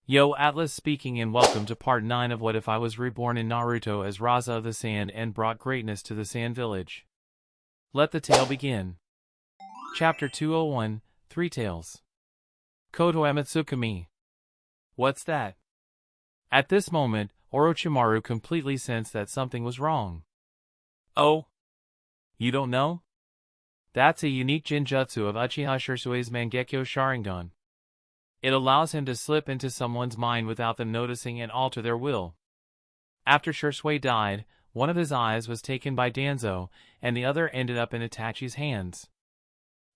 Yo, Atlas speaking and welcome to part 9 of What If I Was Reborn in Naruto as Rasa of the Sand and brought greatness to the Sand Village. Let the tale begin. Chapter 201, Three Tales. Koto Amatsukami. What's that? At this moment, Orochimaru completely sensed that something was wrong. Oh? You don't know? That's a unique jinjutsu of Uchiha Shirsui's Mangekyo Sharingan. It allows him to slip into someone's mind without them noticing and alter their will. After Shirsui died, one of his eyes was taken by Danzo, and the other ended up in Itachi's hands.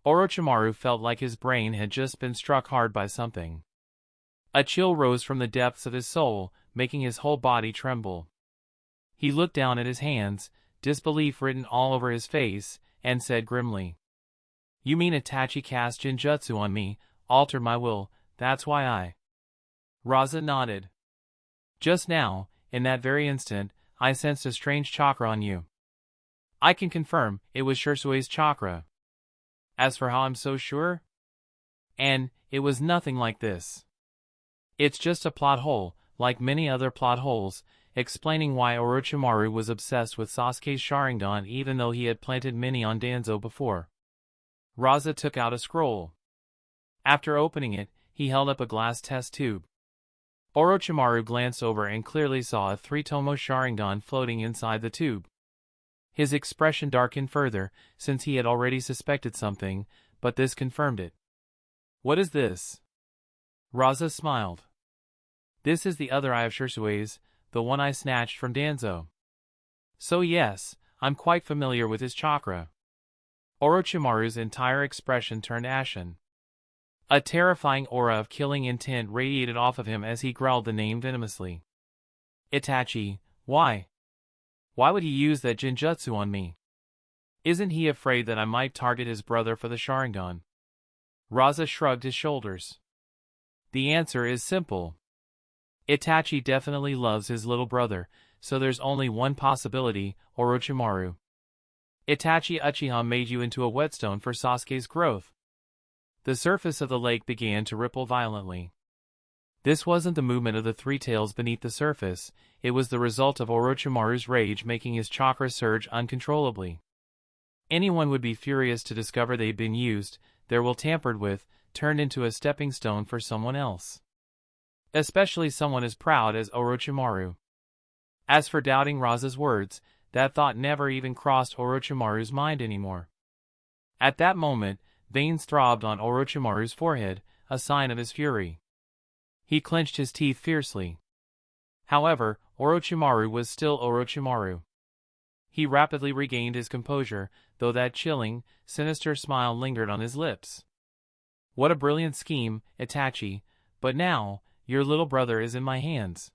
Orochimaru felt like his brain had just been struck hard by something. A chill rose from the depths of his soul, making his whole body tremble. He looked down at his hands, disbelief written all over his face, and said grimly, "You mean Itachi cast Jinjutsu on me, altered my will, that's why I..." Rasa nodded. "Just now, in that very instant, I sensed a strange chakra on you. I can confirm, it was Shirsui's chakra. As for how I'm so sure? And, it was nothing like this. It's just a plot hole, like many other plot holes, explaining why Orochimaru was obsessed with Sasuke's Sharingan even though he had planted many on Danzo before." Rasa took out a scroll. After opening it, he held up a glass test tube. Orochimaru glanced over and clearly saw a three-tomo Sharingan floating inside the tube. His expression darkened further, since he had already suspected something, but this confirmed it. "What is this?" Rasa smiled. "This is the other eye of Shirsui's, the one I snatched from Danzo. So yes, I'm quite familiar with his chakra." Orochimaru's entire expression turned ashen. A terrifying aura of killing intent radiated off of him as he growled the name venomously. "Itachi, why? Why would he use that Jinjutsu on me? Isn't he afraid that I might target his brother for the Sharingan?" Rasa shrugged his shoulders. "The answer is simple. Itachi definitely loves his little brother, so there's only one possibility, Orochimaru. Itachi Uchiha made you into a whetstone for Sasuke's growth." The surface of the lake began to ripple violently. This wasn't the movement of the three tails beneath the surface, it was the result of Orochimaru's rage making his chakra surge uncontrollably. Anyone would be furious to discover they'd been used, their will tampered with, turned into a stepping stone for someone else. Especially someone as proud as Orochimaru. As for doubting Rasa's words, that thought never even crossed Orochimaru's mind anymore. At that moment, veins throbbed on Orochimaru's forehead, a sign of his fury. He clenched his teeth fiercely. However, Orochimaru was still Orochimaru. He rapidly regained his composure, though that chilling, sinister smile lingered on his lips. "What a brilliant scheme, Itachi, but now, your little brother is in my hands.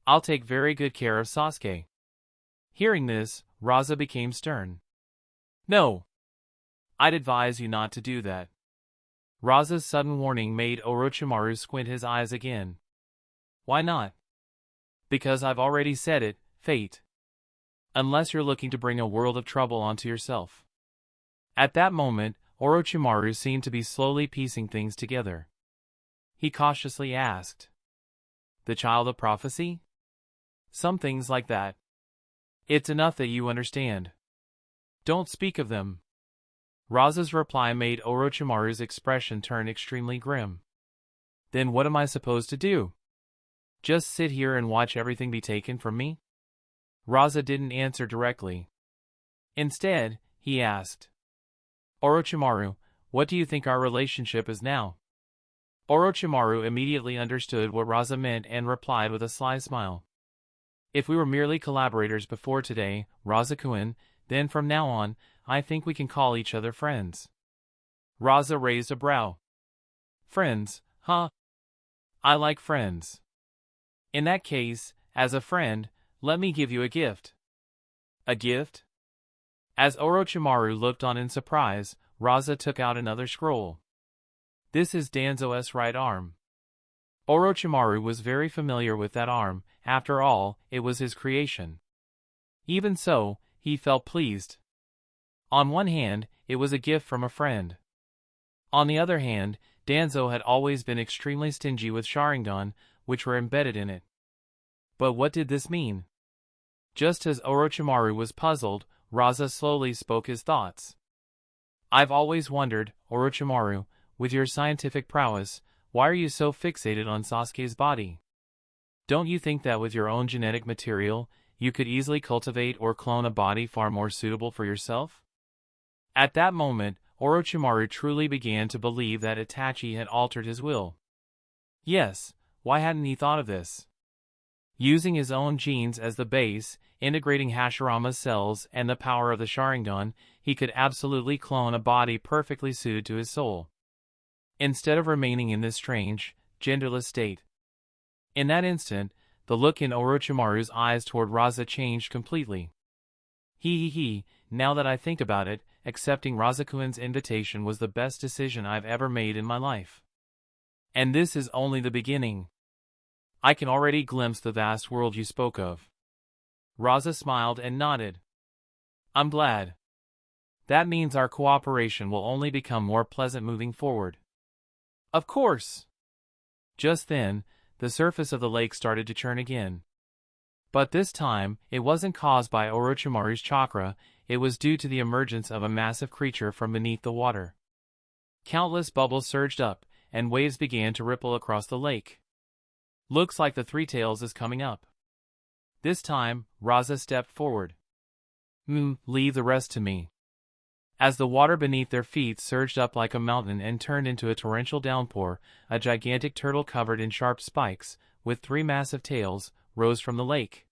I'll take very good care of Sasuke." Hearing this, Rasa became stern. "No! I'd advise you not to do that." Rasa's sudden warning made Orochimaru squint his eyes again. "Why not?" "Because I've already said it, fate. Unless you're looking to bring a world of trouble onto yourself." At that moment, Orochimaru seemed to be slowly piecing things together. He cautiously asked, "The child of prophecy?" "Some things like that. It's enough that you understand. Don't speak of them." Rasa's reply made Orochimaru's expression turn extremely grim. "Then what am I supposed to do? Just sit here and watch everything be taken from me?" Rasa didn't answer directly. Instead, he asked, "Orochimaru, what do you think our relationship is now?" Orochimaru immediately understood what Rasa meant and replied with a sly smile. "If we were merely collaborators before today, Rasa-kun, then from now on, I think we can call each other friends." Rasa raised a brow. "Friends, huh? I like friends. In that case, as a friend, let me give you a gift." "A gift?" As Orochimaru looked on in surprise, Rasa took out another scroll. "This is Danzo's right arm." Orochimaru was very familiar with that arm, after all, it was his creation. Even so, he felt pleased. On one hand, it was a gift from a friend. On the other hand, Danzo had always been extremely stingy with Sharingan, which were embedded in it. But what did this mean? Just as Orochimaru was puzzled, Rasa slowly spoke his thoughts. I've always wondered, Orochimaru, with your scientific prowess, why are you so fixated on Sasuke's body? Don't you think that with your own genetic material, you could easily cultivate or clone a body far more suitable for yourself? At that moment, Orochimaru truly began to believe that Itachi had altered his will. Yes, why hadn't he thought of this? Using his own genes as the base, integrating Hashirama's cells and the power of the Sharingan, he could absolutely clone a body perfectly suited to his soul. Instead of remaining in this strange, genderless state. In that instant, the look in Orochimaru's eyes toward Rasa changed completely. Now that I think about it, accepting Rasakuin's invitation was the best decision I've ever made in my life. And this is only the beginning. I can already glimpse the vast world you spoke of. Rasa smiled and nodded. I'm glad. That means our cooperation will only become more pleasant moving forward. Of course. Just then, the surface of the lake started to churn again. But this time, it wasn't caused by Orochimaru's chakra, it was due to the emergence of a massive creature from beneath the water. Countless bubbles surged up, and waves began to ripple across the lake. Looks like the Three Tails is coming up. This time, Rasa stepped forward. Leave the rest to me. As the water beneath their feet surged up like a mountain and turned into a torrential downpour, a gigantic turtle covered in sharp spikes, with 3 massive tails, rose from the lake.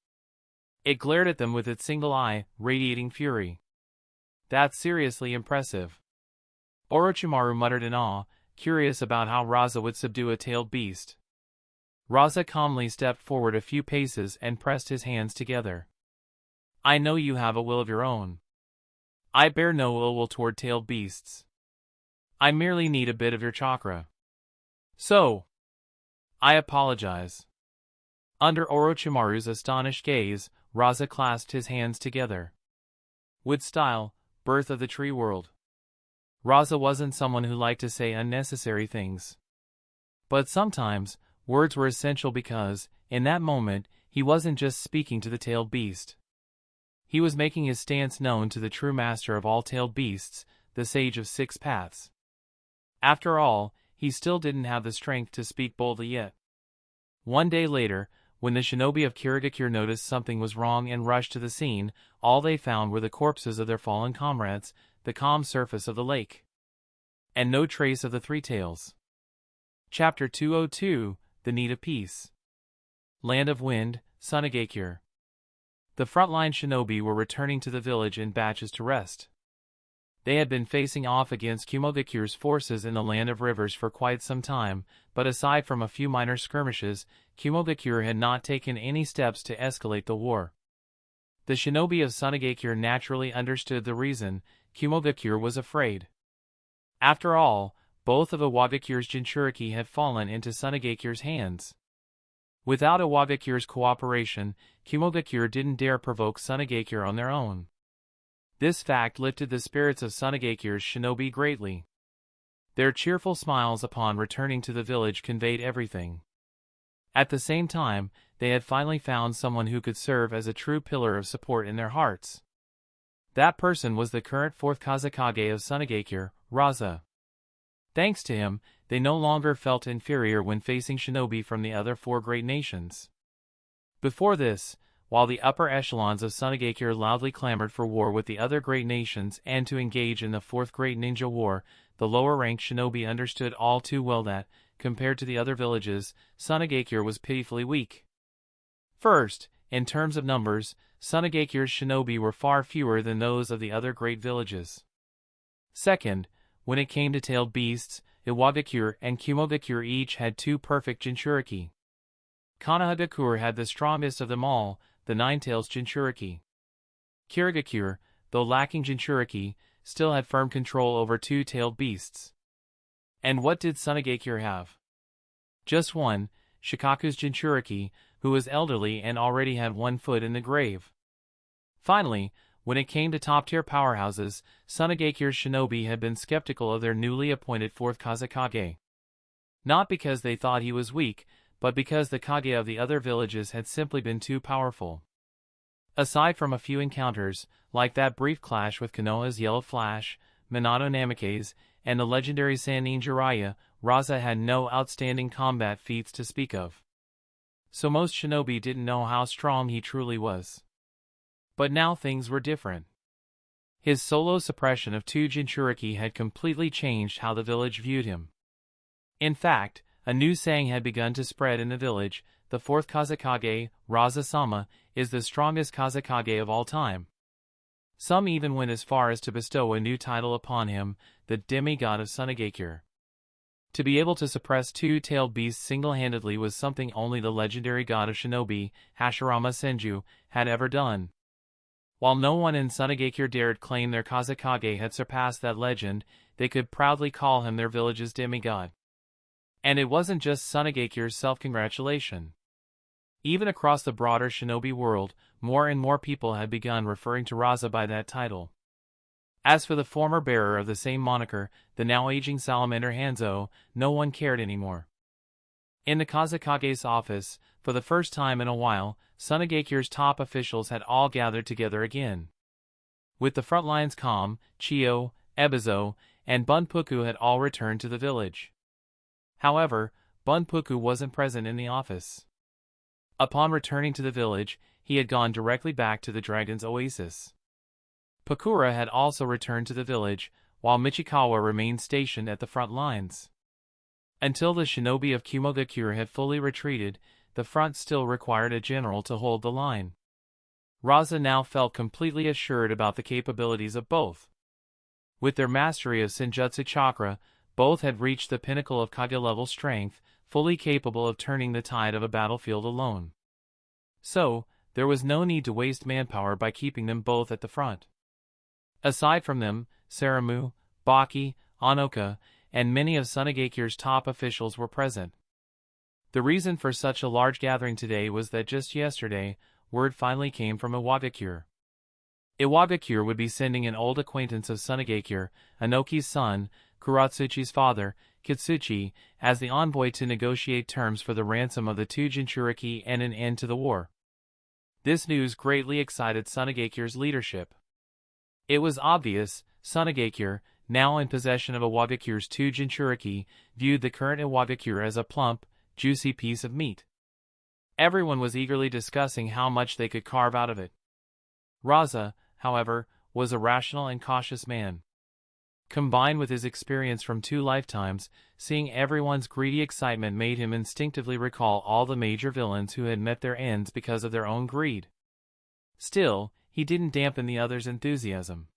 It glared at them with its single eye, radiating fury. That's seriously impressive. Orochimaru muttered in awe, curious about how Rasa would subdue a tailed beast. Rasa calmly stepped forward a few paces and pressed his hands together. I know you have a will of your own. I bear no ill will toward tailed beasts. I merely need a bit of your chakra. So, I apologize. Under Orochimaru's astonished gaze, Rasa clasped his hands together. With style, birth of the tree world. Rasa wasn't someone who liked to say unnecessary things. But sometimes, words were essential because, in that moment, he wasn't just speaking to the tailed beast. He was making his stance known to the true master of all tailed beasts, the Sage of 6 Paths. After all, he still didn't have the strength to speak boldly yet. One day later, when the shinobi of Shikaku noticed something was wrong and rushed to the scene, all they found were the corpses of their fallen comrades, the calm surface of the lake. And no trace of the Three Tails. Chapter 202, The Need of Peace. Land of Wind, Sunagakure. The frontline shinobi were returning to the village in batches to rest. They had been facing off against Kumogakure's forces in the Land of Rivers for quite some time, but aside from a few minor skirmishes, Kumogakure had not taken any steps to escalate the war. The shinobi of Sunagakure naturally understood the reason. Kumogakure was afraid. After all, both of Iwagakure's Jinchuriki had fallen into Sunagakure's hands. Without Iwagakure's cooperation, Kumogakure didn't dare provoke Sunagakure on their own. This fact lifted the spirits of Sunagakure's shinobi greatly. Their cheerful smiles upon returning to the village conveyed everything. At the same time, they had finally found someone who could serve as a true pillar of support in their hearts. That person was the current Fourth Kazekage of Sunagakure, Rasa. Thanks to him, they no longer felt inferior when facing shinobi from the other 4 great nations. Before this, while the upper echelons of Sunagakure loudly clamored for war with the other great nations and to engage in the 4th Great Ninja War, the lower-ranked shinobi understood all too well that, compared to the other villages, Sunagakure was pitifully weak. First, in terms of numbers, Sunagakure's shinobi were far fewer than those of the other great villages. Second, when it came to tailed beasts, Iwagakure and Kumogakure each had 2 perfect Jinchuriki. Konohagakure had the strongest of them all, the 9-tails Jinchuriki. Kirigakure, though lacking Jinchuriki, still had firm control over 2-tailed beasts. And what did Sunagakure have? Just one, Shikaku's Jinchuriki, who was elderly and already had 1 foot in the grave. Finally, when it came to top-tier powerhouses, Sunagakure's shinobi had been skeptical of their newly appointed Fourth Kazekage. Not because they thought he was weak, but because the Kage of the other villages had simply been too powerful. Aside from a few encounters, like that brief clash with Konoha's Yellow Flash, Minato Namikaze, and the legendary Sannin Jiraiya, Rasa had no outstanding combat feats to speak of. So most shinobi didn't know how strong he truly was. But now things were different. His solo suppression of two Jinchuriki had completely changed how the village viewed him. In fact, a new saying had begun to spread in the village: the fourth Kazekage, Rasa-sama, is the strongest Kazekage of all time. Some even went as far as to bestow a new title upon him, the demigod of Sunagakure. To be able to suppress two-tailed beasts single-handedly was something only the legendary god of shinobi, Hashirama Senju, had ever done. While no one in Sunagakure dared claim their Kazekage had surpassed that legend, they could proudly call him their village's demigod. And it wasn't just Sunagakure's self-congratulation. Even across the broader shinobi world, more and more people had begun referring to Rasa by that title. As for the former bearer of the same moniker, the now aging salamander Hanzo, no one cared anymore. In the Kazekage's office, for the first time in a while, Sunagakure's top officials had all gathered together again. With the front lines calm, Chiyo, Ebizo, and Bunpuku had all returned to the village. However, Bunpuku wasn't present in the office. Upon returning to the village, he had gone directly back to the Dragon's Oasis. Pakura had also returned to the village, while Michikawa remained stationed at the front lines. Until the shinobi of Kumogakure had fully retreated, the front still required a general to hold the line. Rasa now felt completely assured about the capabilities of both. With their mastery of Senjutsu chakra, both had reached the pinnacle of Kage-level strength, fully capable of turning the tide of a battlefield alone. So, there was no need to waste manpower by keeping them both at the front. Aside from them, Saramu, Baki, Anoka, and many of Sunagakure's top officials were present. The reason for such a large gathering today was that just yesterday, word finally came from Iwagakure. Iwagakure would be sending an old acquaintance of Sunagakure, Anoki's son, Kuratsuchi's father, Kitsuchi, as the envoy to negotiate terms for the ransom of the two Jinchuriki and an end to the war. This news greatly excited Sunagakure's leadership. It was obvious, Sunagakure, now in possession of Iwagakure's two Jinchuriki, viewed the current Iwagakure as a plump, juicy piece of meat. Everyone was eagerly discussing how much they could carve out of it. Rasa, however, was a rational and cautious man. Combined with his experience from 2 lifetimes, seeing everyone's greedy excitement made him instinctively recall all the major villains who had met their ends because of their own greed. Still, he didn't dampen the others' enthusiasm.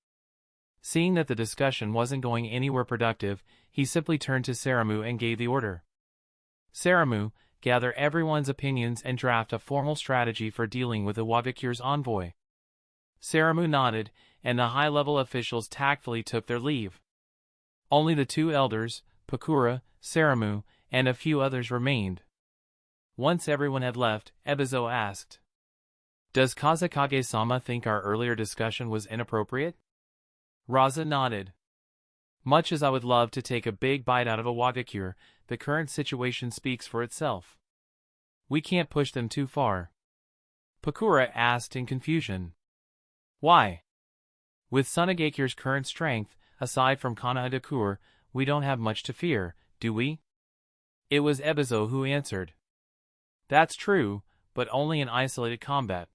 Seeing that the discussion wasn't going anywhere productive, he simply turned to Saramu and gave the order. Saramu, gather everyone's opinions and draft a formal strategy for dealing with Iwagakure's envoy. Saramu nodded, and the high-level officials tactfully took their leave. Only the 2 elders, Pakura, Saramu, and a few others remained. Once everyone had left, Ebizo asked, "Does Kazekage-sama think our earlier discussion was inappropriate?" Rasa nodded. "Much as I would love to take a big bite out of Iwagakure, the current situation speaks for itself. We can't push them too far." Pakura asked in confusion. "Why? With Sunagakure's current strength, aside from Konahagakure, we don't have much to fear, do we?" It was Ebizo who answered. "That's true, but only in isolated combat.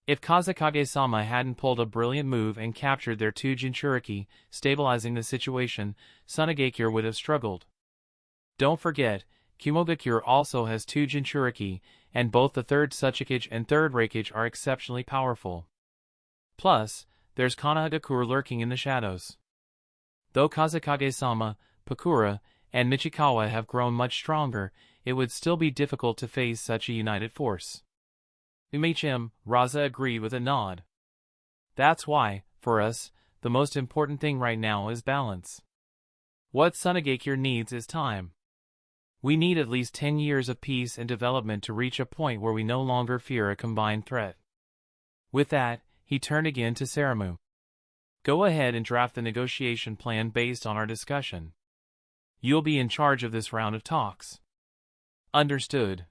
If Kazekage-sama hadn't pulled a brilliant move and captured their 2 Jinchuriki, stabilizing the situation, Sunagakure would have struggled. Don't forget, Kumogakure also has 2 Jinchuriki, and both the 3rd Tsuchikage and 3rd Reikage are exceptionally powerful. Plus, there's Konahagakure lurking in the shadows. Though Kazekage-sama, Pakura, and Michikawa have grown much stronger, it would still be difficult to face such a united force." Rasa agreed with a nod. "That's why, for us, the most important thing right now is balance. What Sunagakure needs is time. We need at least 10 years of peace and development to reach a point where we no longer fear a combined threat." With that, he turned again to Saramu. "Go ahead and draft the negotiation plan based on our discussion." You'll be in charge of this round of talks. Understood.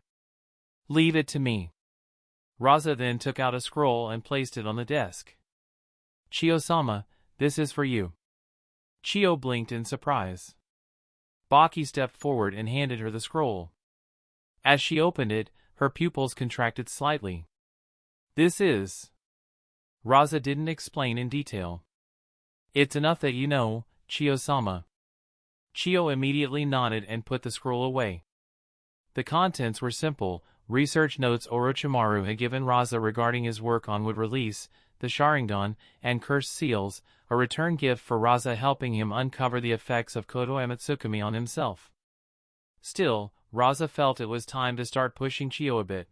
Leave it to me. Rasa then took out a scroll and placed it on the desk. Chiyo-sama, this is for you. Chiyo blinked in surprise. Baki stepped forward and handed her the scroll. As she opened it, her pupils contracted slightly. This is... Rasa didn't explain in detail. It's enough that you know, Chiyo-sama. Chiyo immediately nodded and put the scroll away. The contents were simple: research notes Orochimaru had given Rasa regarding his work on wood release, the Sharingan, and cursed seals, a return gift for Rasa helping him uncover the effects of Kodo Amatsukami on himself. Still, Rasa felt it was time to start pushing Chiyo a bit.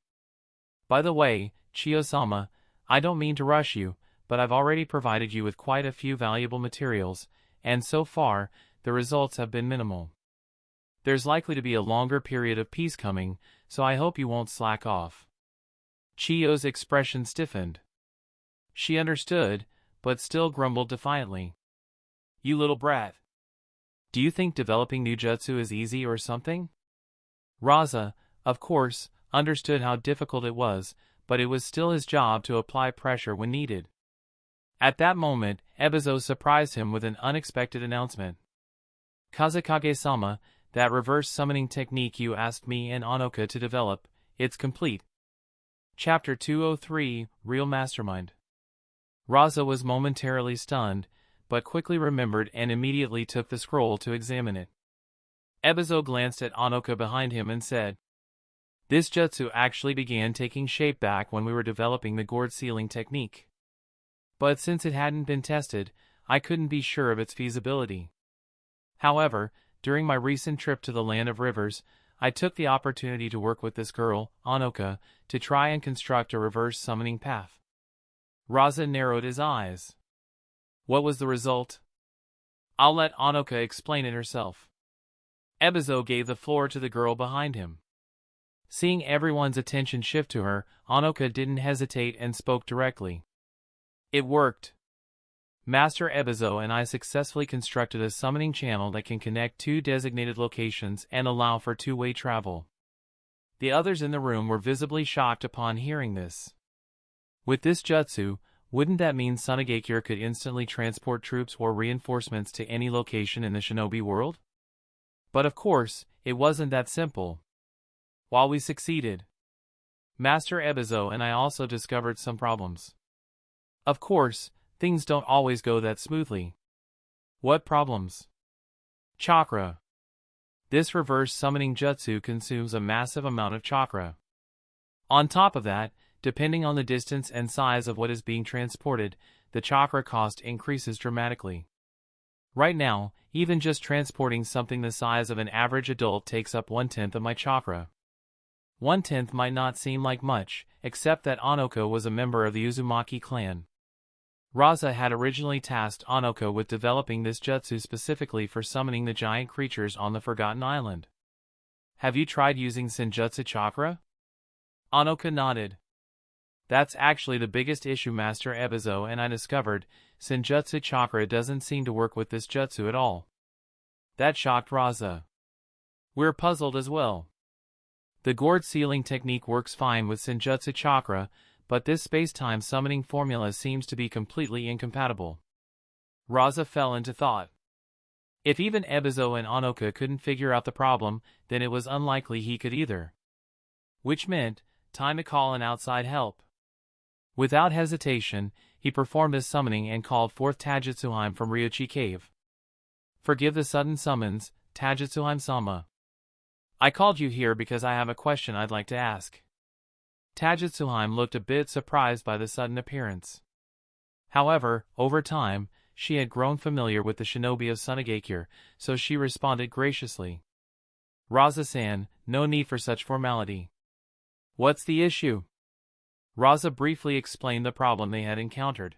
By the way, Chiyo-sama, I don't mean to rush you, but I've already provided you with quite a few valuable materials, and so far, the results have been minimal. There's likely to be a longer period of peace coming, so I hope you won't slack off. Chiyo's expression stiffened. She understood, but still grumbled defiantly. You little brat. Do you think developing new jutsu is easy or something? Rasa, of course, understood how difficult it was, but it was still his job to apply pressure when needed. At that moment, Ebizo surprised him with an unexpected announcement. Kazekage-sama, that reverse summoning technique you asked me and Onoka to develop, it's complete. Chapter 203, Real Mastermind. Rasa was momentarily stunned, but quickly remembered and immediately took the scroll to examine it. Ebizo glanced at Onoka behind him and said, This jutsu actually began taking shape back when we were developing the gourd sealing technique. But since it hadn't been tested, I couldn't be sure of its feasibility. However, during my recent trip to the Land of Rivers, I took the opportunity to work with this girl, Onoka, to try and construct a reverse summoning path. Rasa narrowed his eyes. What was the result? I'll let Onoka explain it herself. Ebizo gave the floor to the girl behind him. Seeing everyone's attention shift to her, Onoka didn't hesitate and spoke directly. It worked. Master Ebizo and I successfully constructed a summoning channel that can connect two designated locations and allow for two-way travel. The others in the room were visibly shocked upon hearing this. With this jutsu, wouldn't that mean Sunagakure could instantly transport troops or reinforcements to any location in the shinobi world? But of course, it wasn't that simple. While we succeeded, Master Ebizo and I also discovered some problems. Of course, things don't always go that smoothly. What problems? Chakra. This reverse summoning jutsu consumes a massive amount of chakra. On top of that, depending on the distance and size of what is being transported, the chakra cost increases dramatically. Right now, even just transporting something the size of an average adult takes up 1/10 of my chakra. 1/10 might not seem like much, except that Onoka was a member of the Uzumaki clan. Rasa had originally tasked Onoka with developing this jutsu specifically for summoning the giant creatures on the Forgotten Island. Have you tried using Senjutsu chakra? Onoka nodded. That's actually the biggest issue Master Ebizo and I discovered. Senjutsu chakra doesn't seem to work with this jutsu at all. That shocked Rasa. We're puzzled as well. The gourd sealing technique works fine with Senjutsu chakra, but this space-time summoning formula seems to be completely incompatible. Rasa fell into thought. If even Ebizo and Onoka couldn't figure out the problem, then it was unlikely he could either. Which meant, time to call in outside help. Without hesitation, he performed his summoning and called forth Tajutsuheim from Ryochi Cave. Forgive the sudden summons, Tajutsuheim-sama. I called you here because I have a question I'd like to ask. Tajutsuheim looked a bit surprised by the sudden appearance. However, over time, she had grown familiar with the shinobi of Sunagakure, so she responded graciously. Rasa-san, no need for such formality. What's the issue? Rasa briefly explained the problem they had encountered.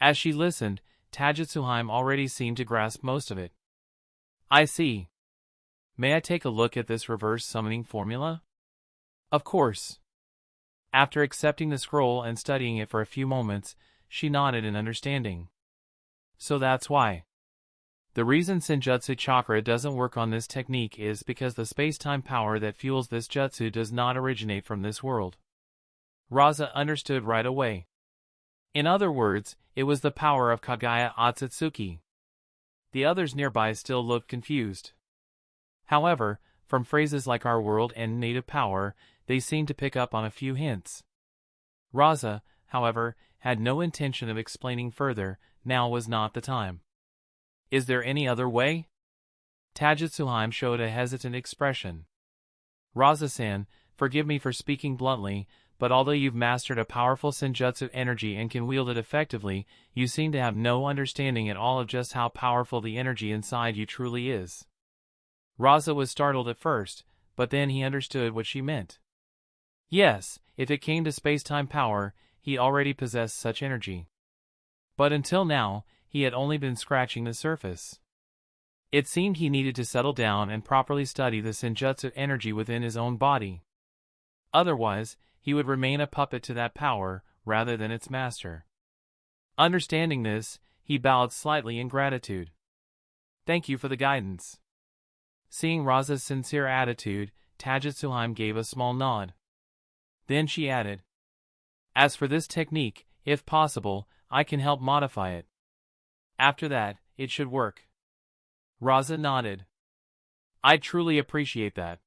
As she listened, Tajutsuheim already seemed to grasp most of it. I see. May I take a look at this reverse summoning formula? Of course. After accepting the scroll and studying it for a few moments, she nodded in understanding. So that's why. The reason Senjutsu chakra doesn't work on this technique is because the space-time power that fuels this jutsu does not originate from this world. Rasa understood right away. In other words, it was the power of Kage Otsutsuki. The others nearby still looked confused. However, from phrases like our world and native power, they seemed to pick up on a few hints. Rasa, however, had no intention of explaining further. Now was not the time. Is there any other way? Tajutsuheim showed a hesitant expression. Rasa-san, forgive me for speaking bluntly, but although you've mastered a powerful senjutsu energy and can wield it effectively, you seem to have no understanding at all of just how powerful the energy inside you truly is. Rasa was startled at first, but then he understood what she meant. Yes, if it came to space-time power, he already possessed such energy. But until now, he had only been scratching the surface. It seemed he needed to settle down and properly study the senjutsu energy within his own body. Otherwise, he would remain a puppet to that power, rather than its master. Understanding this, he bowed slightly in gratitude. Thank you for the guidance. Seeing Rasa's sincere attitude, Tajutsuheim gave a small nod. Then she added, as for this technique, if possible, I can help modify it. After that, it should work. Rasa nodded. I'd truly appreciate that.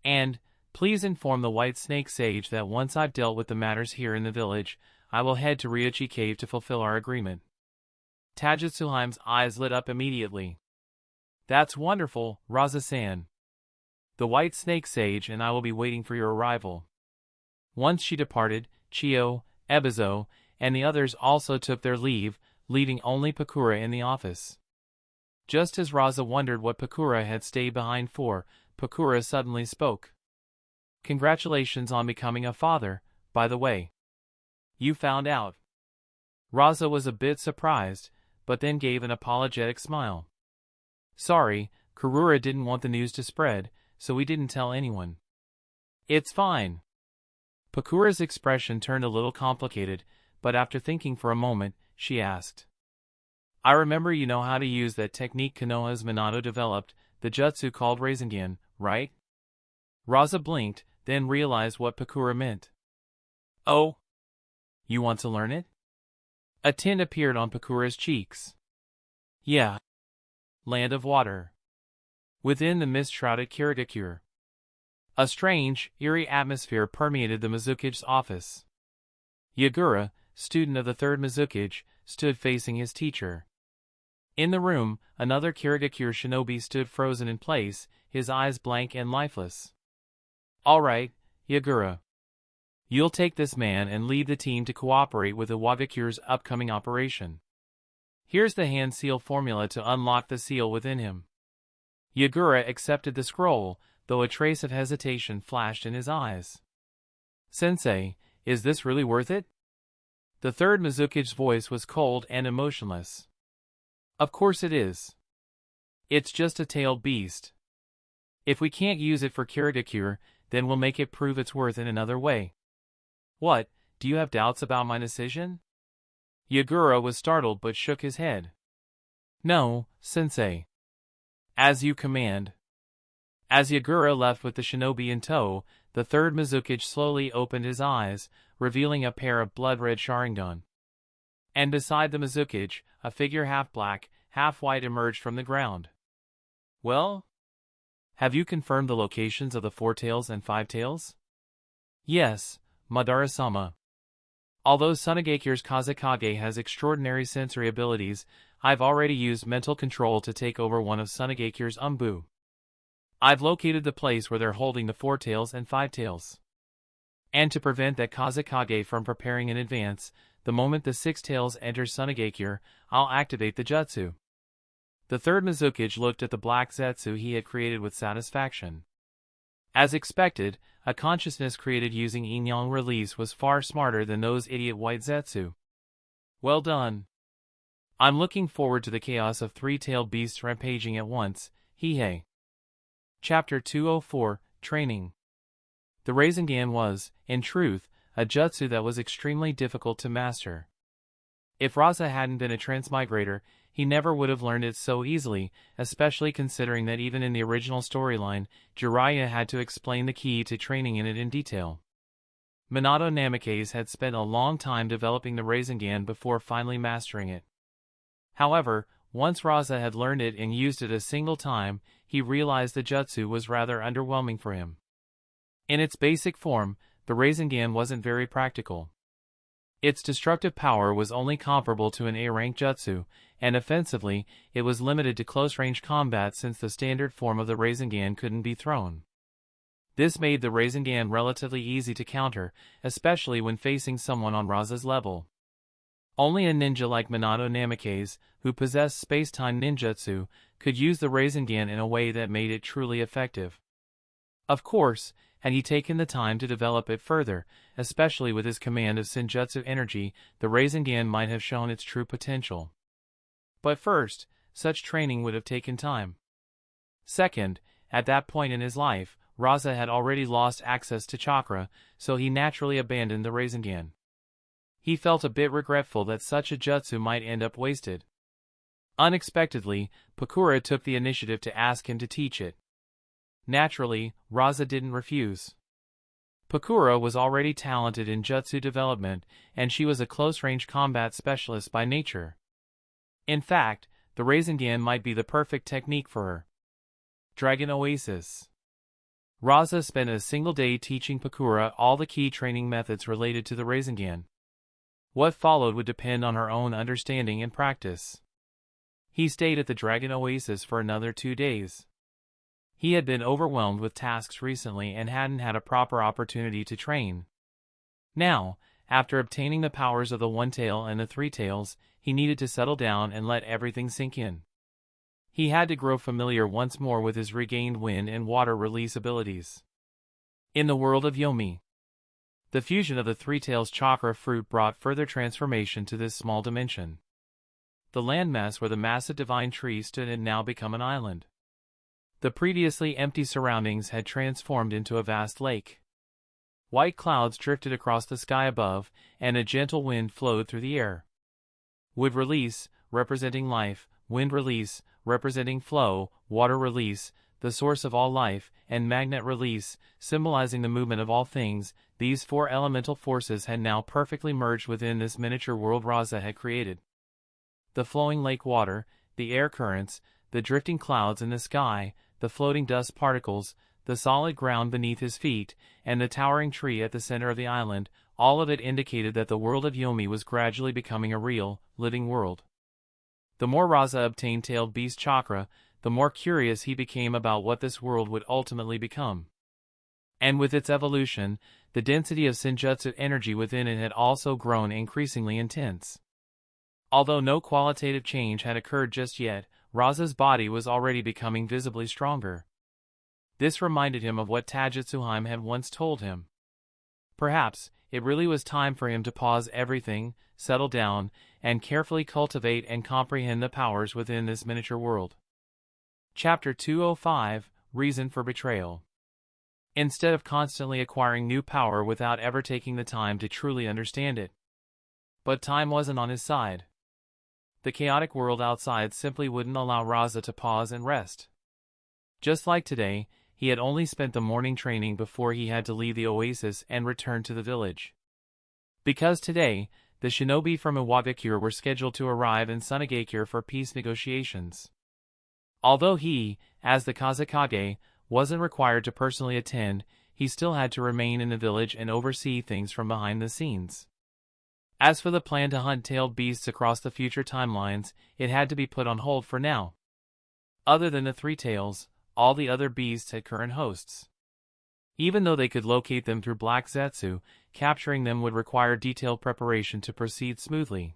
And, please inform the White Snake Sage that once I've dealt with the matters here in the village, I will head to Ryochi Cave to fulfill our agreement. Tajutsuheim's eyes lit up immediately. That's wonderful, Rasa-san. The White Snake Sage and I will be waiting for your arrival. Once she departed, Chio, Ebizo, and the others also took their leave, leaving only Pakura in the office. Just as Rasa wondered what Pakura had stayed behind for, Pakura suddenly spoke. Congratulations on becoming a father, by the way. You found out. Rasa was a bit surprised, but then gave an apologetic smile. Sorry, Karura didn't want the news to spread, so we didn't tell anyone. It's fine. Pakura's expression turned a little complicated, but after thinking for a moment, she asked. I remember you know how to use that technique Konoha's Minato developed, the jutsu called Rasengan, right? Rasa blinked, then realized what Pakura meant. Oh? You want to learn it? A tint appeared on Pakura's cheeks. Yeah. Land of Water. Within the mist-shrouded Kirigakure. A strange, eerie atmosphere permeated the Mizukage's office. Yagura, student of the third Mizukage, stood facing his teacher. In the room, another Kirigakure shinobi stood frozen in place, his eyes blank and lifeless. All right, Yagura. You'll take this man and lead the team to cooperate with the Wagakure's upcoming operation. Here's the hand seal formula to unlock the seal within him. Yagura accepted the scroll, though a trace of hesitation flashed in his eyes. Sensei, is this really worth it? The third Mizukage's voice was cold and emotionless. Of course it is. It's just a tailed beast. If we can't use it for Kirigakure, then we'll make it prove its worth in another way. What, do you have doubts about my decision? Yagura was startled but shook his head. No, Sensei. As you command. As Yagura left with the shinobi in tow, the third Mizukage slowly opened his eyes, revealing a pair of blood-red Sharingan. And beside the Mizukage, a figure half-black, half-white emerged from the ground. Well? Have you confirmed the locations of the Four Tails and Five Tails? Yes, Madara-sama. Although Sunagakure's Kazekage has extraordinary sensory abilities, I've already used mental control to take over one of Sunagakure's Umbu. I've located the place where they're holding the Four Tails and Five Tails. And to prevent that Kazekage from preparing in advance, the moment the Six Tails enters Sunagakure, I'll activate the jutsu. The third Mizukage looked at the black zetsu he had created with satisfaction. As expected, a consciousness created using Inyang release was far smarter than those idiot white zetsu. Well done. I'm looking forward to the chaos of three-tailed beasts rampaging at once, hee-hey. Chapter 204, Training. The Rasengan was, in truth, a jutsu that was extremely difficult to master. If Rasa hadn't been a transmigrator, he never would have learned it so easily, especially considering that even in the original storyline, Jiraiya had to explain the key to training in it in detail. Minato Namikaze had spent a long time developing the Rasengan before finally mastering it. However, once Rasa had learned it and used it a single time, he realized the jutsu was rather underwhelming for him. In its basic form, the Rasengan wasn't very practical. Its destructive power was only comparable to an A-rank jutsu, and offensively, it was limited to close-range combat since the standard form of the Rasengan couldn't be thrown. This made the Rasengan relatively easy to counter, especially when facing someone on Rasa's level. Only a ninja like Minato Namikaze, who possessed space-time ninjutsu, could use the Rasengan in a way that made it truly effective. Of course, had he taken the time to develop it further, especially with his command of Senjutsu energy, the Rasengan might have shown its true potential. But first, such training would have taken time. Second, at that point in his life, Rasa had already lost access to chakra, so he naturally abandoned the Rasengan. He felt a bit regretful that such a jutsu might end up wasted. Unexpectedly, Pakura took the initiative to ask him to teach it. Naturally, Rasa didn't refuse. Pakura was already talented in jutsu development, and she was a close-range combat specialist by nature. In fact, the Rasengan might be the perfect technique for her. Dragon Oasis. Rasa spent a single day teaching Pakura all the key training methods related to the Rasengan. What followed would depend on her own understanding and practice. He stayed at the Dragon Oasis for another 2 days. He had been overwhelmed with tasks recently and hadn't had a proper opportunity to train. Now, after obtaining the powers of the One Tail and the Three Tails, he needed to settle down and let everything sink in. He had to grow familiar once more with his regained wind and water release abilities. In the world of Yomi, the fusion of the Three Tails chakra fruit brought further transformation to this small dimension. The landmass where the massive divine tree stood had now become an island. The previously empty surroundings had transformed into a vast lake. White clouds drifted across the sky above, and a gentle wind flowed through the air. Wood release, representing life, wind release, representing flow, water release, the source of all life, and magnet release, symbolizing the movement of all things, these 4 elemental forces had now perfectly merged within this miniature world Rasa had created. The flowing lake water, the air currents, the drifting clouds in the sky, the floating dust particles, the solid ground beneath his feet, and the towering tree at the center of the island, all of it indicated that the world of Yomi was gradually becoming a real, living world. The more Rasa obtained Tailed Beast Chakra, the more curious he became about what this world would ultimately become. And with its evolution, the density of Senjutsu energy within it had also grown increasingly intense. Although no qualitative change had occurred just yet, Rasa's body was already becoming visibly stronger. This reminded him of what Taijutsuheim had once told him. Perhaps, it really was time for him to pause everything, settle down, and carefully cultivate and comprehend the powers within this miniature world. Chapter 205, Reason for Betrayal. Instead of constantly acquiring new power without ever taking the time to truly understand it. But time wasn't on his side. The chaotic world outside simply wouldn't allow Rasa to pause and rest. Just like today, he had only spent the morning training before he had to leave the oasis and return to the village. Because today, the shinobi from Iwagakure were scheduled to arrive in Sunagakure for peace negotiations. Although he, as the Kazekage, wasn't required to personally attend, he still had to remain in the village and oversee things from behind the scenes. As for the plan to hunt tailed beasts across the future timelines, it had to be put on hold for now. Other than the Three Tails, all the other beasts had current hosts. Even though they could locate them through Black Zetsu, capturing them would require detailed preparation to proceed smoothly.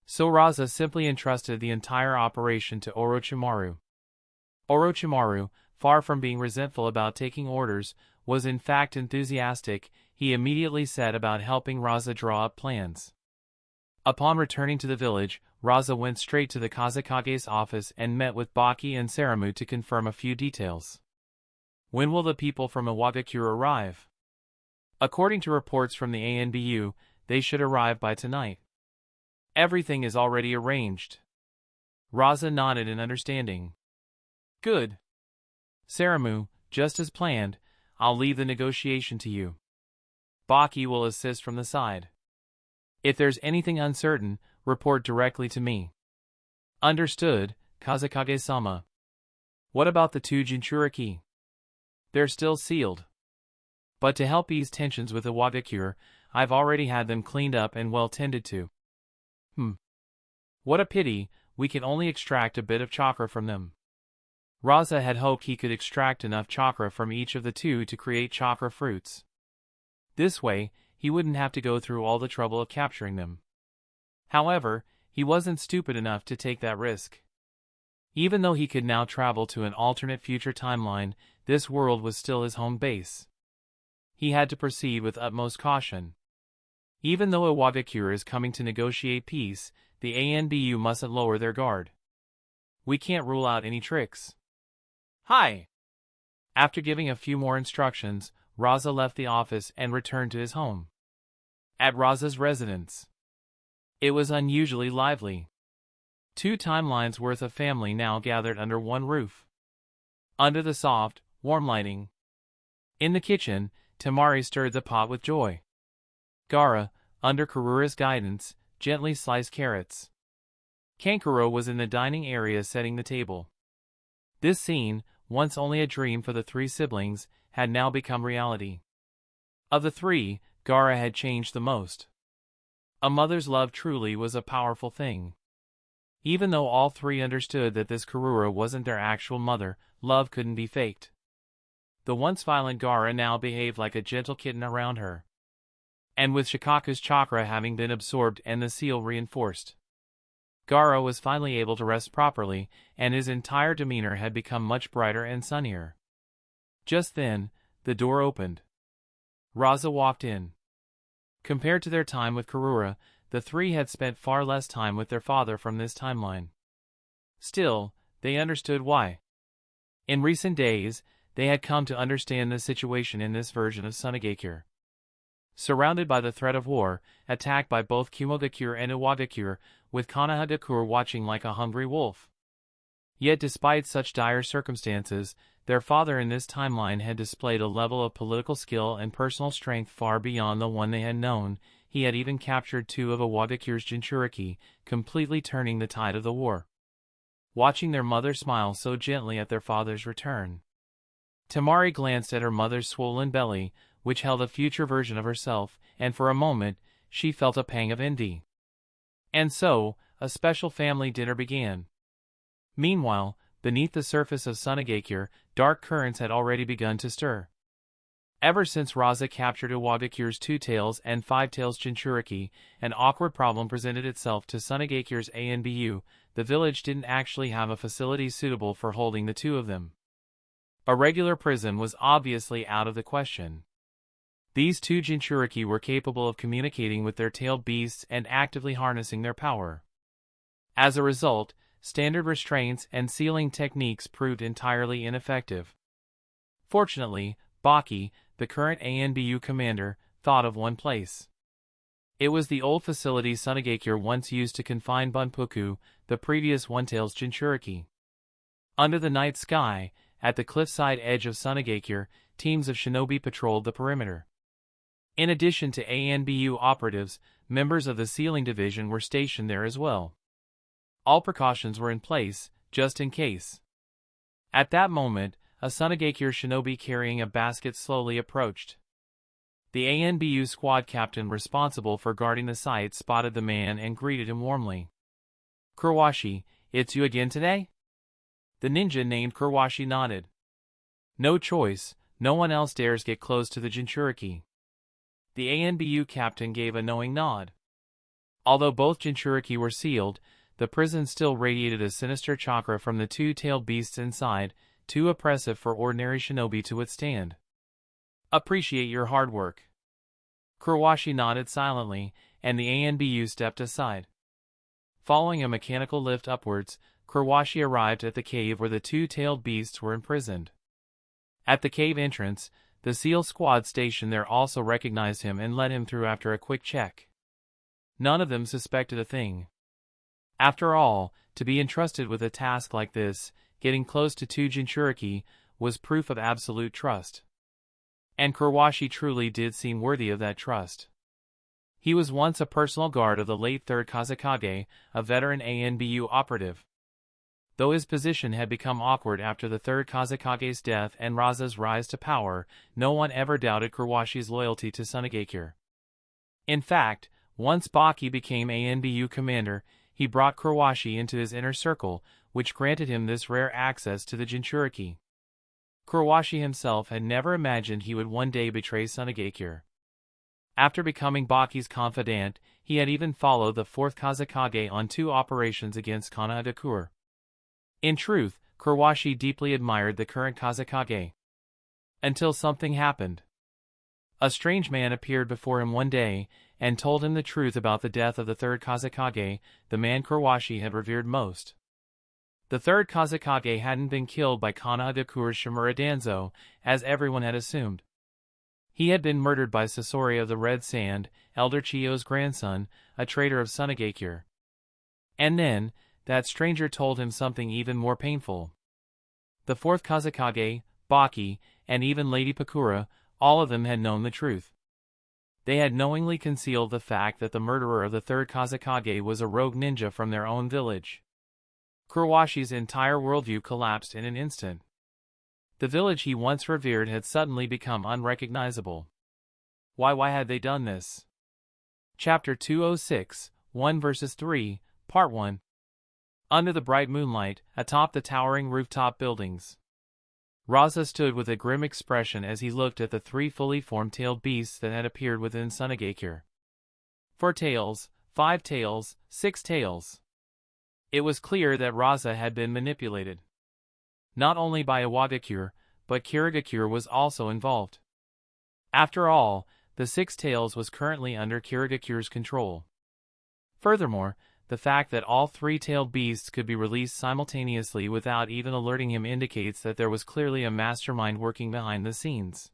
So Rasa simply entrusted the entire operation to Orochimaru. Orochimaru, far from being resentful about taking orders, was in fact enthusiastic. He immediately set about helping Rasa draw up plans. Upon returning to the village, Rasa went straight to the Kazekage's office and met with Baki and Saramu to confirm a few details. When will the people from Iwagakure arrive? According to reports from the ANBU, they should arrive by tonight. Everything is already arranged. Rasa nodded in understanding. Good. Saramu, just as planned, I'll leave the negotiation to you. Baki will assist from the side. If there's anything uncertain, report directly to me. Understood, Kazekage-sama. What about the 2 Jinchuriki? They're still sealed. But to help ease tensions with Iwagakure, I've already had them cleaned up and well tended to. What a pity, we can only extract a bit of chakra from them. Rasa had hoped he could extract enough chakra from each of the 2 to create chakra fruits. This way, he wouldn't have to go through all the trouble of capturing them. However, he wasn't stupid enough to take that risk. Even though he could now travel to an alternate future timeline, this world was still his home base. He had to proceed with utmost caution. Even though Iwagakure is coming to negotiate peace, the ANBU mustn't lower their guard. We can't rule out any tricks. Hi! After giving a few more instructions, Rasa left the office and returned to his home. At Rasa's residence, it was unusually lively. 2 timelines worth of family now gathered under one roof. Under the soft, warm lighting. In the kitchen, Temari stirred the pot with joy. Gaara, under Karura's guidance, gently sliced carrots. Kankuro was in the dining area setting the table. This scene, once only a dream for the 3 siblings, had now become reality. Of the 3, Gaara had changed the most. A mother's love truly was a powerful thing. Even though all 3 understood that this Karura wasn't their actual mother, love couldn't be faked. The once violent Gaara now behaved like a gentle kitten around her. And with Shikaku's chakra having been absorbed and the seal reinforced, Gaara was finally able to rest properly, and his entire demeanor had become much brighter and sunnier. Just then, the door opened. Rasa walked in. Compared to their time with Karura, the 3 had spent far less time with their father from this timeline. Still, they understood why. In recent days, they had come to understand the situation in this version of Sunagakure. Surrounded by the threat of war, attacked by both Kumogakure and Iwagakure, with Konohagakure watching like a hungry wolf. Yet despite such dire circumstances, their father in this timeline had displayed a level of political skill and personal strength far beyond the one they had known. He had even captured 2 of Iwagakure's Jinchuriki, completely turning the tide of the war. Watching their mother smile so gently at their father's return, Temari glanced at her mother's swollen belly, which held a future version of herself, and for a moment, she felt a pang of envy. And so, a special family dinner began. Meanwhile, beneath the surface of Sunagakure, dark currents had already begun to stir. Ever since Rasa captured Iwagakure's 2 tails and 5 tails Jinchuriki, an awkward problem presented itself to Sunagakure's ANBU. The village didn't actually have a facility suitable for holding the 2 of them. A regular prison was obviously out of the question. These 2 Jinchuriki were capable of communicating with their tailed beasts and actively harnessing their power. As a result, standard restraints and sealing techniques proved entirely ineffective. Fortunately, Baki, the current ANBU commander, thought of one place. It was the old facility Sunagakure once used to confine Bunpuku, the previous One-Tails Jinchuriki. Under the night sky, at the cliffside edge of Sunagakure, teams of shinobi patrolled the perimeter. In addition to ANBU operatives, members of the sealing division were stationed there as well. All precautions were in place, just in case. At that moment, a Sunagakure shinobi carrying a basket slowly approached. The ANBU squad captain responsible for guarding the site spotted the man and greeted him warmly. "Kurwashi, it's you again today?" The ninja named Kurwashi nodded. No choice, no one else dares get close to the Jinchuriki. The ANBU captain gave a knowing nod. Although both Jinchuriki were sealed, the prison still radiated a sinister chakra from the 2-tailed beasts inside, too oppressive for ordinary shinobi to withstand. "Appreciate your hard work." Kurwashi nodded silently, and the ANBU stepped aside. Following a mechanical lift upwards, Kurwashi arrived at the cave where the 2-tailed beasts were imprisoned. At the cave entrance, the SEAL squad stationed there also recognized him and let him through after a quick check. None of them suspected a thing. After all, To be entrusted with a task like this, getting close to two Jinchuriki, was proof of absolute trust. And Kurwashi truly did seem worthy of that trust. He was once a personal guard of the late Third Kazekage, a veteran ANBU operative. Though his position had become awkward after the Third Kazekage's death and Rasa's rise to power, no one ever doubted Kurwashi's loyalty to Sunagakure. In fact, once Baki became ANBU commander, he brought Kurwashi into his inner circle, which granted him this rare access to the Jinchuriki. Kurwashi himself had never imagined he would one day betray Sunagakure. After becoming Baki's confidant, he had even followed the Fourth Kazekage on 2 operations against Sunagakure. In truth, Kurwashi deeply admired the current Kazekage. Until something happened. A strange man appeared before him one day, and told him the truth about the death of the Third Kazekage, the man Kurwashi had revered most. The Third Kazekage hadn't been killed by Sunagakure's Shimura Danzo, as everyone had assumed. He had been murdered by Sasori of the Red Sand, Elder Chiyo's grandson, a traitor of Sunagakure. And then, that stranger told him something even more painful. The Fourth Kazekage, Baki, and even Lady Pakura, all of them had known the truth. They had knowingly concealed the fact that the murderer of the Third Kazekage was a rogue ninja from their own village. Kurwashi's entire worldview collapsed in an instant. The village he once revered had suddenly become unrecognizable. Why had they done this? Chapter 206, 1 vs 3, Part 1. Under the bright moonlight, atop the towering rooftop buildings, Rasa stood with a grim expression as he looked at the 3 fully formed tailed beasts that had appeared within Sunagakure. 4 tails, 5 tails, 6 tails. It was clear that Rasa had been manipulated. Not only by Iwagakure, but Kirigakure was also involved. After all, the 6 tails was currently under Kirigakure's control. Furthermore, the fact that all 3-tailed beasts could be released simultaneously without even alerting him indicates that there was clearly a mastermind working behind the scenes.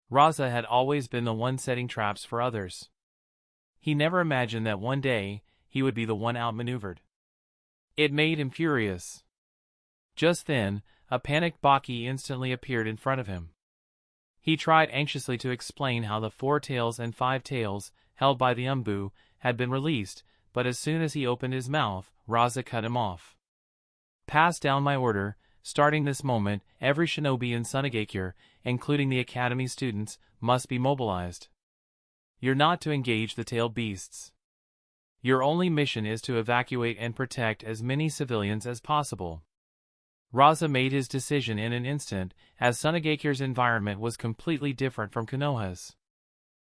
Rasa had always been the one setting traps for others. He never imagined that one day, he would be the one outmaneuvered. It made him furious. Just then, a panicked Baki instantly appeared in front of him. He tried anxiously to explain how the 4 tails and 5 tails, held by the Umbu, had been released, but as soon as he opened his mouth, Rasa cut him off. Pass down my order. Starting this moment, every shinobi in Sunagakure, including the academy students, must be mobilized. You're not to engage the tailed beasts. Your only mission is to evacuate and protect as many civilians as possible. Rasa made his decision in an instant, as Sunagakure's environment was completely different from Konoha's.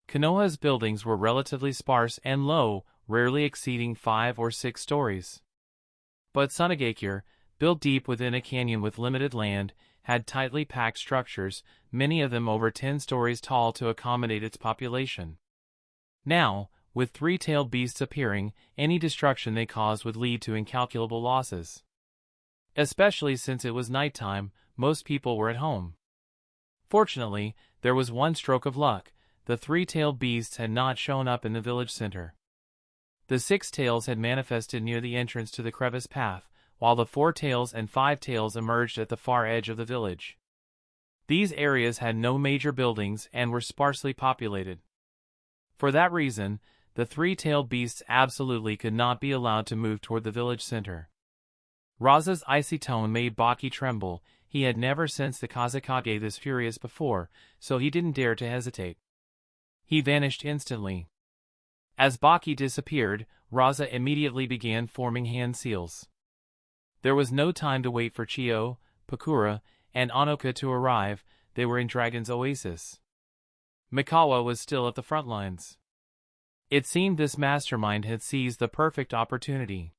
Konoha's buildings were relatively sparse and low, rarely exceeding 5 or 6 stories. But Sunagakure, built deep within a canyon with limited land, had tightly packed structures, many of them over 10 stories tall to accommodate its population. Now, with 3-tailed beasts appearing, any destruction they caused would lead to incalculable losses. Especially since it was nighttime, most people were at home. Fortunately, there was one stroke of luck: the 3-tailed beasts had not shown up in the village center. The 6 tails had manifested near the entrance to the crevice path, while the 4 tails and 5 tails emerged at the far edge of the village. These areas had no major buildings and were sparsely populated. For that reason, the 3-tailed beasts absolutely could not be allowed to move toward the village center. Rasa's icy tone made Baki tremble. He had never sensed the Kazekage this furious before, so he didn't dare to hesitate. He vanished instantly. As Baki disappeared, Rasa immediately began forming hand seals. There was no time to wait for Chiyo, Pakura, and Anoka to arrive. They were in Dragon's Oasis. Mikawa was still at the front lines. It seemed this mastermind had seized the perfect opportunity.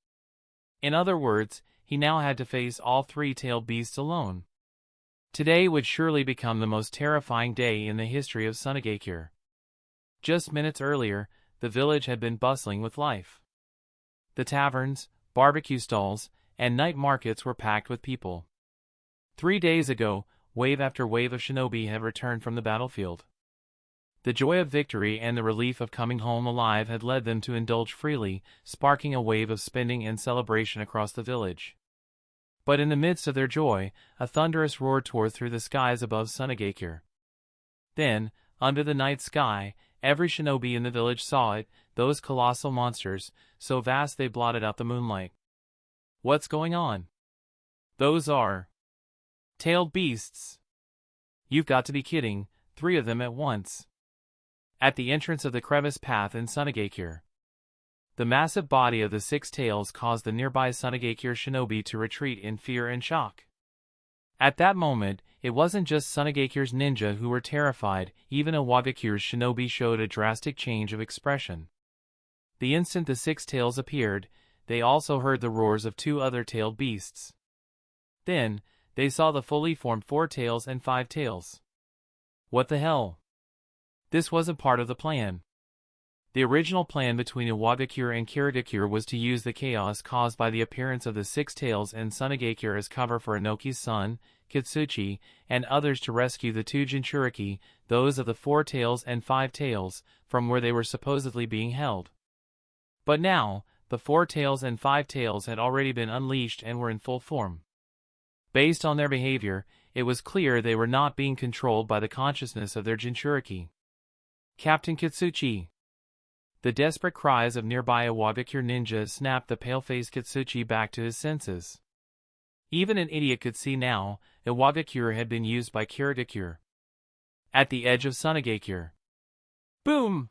In other words, he now had to face all 3-tailed beasts alone. Today would surely become the most terrifying day in the history of Sunagakure. Just minutes earlier, the village had been bustling with life. The taverns, barbecue stalls, and night markets were packed with people. 3 days ago, wave after wave of shinobi had returned from the battlefield. The joy of victory and the relief of coming home alive had led them to indulge freely, sparking a wave of spending and celebration across the village. But in the midst of their joy, a thunderous roar tore through the skies above Sunagakure. Then, under the night sky, every shinobi in the village saw it, those colossal monsters, so vast they blotted out the moonlight. What's going on? Those are tailed beasts. You've got to be kidding, 3 of them at once. At the entrance of the crevice path in Sunagakure, the massive body of the 6 tails caused the nearby Sunagakure shinobi to retreat in fear and shock. At that moment, it wasn't just Sunagakure's ninja who were terrified, even Iwagakure's shinobi showed a drastic change of expression. The instant the 6 tails appeared, they also heard the roars of 2 other tailed beasts. Then, they saw the fully formed 4 tails and 5 tails. What the hell? This wasn't part of the plan. The original plan between Iwagakure and Kirigakure was to use the chaos caused by the appearance of the 6 tails and Sunagakure as cover for Inoki's son, Kitsuchi, and others to rescue the 2 Jinchuriki, those of the 4 tails and 5 tails, from where they were supposedly being held. But now, the 4 tails and 5 tails had already been unleashed and were in full form. Based on their behavior, it was clear they were not being controlled by the consciousness of their Jinchuriki. Captain Kitsuchi! The desperate cries of nearby Iwagakure ninjas snapped the pale-faced Kitsuchi back to his senses. Even an idiot could see now, Iwagakure had been used by Kirigakure. At the edge of Sunagakure. Boom!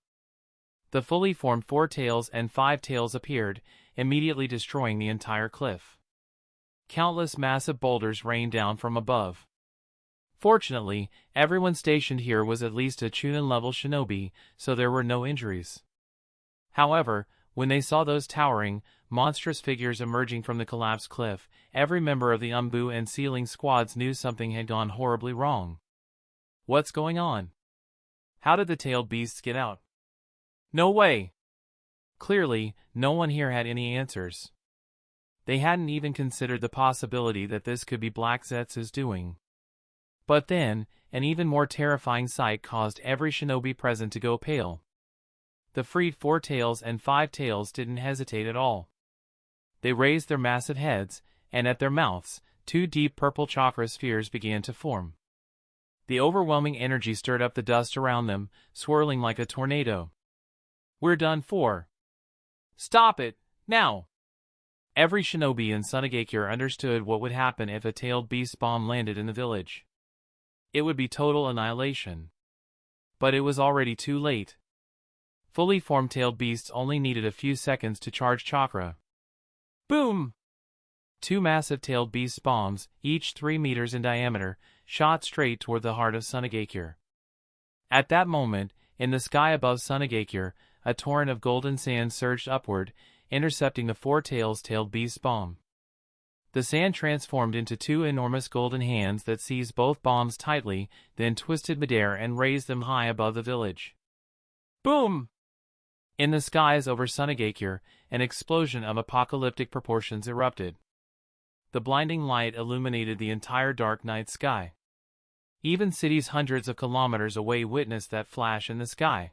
The fully formed 4 tails and 5 tails appeared, immediately destroying the entire cliff. Countless massive boulders rained down from above. Fortunately, everyone stationed here was at least a Chunin-level shinobi, so there were no injuries. However, when they saw those towering, monstrous figures emerging from the collapsed cliff, every member of the Umbu and Sealing squads knew something had gone horribly wrong. What's going on? How did the tailed beasts get out? No way! Clearly, no one here had any answers. They hadn't even considered the possibility that this could be Black Zetsu's doing. But then, an even more terrifying sight caused every shinobi present to go pale. The freed 4 tails and 5 tails didn't hesitate at all. They raised their massive heads, and at their mouths, 2 deep purple chakra spheres began to form. The overwhelming energy stirred up the dust around them, swirling like a tornado. We're done for. Stop it, now! Every shinobi in Sunagakure understood what would happen if a tailed beast bomb landed in the village. It would be total annihilation. But it was already too late. Fully formed tailed beasts only needed a few seconds to charge chakra. Boom! 2 massive tailed beast bombs, each 3 meters in diameter, shot straight toward the heart of Sunagakure. At that moment, in the sky above Sunagakure, a torrent of golden sand surged upward, intercepting the 4 tailed beast bomb. The sand transformed into 2 enormous golden hands that seized both bombs tightly, then twisted midair and raised them high above the village. Boom! In the skies over Sunagakure, an explosion of apocalyptic proportions erupted. The blinding light illuminated the entire dark night sky. Even cities hundreds of kilometers away witnessed that flash in the sky.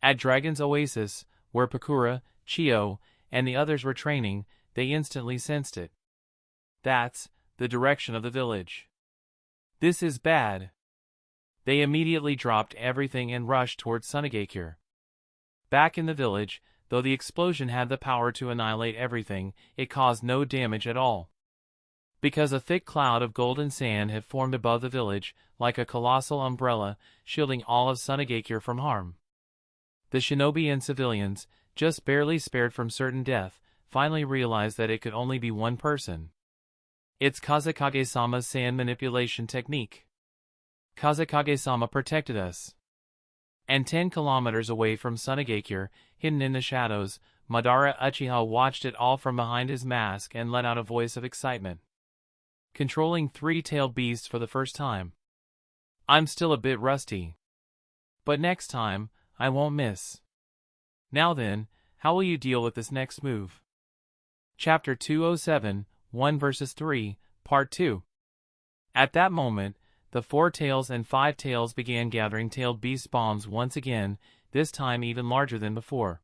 At Dragon's Oasis, where Pakura, Chio, and the others were training, they instantly sensed it. That's the direction of the village. This is bad. They immediately dropped everything and rushed towards Sunagakure. Back in the village, though the explosion had the power to annihilate everything, it caused no damage at all. Because a thick cloud of golden sand had formed above the village, like a colossal umbrella, shielding all of Sunagakure from harm. The shinobi and civilians, just barely spared from certain death, finally realized that it could only be one person. It's Kazekage-sama's sand manipulation technique. Kazekage-sama protected us. And 10 kilometers away from Sunagakure, hidden in the shadows, Madara Uchiha watched it all from behind his mask and let out a voice of excitement. Controlling 3 tailed beasts for the first time. I'm still a bit rusty. But next time, I won't miss. Now then, how will you deal with this next move? Chapter 207, 1 vs 3, Part 2. At that moment, the 4 tails and 5 tails began gathering tailed beast bombs once again, this time even larger than before.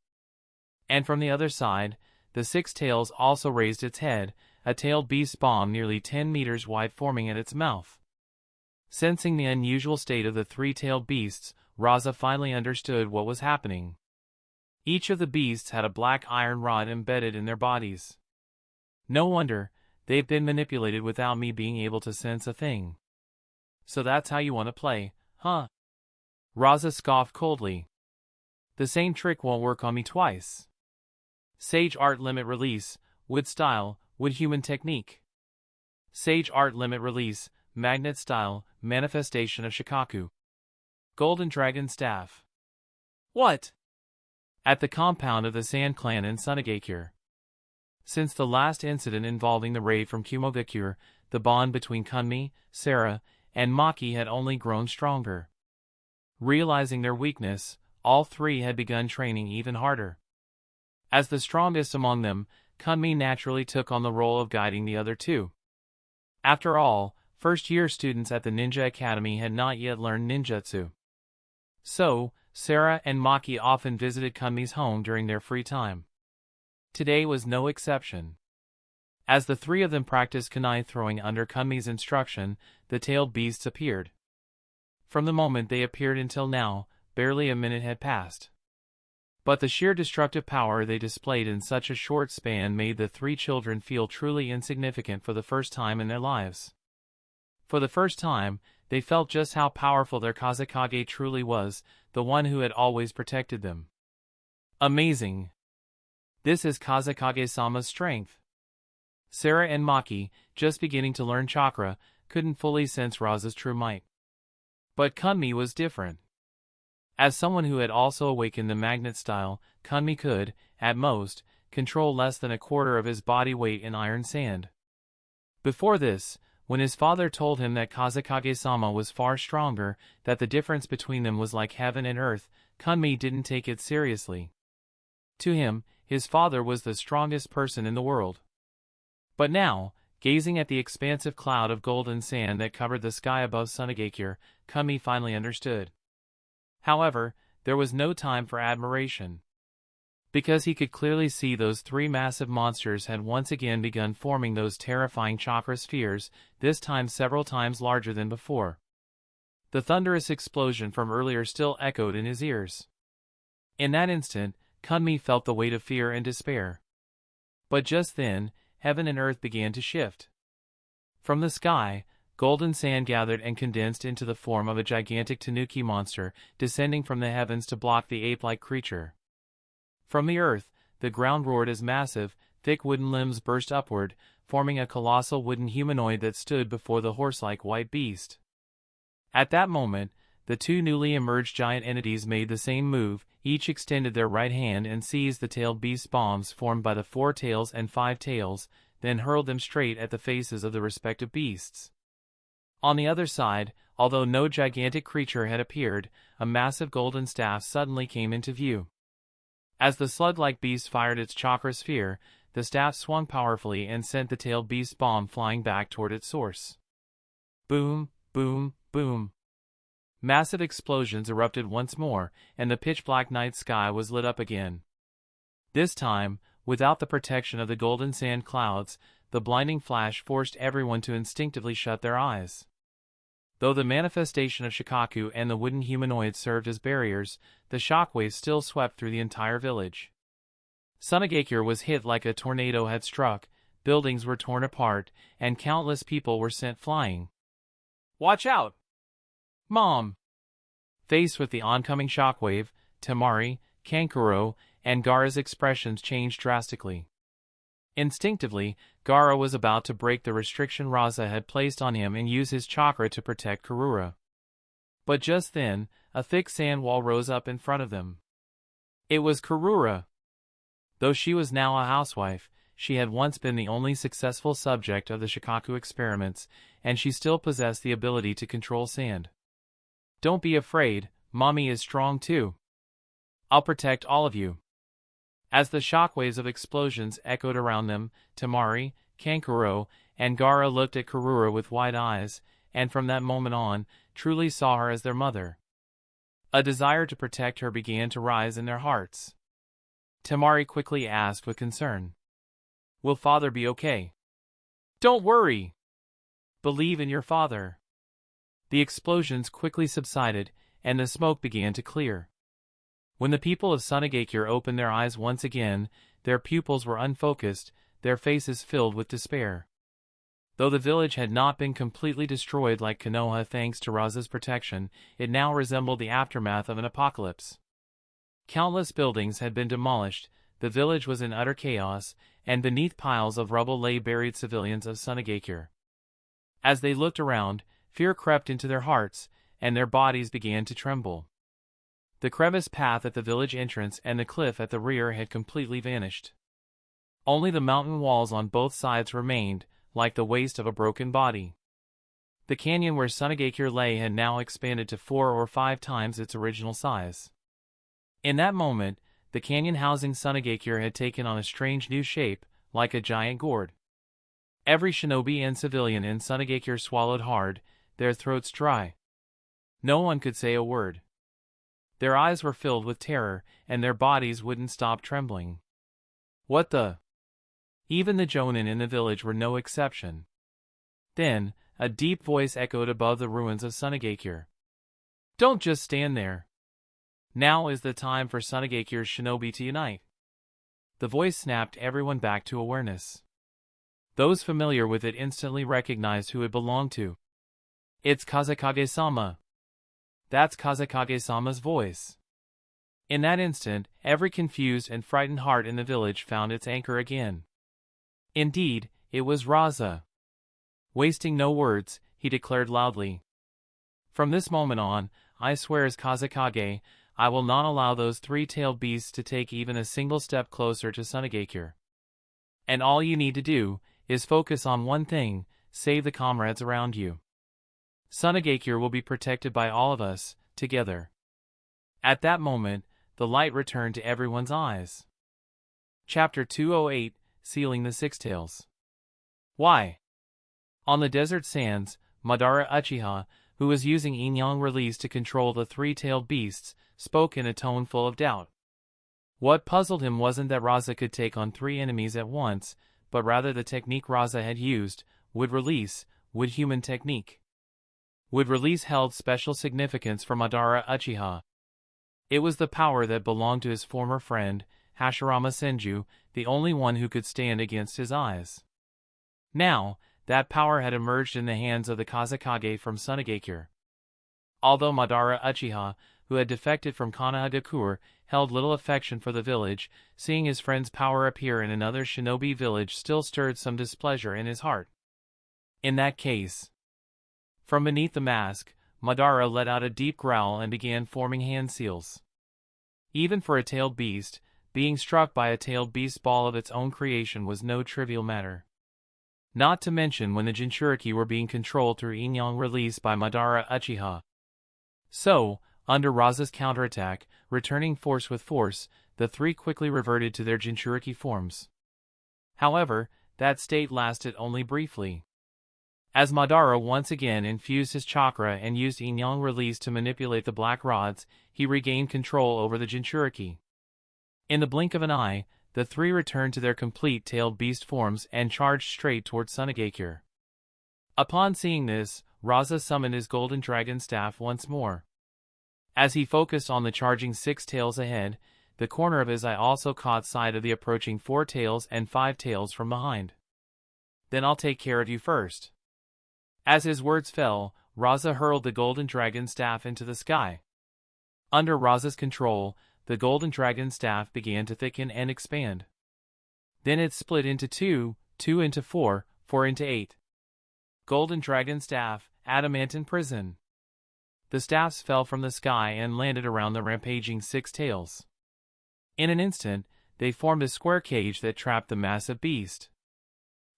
And from the other side, the 6 tails also raised its head, a tailed beast bomb nearly 10 meters wide forming at its mouth. Sensing the unusual state of the 3-tailed beasts, Rasa finally understood what was happening. Each of the beasts had a black iron rod embedded in their bodies. No wonder, they've been manipulated without me being able to sense a thing. So that's how you want to play, huh? Rasa scoffed coldly. The same trick won't work on me twice. Sage Art Limit Release, Wood Style, Wood Human Technique. Sage Art Limit Release, Magnet Style, Manifestation of Shikaku. Golden Dragon Staff. What? At the compound of the Sand Clan in Sunagakure. Since the last incident involving the raid from Sunagakure, the bond between Kunmi, Sarah, and Maki had only grown stronger. Realizing their weakness, all three had begun training even harder. As the strongest among them, Kunmi naturally took on the role of guiding the other two. After all, first-year students at the Ninja Academy had not yet learned ninjutsu. So, Sarah and Maki often visited Kunmi's home during their free time. Today was no exception. As the three of them practiced kunai throwing under Kunmi's instruction, the tailed beasts appeared. From the moment they appeared until now, barely a minute had passed. But the sheer destructive power they displayed in such a short span made the three children feel truly insignificant for the first time in their lives. For the first time, they felt just how powerful their Kazekage truly was, the one who had always protected them. Amazing! This is Kazekage-sama's strength. Sarah and Maki, just beginning to learn chakra, couldn't fully sense Rasa's true might. But Kunmi was different. As someone who had also awakened the magnet style, Kunmi could, at most, control less than a quarter of his body weight in iron sand. Before this, when his father told him that Kazekage-sama was far stronger, that the difference between them was like heaven and earth, Kunmi didn't take it seriously. To him, his father was the strongest person in the world. But now, gazing at the expansive cloud of golden sand that covered the sky above Sunagakure, Kunmi finally understood. However, there was no time for admiration. Because he could clearly see those three massive monsters had once again begun forming those terrifying chakra spheres, this time several times larger than before. The thunderous explosion from earlier still echoed in his ears. In that instant, Kunmi felt the weight of fear and despair. But just then, heaven and earth began to shift. From the sky, golden sand gathered and condensed into the form of a gigantic tanuki monster, descending from the heavens to block the ape-like creature. From the earth, the ground roared as massive, thick wooden limbs burst upward, forming a colossal wooden humanoid that stood before the horse-like white beast. At that moment, the two newly emerged giant entities made the same move, each extended their right hand and seized the tailed beast bombs formed by the 4 tails and 5 tails, then hurled them straight at the faces of the respective beasts. On the other side, although no gigantic creature had appeared, a massive golden staff suddenly came into view. As the slug-like beast fired its chakra sphere, the staff swung powerfully and sent the tailed beast bomb flying back toward its source. Boom, boom, boom. Massive explosions erupted once more, and the pitch-black night sky was lit up again. This time, without the protection of the golden sand clouds, the blinding flash forced everyone to instinctively shut their eyes. Though the manifestation of Shikaku and the wooden humanoid served as barriers, the shockwaves still swept through the entire village. Sunagakure was hit like a tornado had struck, buildings were torn apart, and countless people were sent flying. "Watch out! Mom!" Faced with the oncoming shockwave, Temari, Kankuro, and Gaara's expressions changed drastically. Instinctively, Gaara was about to break the restriction Rasa had placed on him and use his chakra to protect Karura. But just then, a thick sand wall rose up in front of them. It was Karura. Though she was now a housewife, she had once been the only successful subject of the Shikaku experiments, and she still possessed the ability to control sand. "Don't be afraid, Mommy is strong too. I'll protect all of you." As the shockwaves of explosions echoed around them, Temari, Kankuro, and Gaara looked at Karura with wide eyes, and from that moment on, truly saw her as their mother. A desire to protect her began to rise in their hearts. Temari quickly asked with concern, "Will father be okay?" "Don't worry. Believe in your father." The explosions quickly subsided, and the smoke began to clear. When the people of Sunagakure opened their eyes once again, their pupils were unfocused, their faces filled with despair. Though the village had not been completely destroyed like Konoha thanks to Rasa's protection, it now resembled the aftermath of an apocalypse. Countless buildings had been demolished, the village was in utter chaos, and beneath piles of rubble lay buried civilians of Sunagakure. As they looked around, fear crept into their hearts, and their bodies began to tremble. The crevice path at the village entrance and the cliff at the rear had completely vanished. Only the mountain walls on both sides remained, like the waste of a broken body. The canyon where Sunagakure lay had now expanded to 4 or 5 times its original size. In that moment, the canyon housing Sunagakure had taken on a strange new shape, like a giant gourd. Every shinobi and civilian in Sunagakure swallowed hard, their throats dry. No one could say a word. Their eyes were filled with terror, and their bodies wouldn't stop trembling. What the? Even the jonin in the village were no exception. Then, a deep voice echoed above the ruins of Sunagakure. "Don't just stand there. Now is the time for Sunagakure's shinobi to unite." The voice snapped everyone back to awareness. Those familiar with it instantly recognized who it belonged to. "It's Kazekage-sama." That's Kazekage-sama's voice. In that instant, every confused and frightened heart in the village found its anchor again. Indeed, it was Rasa. Wasting no words, he declared loudly, "From this moment on, I swear as Kazekage, I will not allow those three-tailed beasts to take even a single step closer to Sunagakure. And all you need to do is focus on one thing: save the comrades around you. Sunagakure will be protected by all of us, together." At that moment, the light returned to everyone's eyes. Chapter 208, Sealing the Six Tails. Why? On the desert sands, Madara Uchiha, who was using Inyang release to control the three-tailed beasts, spoke in a tone full of doubt. What puzzled him wasn't that Rasa could take on 3 enemies at once, but rather the technique Rasa had used, would release, would human technique. Would release held special significance for Madara Uchiha. It was the power that belonged to his former friend, Hashirama Senju, the only one who could stand against his eyes. Now, that power had emerged in the hands of the Kazekage from Sunagakure. Although Madara Uchiha, who had defected from Sunagakure, held little affection for the village, seeing his friend's power appear in another shinobi village still stirred some displeasure in his heart. In that case, from beneath the mask, Madara let out a deep growl and began forming hand seals. Even for a tailed beast, being struck by a tailed beast ball of its own creation was no trivial matter. Not to mention when the Jinchuriki were being controlled through Inyang release by Madara Uchiha. So, under Rasa's counterattack, returning force with force, the 3 quickly reverted to their Jinchuriki forms. However, that state lasted only briefly. As Madara once again infused his chakra and used Inyang release to manipulate the black rods, he regained control over the Jinchuriki. In the blink of an eye, the 3 returned to their complete tailed beast forms and charged straight towards Sunagakure. Upon seeing this, Rasa summoned his golden dragon staff once more. As he focused on the charging 6 tails ahead, the corner of his eye also caught sight of the approaching 4 tails and 5 tails from behind. "Then I'll take care of you first." As his words fell, Rasa hurled the golden dragon staff into the sky. Under Rasa's control, the golden dragon staff began to thicken and expand. Then it split into 2, 2 into 4, 4 into 8. Golden dragon staff, adamantine prison. The staffs fell from the sky and landed around the rampaging 6 tails. In an instant, they formed a square cage that trapped the massive beast.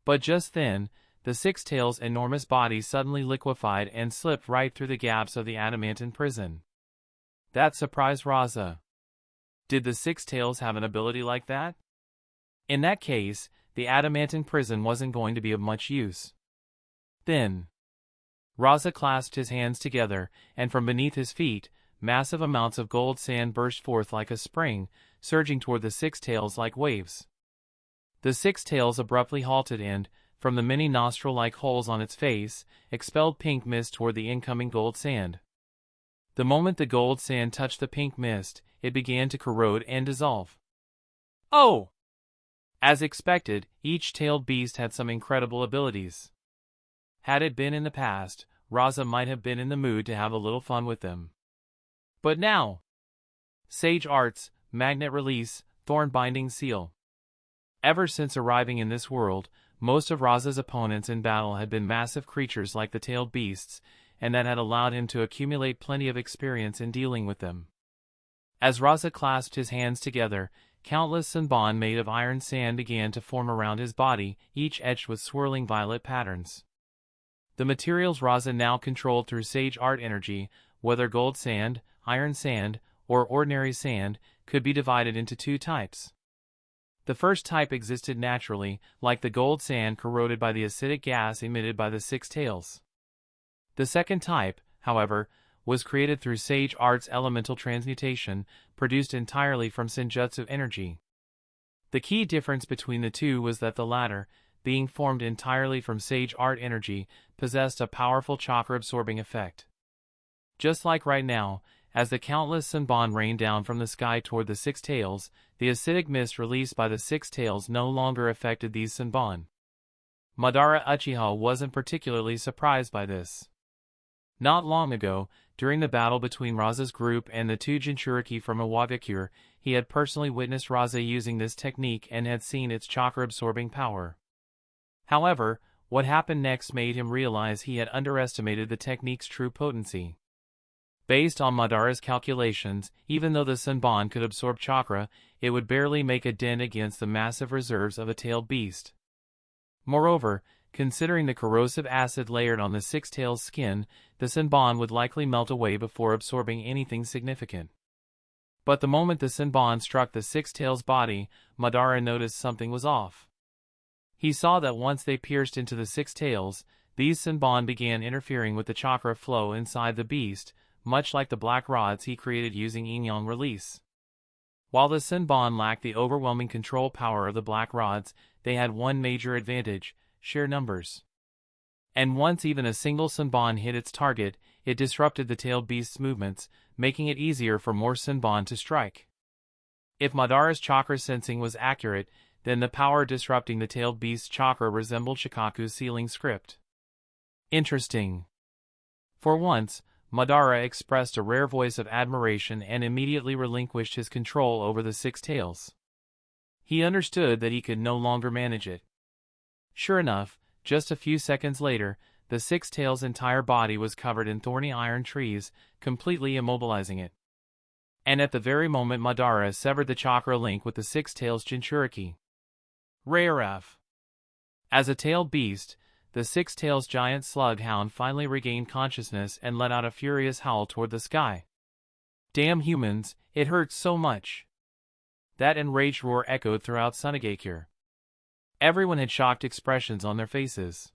But just then, the 6 tails' enormous body suddenly liquefied and slipped right through the gaps of the adamantine prison. That surprised Rasa. Did the 6 tails have an ability like that? In that case, the adamantine prison wasn't going to be of much use. Then, Rasa clasped his hands together, and from beneath his feet, massive amounts of gold sand burst forth like a spring, surging toward the six tails like waves. The six tails abruptly halted and, from the many nostril-like holes on its face, expelled pink mist toward the incoming gold sand. The moment the gold sand touched the pink mist, it began to corrode and dissolve. Oh! As expected, each tailed beast had some incredible abilities. Had it been in the past, Rasa might have been in the mood to have a little fun with them. But now! Sage Arts, Magnet Release, Thorn Binding Seal. Ever since arriving in this world, most of Rasa's opponents in battle had been massive creatures like the tailed beasts, and that had allowed him to accumulate plenty of experience in dealing with them. As Rasa clasped his hands together, countless Senbon made of iron sand began to form around his body, each etched with swirling violet patterns. The materials Rasa now controlled through Sage Art energy, whether gold sand, iron sand, or ordinary sand, could be divided into two types. The first type existed naturally, like the gold sand corroded by the acidic gas emitted by the six tails. The second type, however, was created through Sage Art's elemental transmutation, produced entirely from Senjutsu energy. The key difference between the two was that the latter, being formed entirely from Sage Art energy, possessed a powerful chakra-absorbing effect. Just like right now, as the countless Senbon rained down from the sky toward the six tails, the acidic mist released by the six tails no longer affected these Senbon. Madara Uchiha wasn't particularly surprised by this. Not long ago, during the battle between Rasa's group and the two Jinchuriki from Iwagakure, he had personally witnessed Rasa using this technique and had seen its chakra-absorbing power. However, what happened next made him realize he had underestimated the technique's true potency. Based on Madara's calculations, even though the Senbon could absorb chakra, it would barely make a dent against the massive reserves of a tailed beast. Moreover, considering the corrosive acid layered on the six tails' skin, the Senbon would likely melt away before absorbing anything significant. But the moment the Senbon struck the six tails' body, Madara noticed something was off. He saw that once they pierced into the six tails, these Senbon began interfering with the chakra flow inside the beast, much like the black rods he created using Yin-Yang release. While the Senbon lacked the overwhelming control power of the black rods, they had one major advantage: sheer numbers. And once even a single Senbon hit its target, it disrupted the tailed beast's movements, making it easier for more Senbon to strike. If Madara's chakra sensing was accurate, then the power disrupting the tailed beast's chakra resembled Shikaku's sealing script. Interesting. For once, Madara expressed a rare voice of admiration and immediately relinquished his control over the six tails. He understood that he could no longer manage it. Sure enough, just a few seconds later, the six tails' entire body was covered in thorny iron trees, completely immobilizing it. And at the very moment Madara severed the chakra link with the six tails' Jinchuriki. Rare-F. As a tailed beast, the six tails' giant slug hound finally regained consciousness and let out a furious howl toward the sky. Damn humans, it hurts so much. That enraged roar echoed throughout Sunagakure. Everyone had shocked expressions on their faces.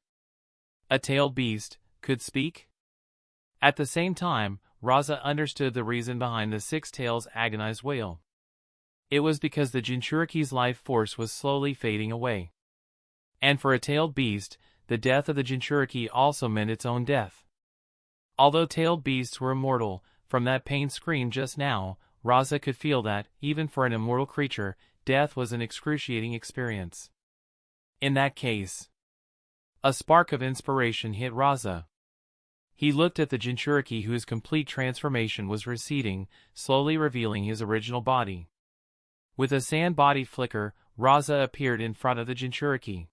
A tailed beast could speak? At the same time, Rasa understood the reason behind the six tails' agonized wail. It was because the Jinchuriki's life force was slowly fading away. And for a tailed beast, the death of the Jinchuriki also meant its own death. Although tailed beasts were immortal, from that pain scream just now, Rasa could feel that, even for an immortal creature, death was an excruciating experience. In that case, a spark of inspiration hit Rasa. He looked at the Jinchuriki whose complete transformation was receding, slowly revealing his original body. With a sand body flicker, Rasa appeared in front of the Jinchuriki.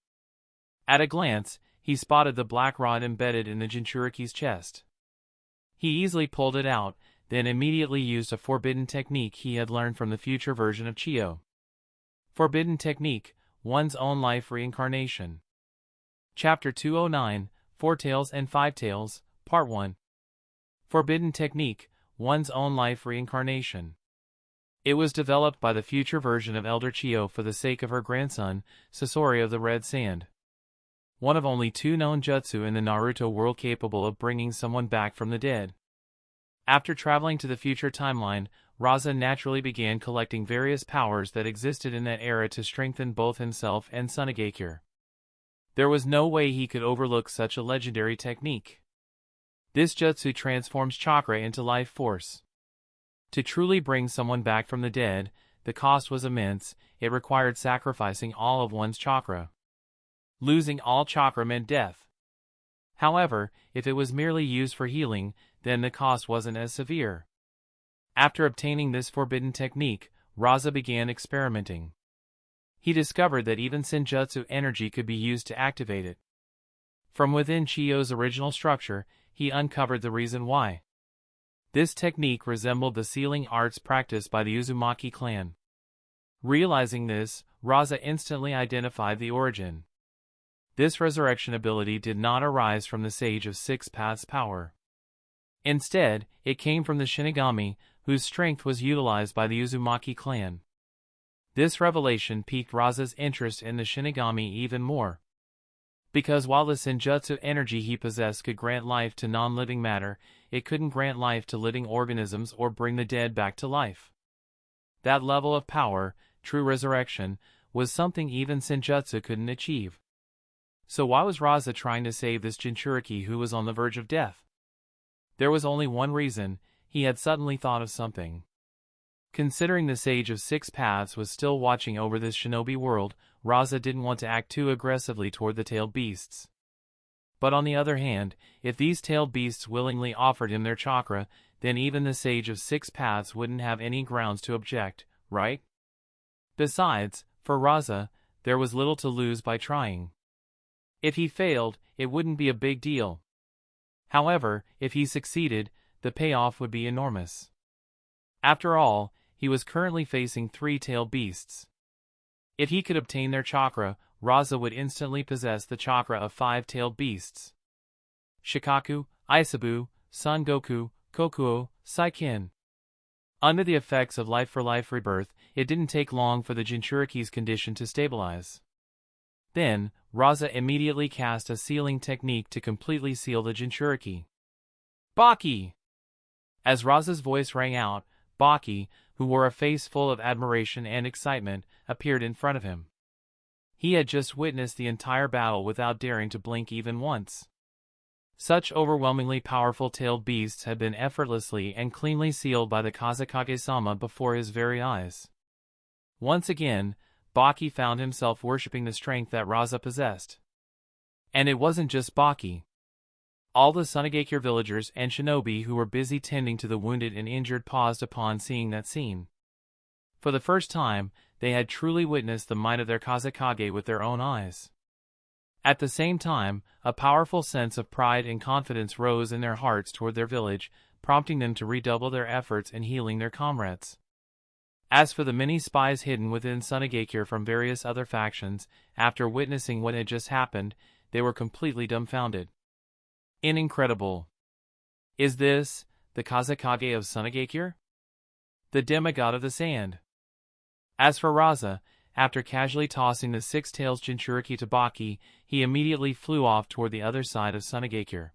At a glance, he spotted the black rod embedded in the Jinchuriki's chest. He easily pulled it out, then immediately used a forbidden technique he had learned from the future version of Chiyo. Forbidden Technique, One's Own Life Reincarnation. Chapter 209, Four Tails and Five Tails, Part 1. Forbidden Technique, One's Own Life Reincarnation. It was developed by the future version of Elder Chiyo for the sake of her grandson, Sasori of the Red Sand. one of only 2 known jutsu in the Naruto world capable of bringing someone back from the dead. After traveling to the future timeline, Rasa naturally began collecting various powers that existed in that era to strengthen both himself and Sunagakure. There was no way he could overlook such a legendary technique. This jutsu transforms chakra into life force. To truly bring someone back from the dead, the cost was immense. It required sacrificing all of one's chakra. Losing all chakra meant death. However, if it was merely used for healing, then the cost wasn't as severe. After obtaining this forbidden technique, Rasa began experimenting. He discovered that even senjutsu energy could be used to activate it. From within Chiyo's original structure, he uncovered the reason why. This technique resembled the sealing arts practiced by the Uzumaki clan. Realizing this, Rasa instantly identified the origin. This resurrection ability did not arise from the Sage of Six Paths power. Instead, it came from the Shinigami, whose strength was utilized by the Uzumaki clan. This revelation piqued Rasa's interest in the Shinigami even more. Because while the senjutsu energy he possessed could grant life to non-living matter, it couldn't grant life to living organisms or bring the dead back to life. That level of power, true resurrection, was something even senjutsu couldn't achieve. So why was Rasa trying to save this Jinchuriki who was on the verge of death? There was only one reason: he had suddenly thought of something. Considering the Sage of Six Paths was still watching over this shinobi world, Rasa didn't want to act too aggressively toward the tailed beasts. But on the other hand, if these tailed beasts willingly offered him their chakra, then even the Sage of Six Paths wouldn't have any grounds to object, right? Besides, for Rasa, there was little to lose by trying. If he failed, it wouldn't be a big deal. However, if he succeeded, the payoff would be enormous. After all, he was currently facing 3 tailed beasts. If he could obtain their chakra, Rasa would instantly possess the chakra of 5 tailed beasts: Shikaku, Isabu, Sangoku, Kokuo, Saiken. Under the effects of life-for-life rebirth, it didn't take long for the Jinchuriki's condition to stabilize. Then, Rasa immediately cast a sealing technique to completely seal the Jinchuriki. Baki! As Rasa's voice rang out, Baki, who wore a face full of admiration and excitement, appeared in front of him. He had just witnessed the entire battle without daring to blink even once. Such overwhelmingly powerful tailed beasts had been effortlessly and cleanly sealed by the Kazekage-sama before his very eyes. Once again, Baki found himself worshipping the strength that Rasa possessed. And it wasn't just Baki. All the Sunagakure villagers and shinobi who were busy tending to the wounded and injured paused upon seeing that scene. For the first time, they had truly witnessed the might of their Kazekage with their own eyes. At the same time, a powerful sense of pride and confidence rose in their hearts toward their village, prompting them to redouble their efforts in healing their comrades. As for the many spies hidden within Sunagakure from various other factions, after witnessing what had just happened, they were completely dumbfounded. Incredible! Is this the Kazekage of Sunagakure? The demigod of the sand? As for Rasa, after casually tossing the 6 tails Jinchuriki to Baki, he immediately flew off toward the other side of Sunagakure.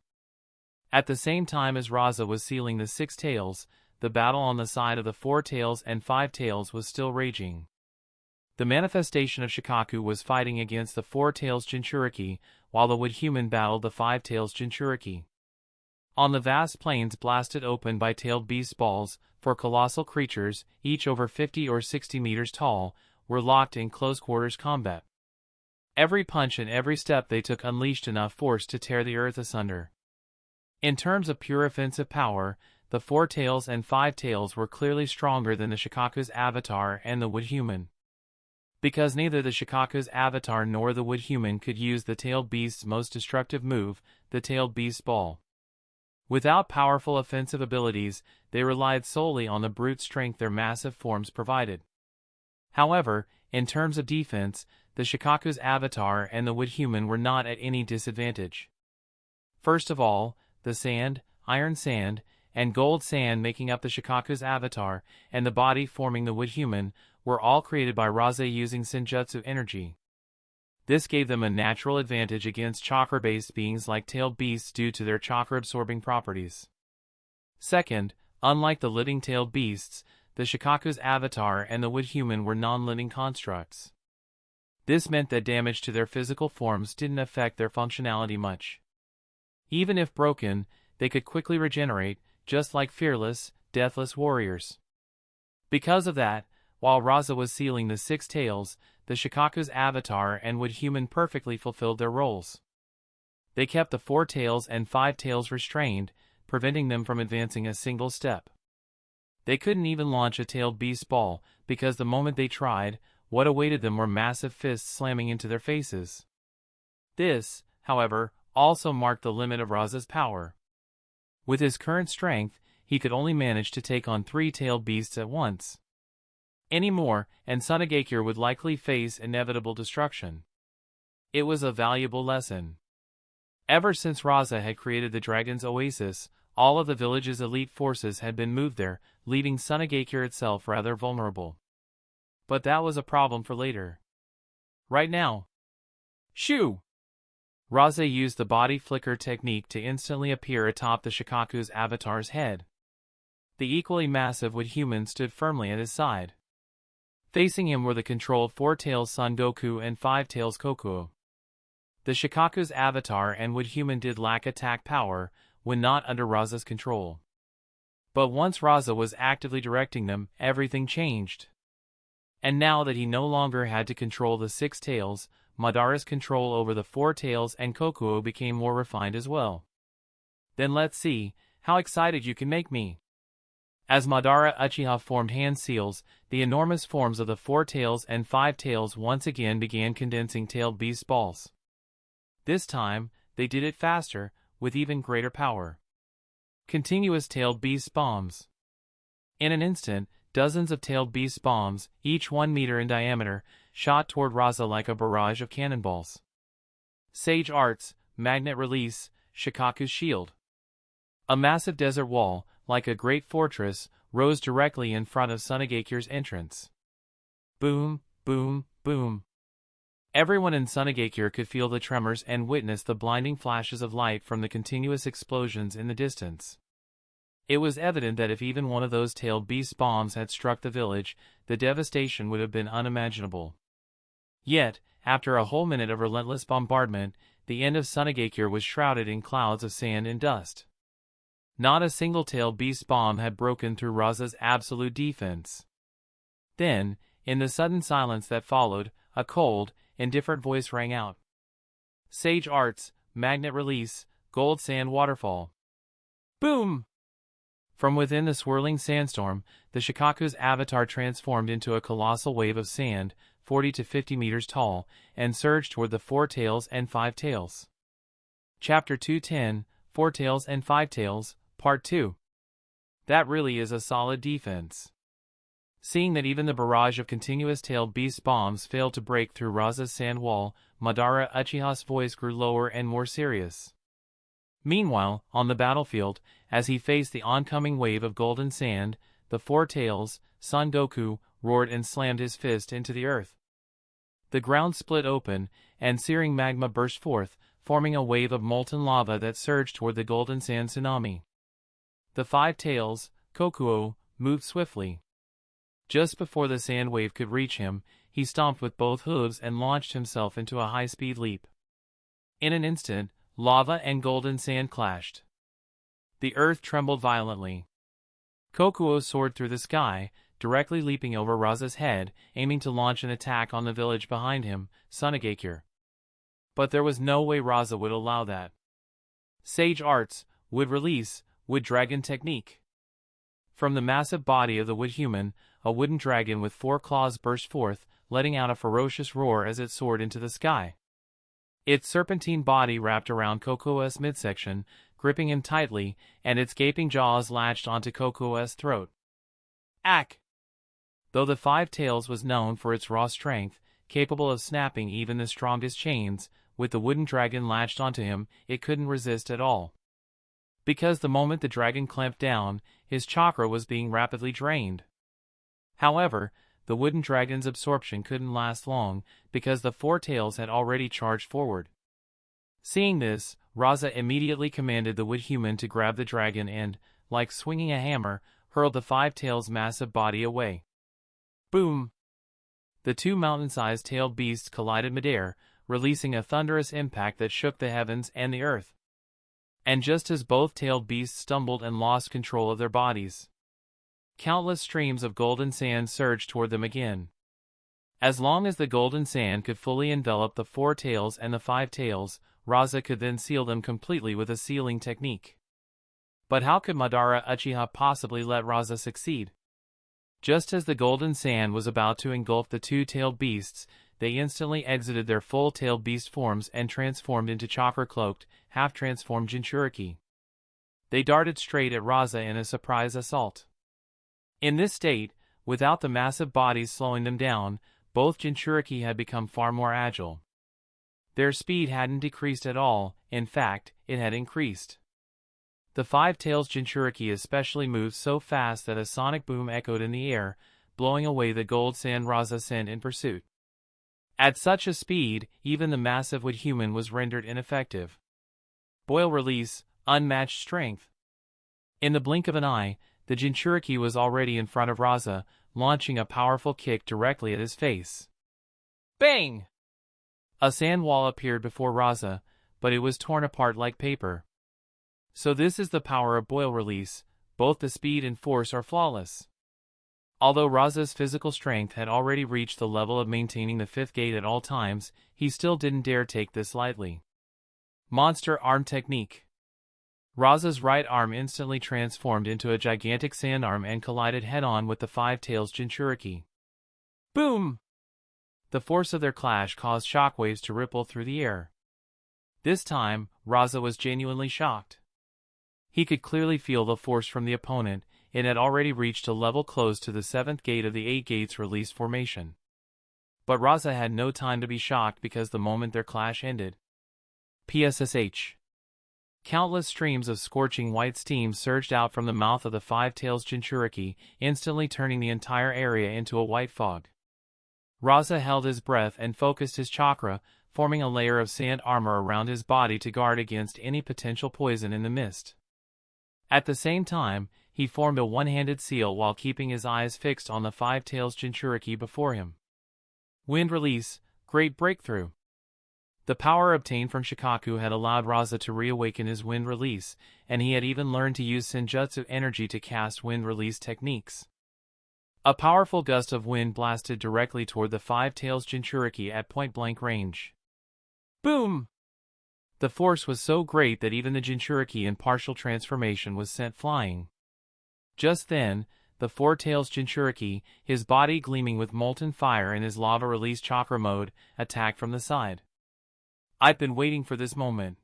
At the same time as Rasa was sealing the 6 tails, the battle on the side of the 4 tails and 5 tails was still raging. The manifestation of Shikaku was fighting against the 4 tails Jinchuriki, while the wood human battled the 5 tails Jinchuriki. On the vast plains blasted open by tailed beast balls, 4 colossal creatures, each over 50 or 60 meters tall, were locked in close-quarters combat. Every punch and every step they took unleashed enough force to tear the earth asunder. In terms of pure offensive power, the 4 tails and 5 tails were clearly stronger than the Shikaku's avatar and the wood human. Because neither the Shikaku's avatar nor the wood human could use the tailed beast's most destructive move, the tailed beast ball. Without powerful offensive abilities, they relied solely on the brute strength their massive forms provided. However, in terms of defense, the Shikaku's avatar and the wood human were not at any disadvantage. First of all, the sand, iron sand, and gold sand making up the Shikaku's avatar, and the body forming the wood human, were all created by Rasa using senjutsu energy. This gave them a natural advantage against chakra-based beings like tailed beasts due to their chakra-absorbing properties. Second, unlike the living tailed beasts, the Shikaku's avatar and the wood human were non-living constructs. This meant that damage to their physical forms didn't affect their functionality much. Even if broken, they could quickly regenerate, just like fearless, deathless warriors. Because of that, while Rasa was sealing the 6 tails, the Shikaku's avatar and wood human perfectly fulfilled their roles. They kept the 4 tails and 5 tails restrained, preventing them from advancing a single step. They couldn't even launch a tailed beast ball, because the moment they tried, what awaited them were massive fists slamming into their faces. This, however, also marked the limit of Rasa's power. With his current strength, he could only manage to take on 3 tailed beasts at once. Any more, and Sunagakure would likely face inevitable destruction. It was a valuable lesson. Ever since Rasa had created the Dragon's Oasis, all of the village's elite forces had been moved there, leaving Sunagakure itself rather vulnerable. But that was a problem for later. Right now. Shoo! Rasa used the body flicker technique to instantly appear atop the Shikaku's avatar's head. The equally massive wood human stood firmly at his side. Facing him were the controlled 4 tails Son Goku and 5 tails Kokuo. The Shikaku's avatar and wood human did lack attack power when not under Rasa's control. But once Rasa was actively directing them, everything changed. And now that he no longer had to control the 6 tails, Madara's control over the 4 tails and Kokuo became more refined as well. Then let's see how excited you can make me. As Madara Uchiha formed hand seals, the enormous forms of the 4 tails and 5 tails once again began condensing tailed beast balls. This time, they did it faster, with even greater power. Continuous tailed beast bombs. In an instant, dozens of tailed beast bombs, each 1 meter in diameter, shot toward Rasa like a barrage of cannonballs. Sage Arts, Magnet Release, Shikaku's Shield. A massive desert wall, like a great fortress, rose directly in front of Sunagakure's entrance. Boom, boom, boom. Everyone in Sunagakure could feel the tremors and witness the blinding flashes of light from the continuous explosions in the distance. It was evident that if even one of those tailed beast bombs had struck the village, the devastation would have been unimaginable. Yet, after a whole minute of relentless bombardment, the end of Sunagakure was shrouded in clouds of sand and dust. Not a single tailed beast bomb had broken through Rasa's absolute defense. Then, in the sudden silence that followed, a cold, indifferent voice rang out. Sage Arts, Magnet Release, Gold Sand Waterfall. Boom! From within the swirling sandstorm, the Shikaku's avatar transformed into a colossal wave of sand, 40 to 50 meters tall, and surged toward the 4 tails and 5 tails. Chapter 210, 4 Tails and 5 Tails, Part 2. That really is a solid defense. Seeing that even the barrage of continuous tailed beast bombs failed to break through Rasa's sand wall, Madara Uchiha's voice grew lower and more serious. Meanwhile, on the battlefield, as he faced the oncoming wave of golden sand, the 4 tails, Son Goku, roared and slammed his fist into the earth. The ground split open, and searing magma burst forth, forming a wave of molten lava that surged toward the golden sand tsunami. The 5 tails, Kokuo, moved swiftly. Just before the sand wave could reach him, he stomped with both hooves and launched himself into a high-speed leap. In an instant, lava and golden sand clashed. The earth trembled violently. Kokuo soared through the sky, directly leaping over Rasa's head, aiming to launch an attack on the village behind him, Sunagakure. But there was no way Rasa would allow that. Sage Arts, Wood Release, Wood Dragon Technique. From the massive body of the wood human, a wooden dragon with 4 claws burst forth, letting out a ferocious roar as it soared into the sky. Its serpentine body wrapped around Kokuo's midsection, gripping him tightly, and its gaping jaws latched onto Kokuo's throat. Ack! Though the 5 tails was known for its raw strength, capable of snapping even the strongest chains, with the wooden dragon latched onto him, it couldn't resist at all. Because the moment the dragon clamped down, his chakra was being rapidly drained. However, the wooden dragon's absorption couldn't last long, because the four tails had already charged forward. Seeing this, Rasa immediately commanded the wood human to grab the dragon and, like swinging a hammer, hurled the five tails' massive body away. Boom! The two mountain-sized tailed beasts collided midair, releasing a thunderous impact that shook the heavens and the earth. And just as both tailed beasts stumbled and lost control of their bodies, countless streams of golden sand surged toward them again. As long as the golden sand could fully envelop the four tails and the five tails, Rasa could then seal them completely with a sealing technique. But how could Madara Uchiha possibly let Rasa succeed? Just as the golden sand was about to engulf the two-tailed beasts, they instantly exited their full-tailed beast forms and transformed into chakra-cloaked, half-transformed Jinchuriki. They darted straight at Rasa in a surprise assault. In this state, without the massive bodies slowing them down, both Jinchuriki had become far more agile. Their speed hadn't decreased at all, in fact, it had increased. The five tails Jinchuriki especially moved so fast that a sonic boom echoed in the air, blowing away the gold sand Rasa sent in pursuit. At such a speed, even the massive wood human was rendered ineffective. Boil release, unmatched strength. In the blink of an eye, the Jinchuriki was already in front of Rasa, launching a powerful kick directly at his face. Bang! A sand wall appeared before Rasa, but it was torn apart like paper. So this is the power of boil release, both the speed and force are flawless. Although Rasa's physical strength had already reached the level of maintaining the fifth gate at all times, he still didn't dare take this lightly. Monster Arm Technique. Rasa's right arm instantly transformed into a gigantic sand arm and collided head-on with the five tails Jinchuriki. Boom! The force of their clash caused shockwaves to ripple through the air. This time, Rasa was genuinely shocked. He could clearly feel the force from the opponent. It had already reached a level close to the seventh gate of the eight gates release formation. But Rasa had no time to be shocked because the moment their clash ended. PSSH. Countless streams of scorching white steam surged out from the mouth of the five tails Jinchuriki, instantly turning the entire area into a white fog. Rasa held his breath and focused his chakra, forming a layer of sand armor around his body to guard against any potential poison in the mist. At the same time, he formed a one-handed seal while keeping his eyes fixed on the five tails Jinchuriki before him. Wind release, great breakthrough. The power obtained from Shikaku had allowed Rasa to reawaken his wind release, and he had even learned to use senjutsu energy to cast wind release techniques. A powerful gust of wind blasted directly toward the five tails Jinchuriki at point-blank range. Boom! The force was so great that even the Jinchuriki in partial transformation was sent flying. Just then, the four tails Jinchuriki, his body gleaming with molten fire in his lava release chakra mode, attacked from the side. I've been waiting for this moment.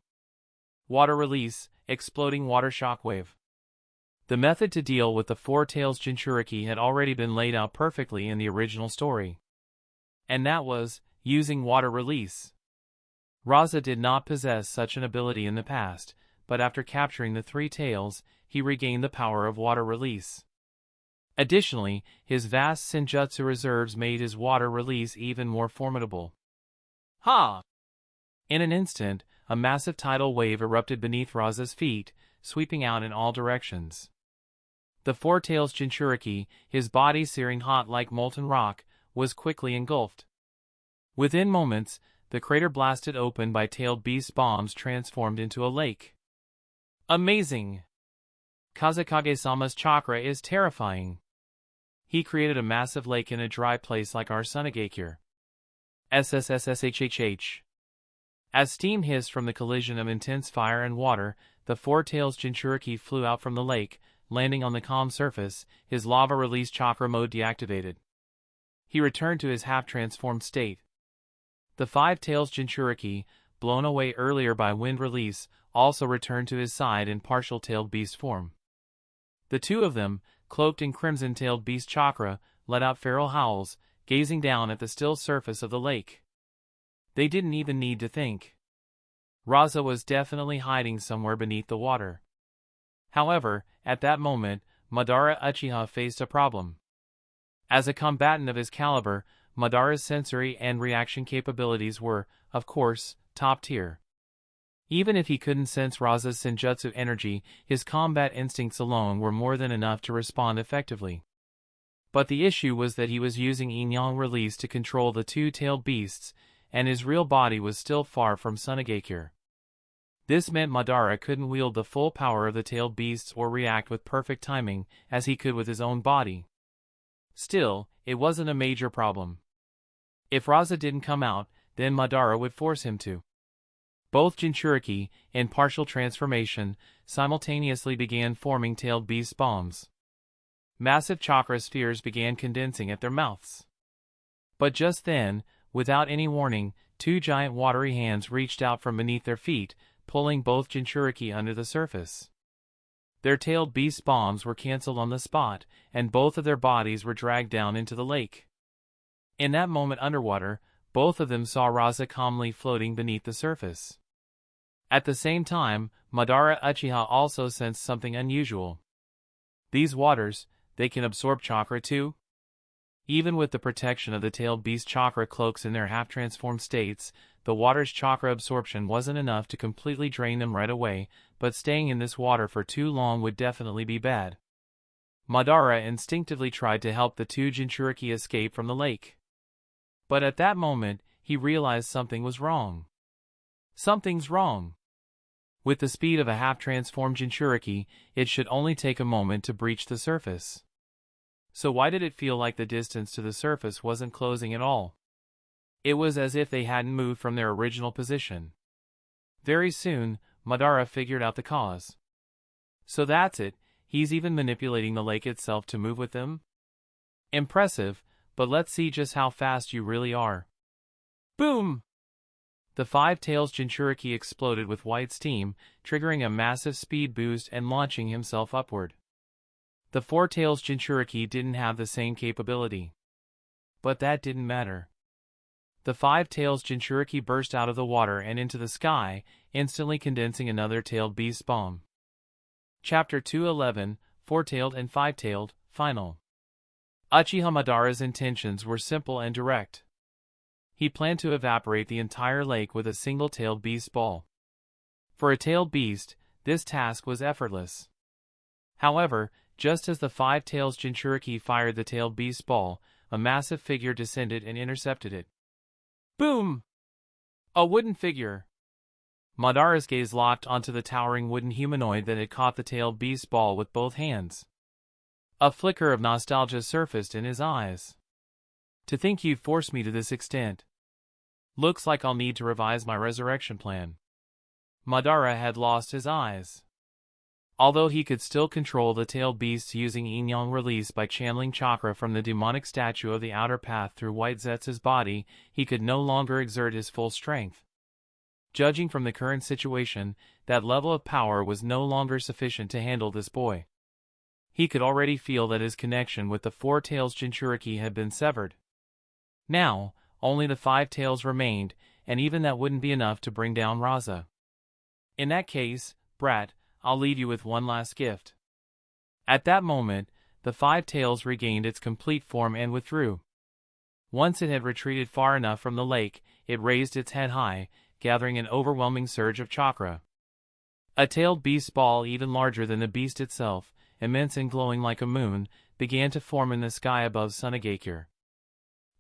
Water release, exploding water shockwave. The method to deal with the four tails Jinchuriki had already been laid out perfectly in the original story. And that was, using water release. Rasa did not possess such an ability in the past, but after capturing the three tails, he regained the power of water release. Additionally, his vast senjutsu reserves made his water release even more formidable. Ha! In an instant, a massive tidal wave erupted beneath Rasa's feet, sweeping out in all directions. The four tails Jinchuriki, his body searing hot like molten rock, was quickly engulfed. Within moments, the crater blasted open by tailed beast bombs transformed into a lake. Amazing! Kazekage-sama's chakra is terrifying. He created a massive lake in a dry place like our Sunagakure. SSSSHHH. As steam hissed from the collision of intense fire and water, the four tails Jinchuriki flew out from the lake, landing on the calm surface, his lava release chakra mode deactivated. He returned to his half-transformed state. The five tails Jinchuriki, blown away earlier by wind release, also returned to his side in partial tailed beast form. The two of them, cloaked in crimson-tailed beast chakra, let out feral howls, gazing down at the still surface of the lake. They didn't even need to think. Rasa was definitely hiding somewhere beneath the water. However, at that moment, Madara Uchiha faced a problem. As a combatant of his caliber, Madara's sensory and reaction capabilities were, of course, top tier. Even if he couldn't sense Rasa's senjutsu energy, his combat instincts alone were more than enough to respond effectively. But the issue was that he was using yin-yang release to control the two-tailed beasts, and his real body was still far from Sunagakure. This meant Madara couldn't wield the full power of the tailed beasts or react with perfect timing, as he could with his own body. Still, it wasn't a major problem. If Rasa didn't come out, then Madara would force him to. Both Jinchuriki, in partial transformation, simultaneously began forming tailed beast bombs. Massive chakra spheres began condensing at their mouths. But just then, without any warning, two giant watery hands reached out from beneath their feet, pulling both Jinchuriki under the surface. Their tailed beast bombs were cancelled on the spot, and both of their bodies were dragged down into the lake. In that moment underwater, both of them saw Rasa calmly floating beneath the surface. At the same time, Madara Uchiha also sensed something unusual. These waters, they can absorb chakra too? Even with the protection of the tailed beast chakra cloaks in their half-transformed states, the water's chakra absorption wasn't enough to completely drain them right away, but staying in this water for too long would definitely be bad. Madara instinctively tried to help the two Jinchuriki escape from the lake. But at that moment, he realized something was wrong. Something's wrong. With the speed of a half-transformed Jinchuriki, it should only take a moment to breach the surface. So why did it feel like the distance to the surface wasn't closing at all? It was as if they hadn't moved from their original position. Very soon, Madara figured out the cause. So that's it, he's even manipulating the lake itself to move with them? Impressive, but let's see just how fast you really are. Boom! The five tails Jinchuriki exploded with white steam, triggering a massive speed boost and launching himself upward. The four tails Jinchuriki didn't have the same capability. But that didn't matter. The five tails Jinchuriki burst out of the water and into the sky, instantly condensing another tailed beast bomb. Chapter 211, Four-tailed and Five-tailed, Final. Uchiha Madara's intentions were simple and direct. He planned to evaporate the entire lake with a single tailed beast ball. For a tailed beast, this task was effortless. However, just as the five tails Jinchuriki fired the tailed beast ball, a massive figure descended and intercepted it. Boom! A wooden figure. Madara's gaze locked onto the towering wooden humanoid that had caught the tailed beast ball with both hands. A flicker of nostalgia surfaced in his eyes. To think you'd force me to this extent. Looks like I'll need to revise my resurrection plan. Madara had lost his eyes. Although he could still control the tailed beasts using yin-yang release by channeling chakra from the demonic statue of the outer path through White Zetsu's body, he could no longer exert his full strength. Judging from the current situation, that level of power was no longer sufficient to handle this boy. He could already feel that his connection with the four tails Jinchuriki had been severed. Now, only the five tails remained, and even that wouldn't be enough to bring down Rasa. In that case, brat, I'll leave you with one last gift. At that moment, the five tails regained its complete form and withdrew. Once it had retreated far enough from the lake, it raised its head high, gathering an overwhelming surge of chakra. A tailed beast ball even larger than the beast itself, immense and glowing like a moon, began to form in the sky above Sunagakure.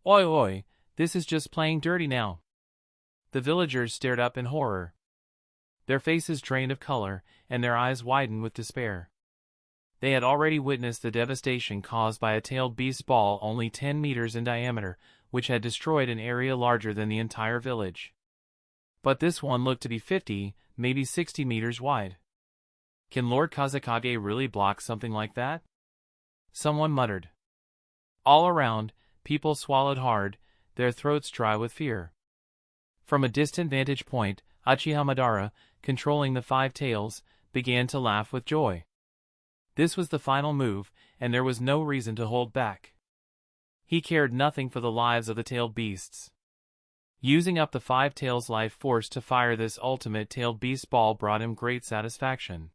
Oi oi, this is just playing dirty now. The villagers stared up in horror. Their faces drained of color, and their eyes widened with despair. They had already witnessed the devastation caused by a tailed beast ball only 10 meters in diameter, which had destroyed an area larger than the entire village. But this one looked to be 50, maybe 60 meters wide. Can Lord Kazekage really block something like that? Someone muttered. All around, people swallowed hard, their throats dry with fear. From a distant vantage point, Uchiha Madara, controlling the five tails, began to laugh with joy. This was the final move, and there was no reason to hold back. He cared nothing for the lives of the tailed beasts. Using up the five tails' life force to fire this ultimate tailed beast ball brought him great satisfaction.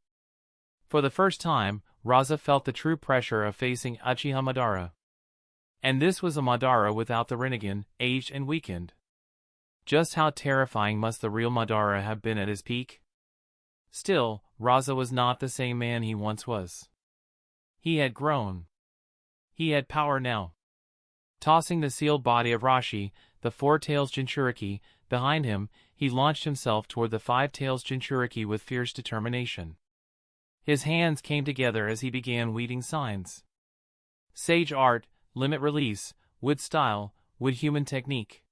For the first time, Rasa felt the true pressure of facing Uchiha Madara. And this was a Madara without the Rinnegan, aged and weakened. Just how terrifying must the real Madara have been at his peak? Still, Rasa was not the same man he once was. He had grown. He had power now. Tossing the sealed body of Rashi, the Four Tails Jinchuriki, behind him, he launched himself toward the Five Tails Jinchuriki with fierce determination. His hands came together as he began weaving signs. Sage art, limit release, wood style, wood human technique.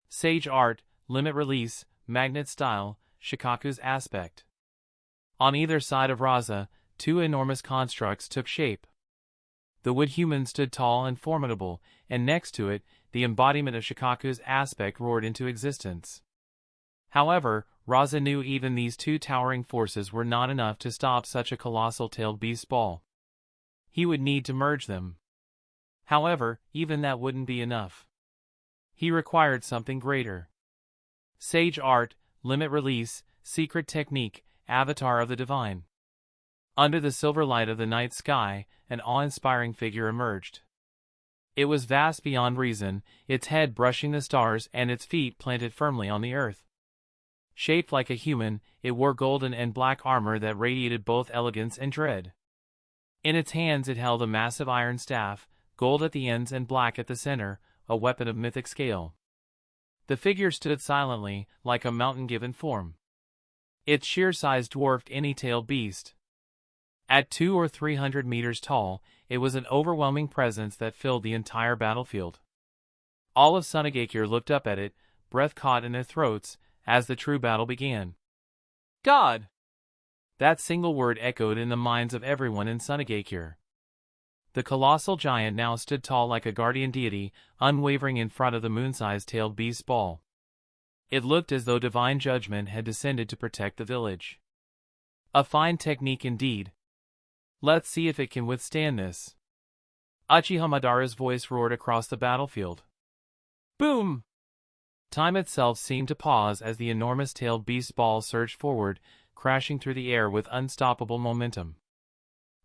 Sage art, limit release, magnet style, Shikaku's aspect. On either side of Rasa, two enormous constructs took shape. The wood human stood tall and formidable, and next to it, the embodiment of Shikaku's aspect roared into existence. However, Rasa knew even these two towering forces were not enough to stop such a colossal-tailed beast ball. He would need to merge them. However, even that wouldn't be enough. He required something greater. Sage art, limit release, secret technique, avatar of the divine. Under the silver light of the night sky, an awe-inspiring figure emerged. It was vast beyond reason, its head brushing the stars and its feet planted firmly on the earth. Shaped like a human, it wore golden and black armor that radiated both elegance and dread. In its hands it held a massive iron staff, gold at the ends and black at the center, a weapon of mythic scale. The figure stood silently, like a mountain-given form. Its sheer size dwarfed any tailed beast. At 200 or 300 meters tall, it was an overwhelming presence that filled the entire battlefield. All of Sunagakure looked up at it, breath caught in their throats, as the true battle began. God! That single word echoed in the minds of everyone in Sunagakure. The colossal giant now stood tall like a guardian deity, unwavering in front of the moon-sized tailed beast ball. It looked as though divine judgment had descended to protect the village. A fine technique indeed. Let's see if it can withstand this. Uchiha Madara's voice roared across the battlefield. Boom! Time itself seemed to pause as the enormous tailed beast ball surged forward, crashing through the air with unstoppable momentum.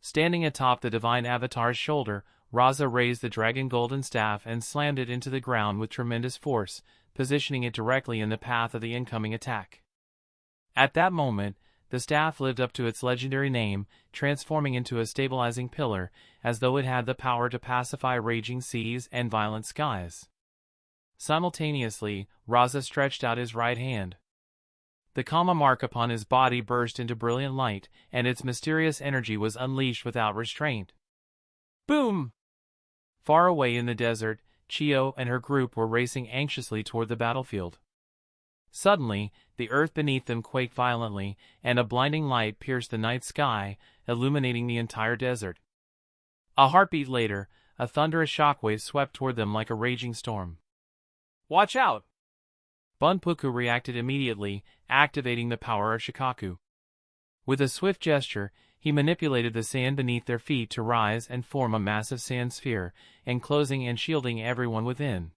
Standing atop the divine avatar's shoulder, Rasa raised the dragon golden staff and slammed it into the ground with tremendous force, positioning it directly in the path of the incoming attack. At that moment, the staff lived up to its legendary name, transforming into a stabilizing pillar, as though it had the power to pacify raging seas and violent skies. Simultaneously, Rasa stretched out his right hand. The Kama mark upon his body burst into brilliant light, and its mysterious energy was unleashed without restraint. Boom! Far away in the desert, Chiyo and her group were racing anxiously toward the battlefield. Suddenly, the earth beneath them quaked violently, and a blinding light pierced the night sky, illuminating the entire desert. A heartbeat later, a thunderous shockwave swept toward them like a raging storm. Watch out! Bunpuku reacted immediately, activating the power of Shikaku. With a swift gesture, he manipulated the sand beneath their feet to rise and form a massive sand sphere, enclosing and shielding everyone within.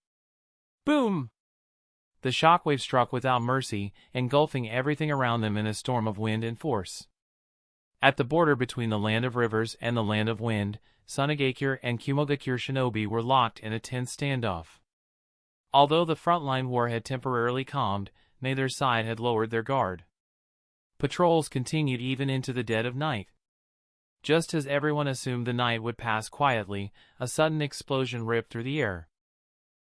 Boom! The shockwave struck without mercy, engulfing everything around them in a storm of wind and force. At the border between the land of rivers and the land of wind, Sunagakure and Kumogakure shinobi were locked in a tense standoff. Although the frontline war had temporarily calmed, neither side had lowered their guard. Patrols continued even into the dead of night. Just as everyone assumed the night would pass quietly, a sudden explosion ripped through the air.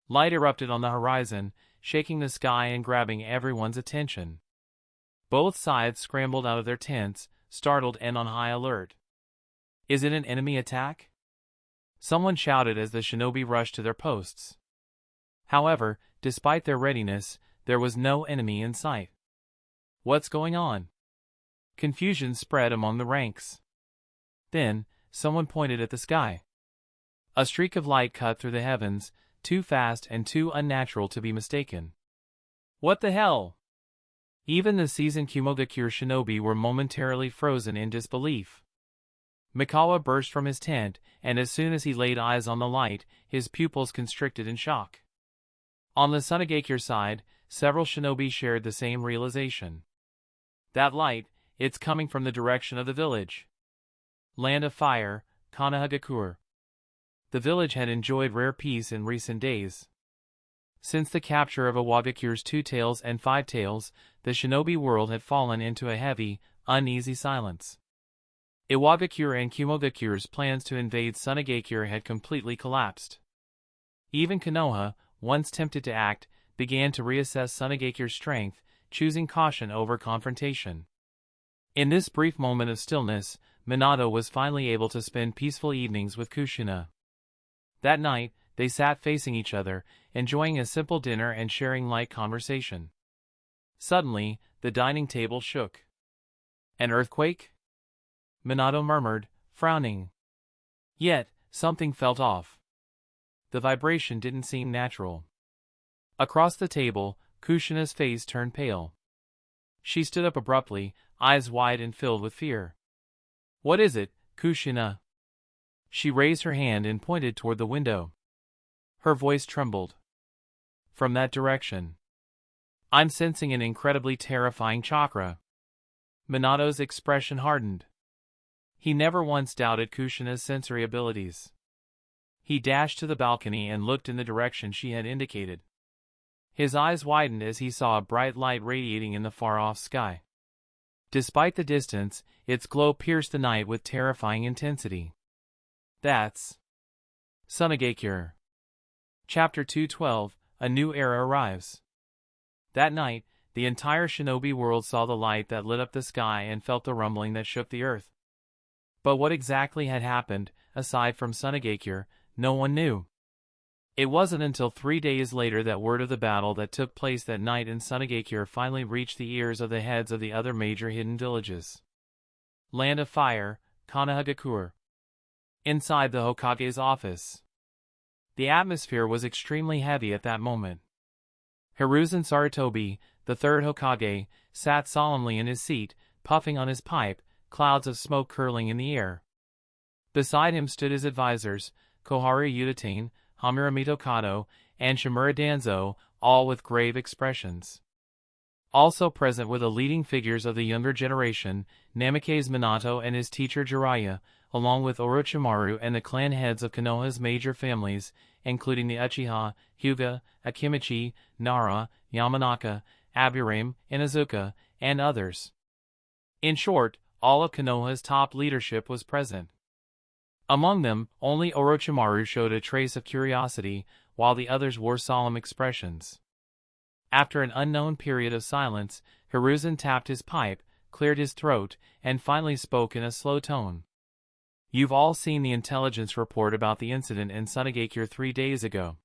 Light erupted on the horizon, shaking the sky and grabbing everyone's attention. Both sides scrambled out of their tents, startled and on high alert. Is it an enemy attack? Someone shouted as the shinobi rushed to their posts. However, despite their readiness, there was no enemy in sight. What's going on? Confusion spread among the ranks. Then, someone pointed at the sky. A streak of light cut through the heavens, too fast and too unnatural to be mistaken. What the hell? Even the seasoned Kumogakure shinobi were momentarily frozen in disbelief. Mikawa burst from his tent, and as soon as he laid eyes on the light, his pupils constricted in shock. On the Sunagakure side, several shinobi shared the same realization. That light, it's coming from the direction of the village. Land of Fire, Konahagakure. The village had enjoyed rare peace in recent days. Since the capture of Iwagakure's 2 tails and 5 tails, the shinobi world had fallen into a heavy, uneasy silence. Iwagakure and Kumogakure's plans to invade Sunagakure had completely collapsed. Even Konoha, once tempted to act, began to reassess Sunagakure's strength, choosing caution over confrontation. In this brief moment of stillness, Minato was finally able to spend peaceful evenings with Kushina. That night, they sat facing each other, enjoying a simple dinner and sharing light conversation. Suddenly, the dining table shook. An earthquake? Minato murmured, frowning. Yet, something felt off. The vibration didn't seem natural. Across the table, Kushina's face turned pale. She stood up abruptly, eyes wide and filled with fear. What is it, Kushina? She raised her hand and pointed toward the window. Her voice trembled. From that direction. I'm sensing an incredibly terrifying chakra. Minato's expression hardened. He never once doubted Kushina's sensory abilities. He dashed to the balcony and looked in the direction she had indicated. His eyes widened as he saw a bright light radiating in the far-off sky. Despite the distance, its glow pierced the night with terrifying intensity. That's Sunagakure. Chapter 212, A New Era Arrives. That night, the entire shinobi world saw the light that lit up the sky and felt the rumbling that shook the earth. But what exactly had happened, aside from Sunagakure, no one knew. It wasn't until 3 days later that word of the battle that took place that night in Sunagakure finally reached the ears of the heads of the other major hidden villages. Land of Fire, Sunagakure. Inside the Hokage's office. The atmosphere was extremely heavy at that moment. Hiruzen Sarutobi, the third Hokage, sat solemnly in his seat, puffing on his pipe, clouds of smoke curling in the air. Beside him stood his advisors, Koharu Udatane, Hamura Mitokado, and Shimura Danzo, all with grave expressions. Also present were the leading figures of the younger generation, Namikaze Minato and his teacher Jiraiya, along with Orochimaru and the clan heads of Konoha's major families, including the Uchiha, Hyuga, Akimichi, Nara, Yamanaka, Aburame, Inazuka, and others. In short, all of Konoha's top leadership was present. Among them, only Orochimaru showed a trace of curiosity, while the others wore solemn expressions. After an unknown period of silence, Hiruzen tapped his pipe, cleared his throat, and finally spoke in a slow tone. You've all seen the intelligence report about the incident in Sunagakure 3 days ago.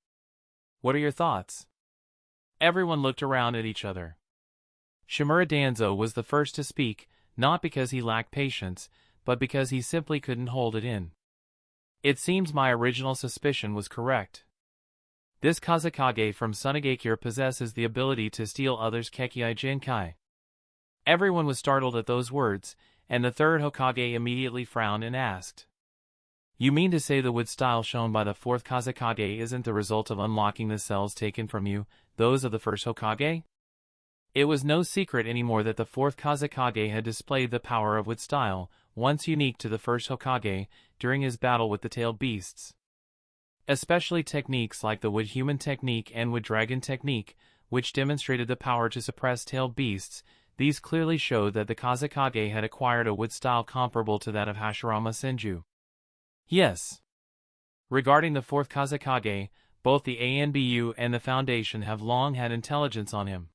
What are your thoughts? Everyone looked around at each other. Shimura Danzo was the first to speak, not because he lacked patience, but because he simply couldn't hold it in. It seems my original suspicion was correct. This Kazekage from Sunagakure possesses the ability to steal others' Kekei Jinkai. Everyone was startled at those words, and the third Hokage immediately frowned and asked. You mean to say the wood style shown by the fourth Kazekage isn't the result of unlocking the cells taken from you, those of the first Hokage? It was no secret anymore that the fourth Kazekage had displayed the power of wood style, once unique to the first Hokage, during his battle with the tailed beasts. Especially techniques like the wood human technique and wood dragon technique, which demonstrated the power to suppress tailed beasts. These clearly showed that the Kazekage had acquired a wood style comparable to that of Hashirama Senju. Yes. Regarding the fourth Kazekage, both the ANBU and the Foundation have long had intelligence on him.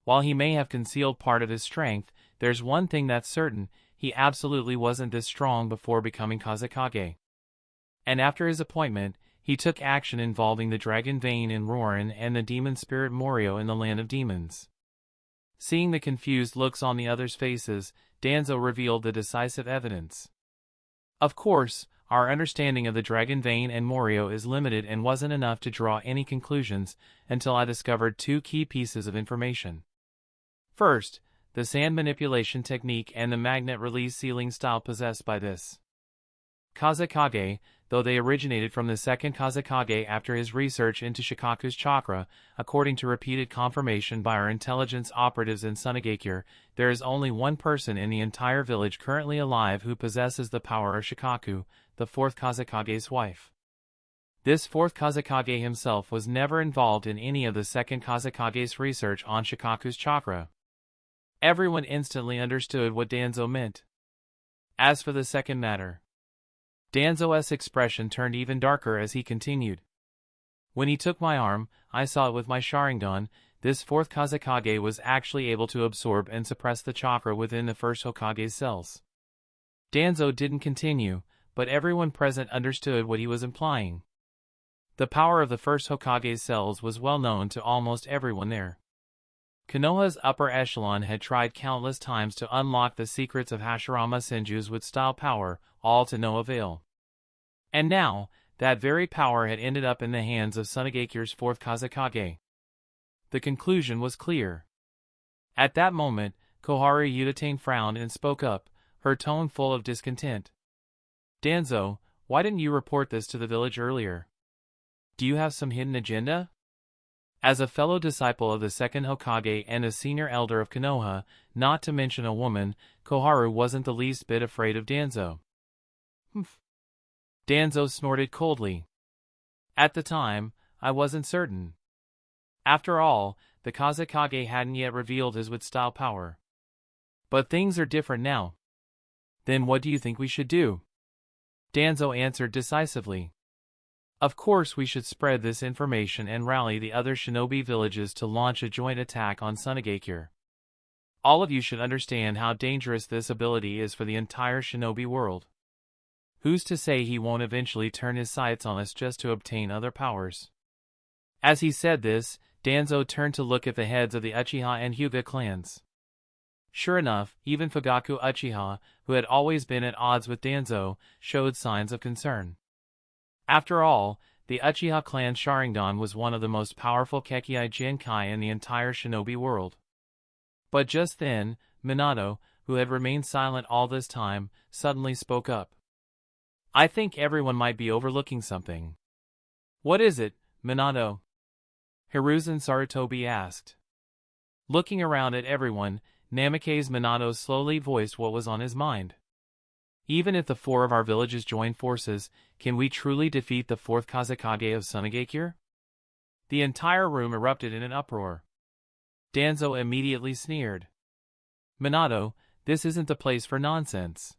While he may have concealed part of his strength, there's one thing that's certain, he absolutely wasn't this strong before becoming Kazekage. And after his appointment, he took action involving the Dragon Vein in Rorin and the demon spirit Morio in the Land of Demons. Seeing the confused looks on the others' faces, Danzo revealed the decisive evidence. Of course, our understanding of the Dragon Vein and Morio is limited and wasn't enough to draw any conclusions until I discovered 2 key pieces of information. First, the sand manipulation technique and the magnet release sealing style possessed by this Kazekage, though they originated from the second Kazekage after his research into Shikaku's chakra. According to repeated confirmation by our intelligence operatives in Sunagakure, there is only one person in the entire village currently alive who possesses the power of Shikaku, the fourth Kazekage's wife. This fourth Kazekage himself was never involved in any of the second Kazekage's research on Shikaku's chakra. Everyone instantly understood what Danzo meant. As for the second matter, Danzo's expression turned even darker as he continued. When he took my arm, I saw it with my Sharingan. This fourth Kazekage was actually able to absorb and suppress the chakra within the first Hokage's cells. Danzo didn't continue, but everyone present understood what he was implying. The power of the first Hokage's cells was well known to almost everyone there. Konoha's upper echelon had tried countless times to unlock the secrets of Hashirama Senju's with-style power, all to no avail. And now, that very power had ended up in the hands of Sunagakure's fourth Kazekage. The conclusion was clear. At that moment, Koharu Udatane frowned and spoke up, her tone full of discontent. Danzo, why didn't you report this to the village earlier? Do you have some hidden agenda? As a fellow disciple of the second Hokage and a senior elder of Konoha, not to mention a woman, Koharu wasn't the least bit afraid of Danzo. Humph. Danzo snorted coldly. At the time, I wasn't certain. After all, the Kazekage hadn't yet revealed his with-style power. But things are different now. Then what do you think we should do? Danzo answered decisively. Of course we should spread this information and rally the other shinobi villages to launch a joint attack on Sunagakure. All of you should understand how dangerous this ability is for the entire shinobi world. Who's to say he won't eventually turn his sights on us just to obtain other powers? As he said this, Danzo turned to look at the heads of the Uchiha and Hyuga clans. Sure enough, even Fugaku Uchiha, who had always been at odds with Danzo, showed signs of concern. After all, the Uchiha clan Sharingan was one of the most powerful Kekkai Genkai in the entire shinobi world. But just then, Minato, who had remained silent all this time, suddenly spoke up. I think everyone might be overlooking something. What is it, Minato? Hiruzen Sarutobi asked. Looking around at everyone, Namikaze Minato slowly voiced what was on his mind. Even if the four of our villages join forces, can we truly defeat the fourth Kazekage of Sunagakure? The entire room erupted in an uproar. Danzo immediately sneered. Minato, this isn't the place for nonsense.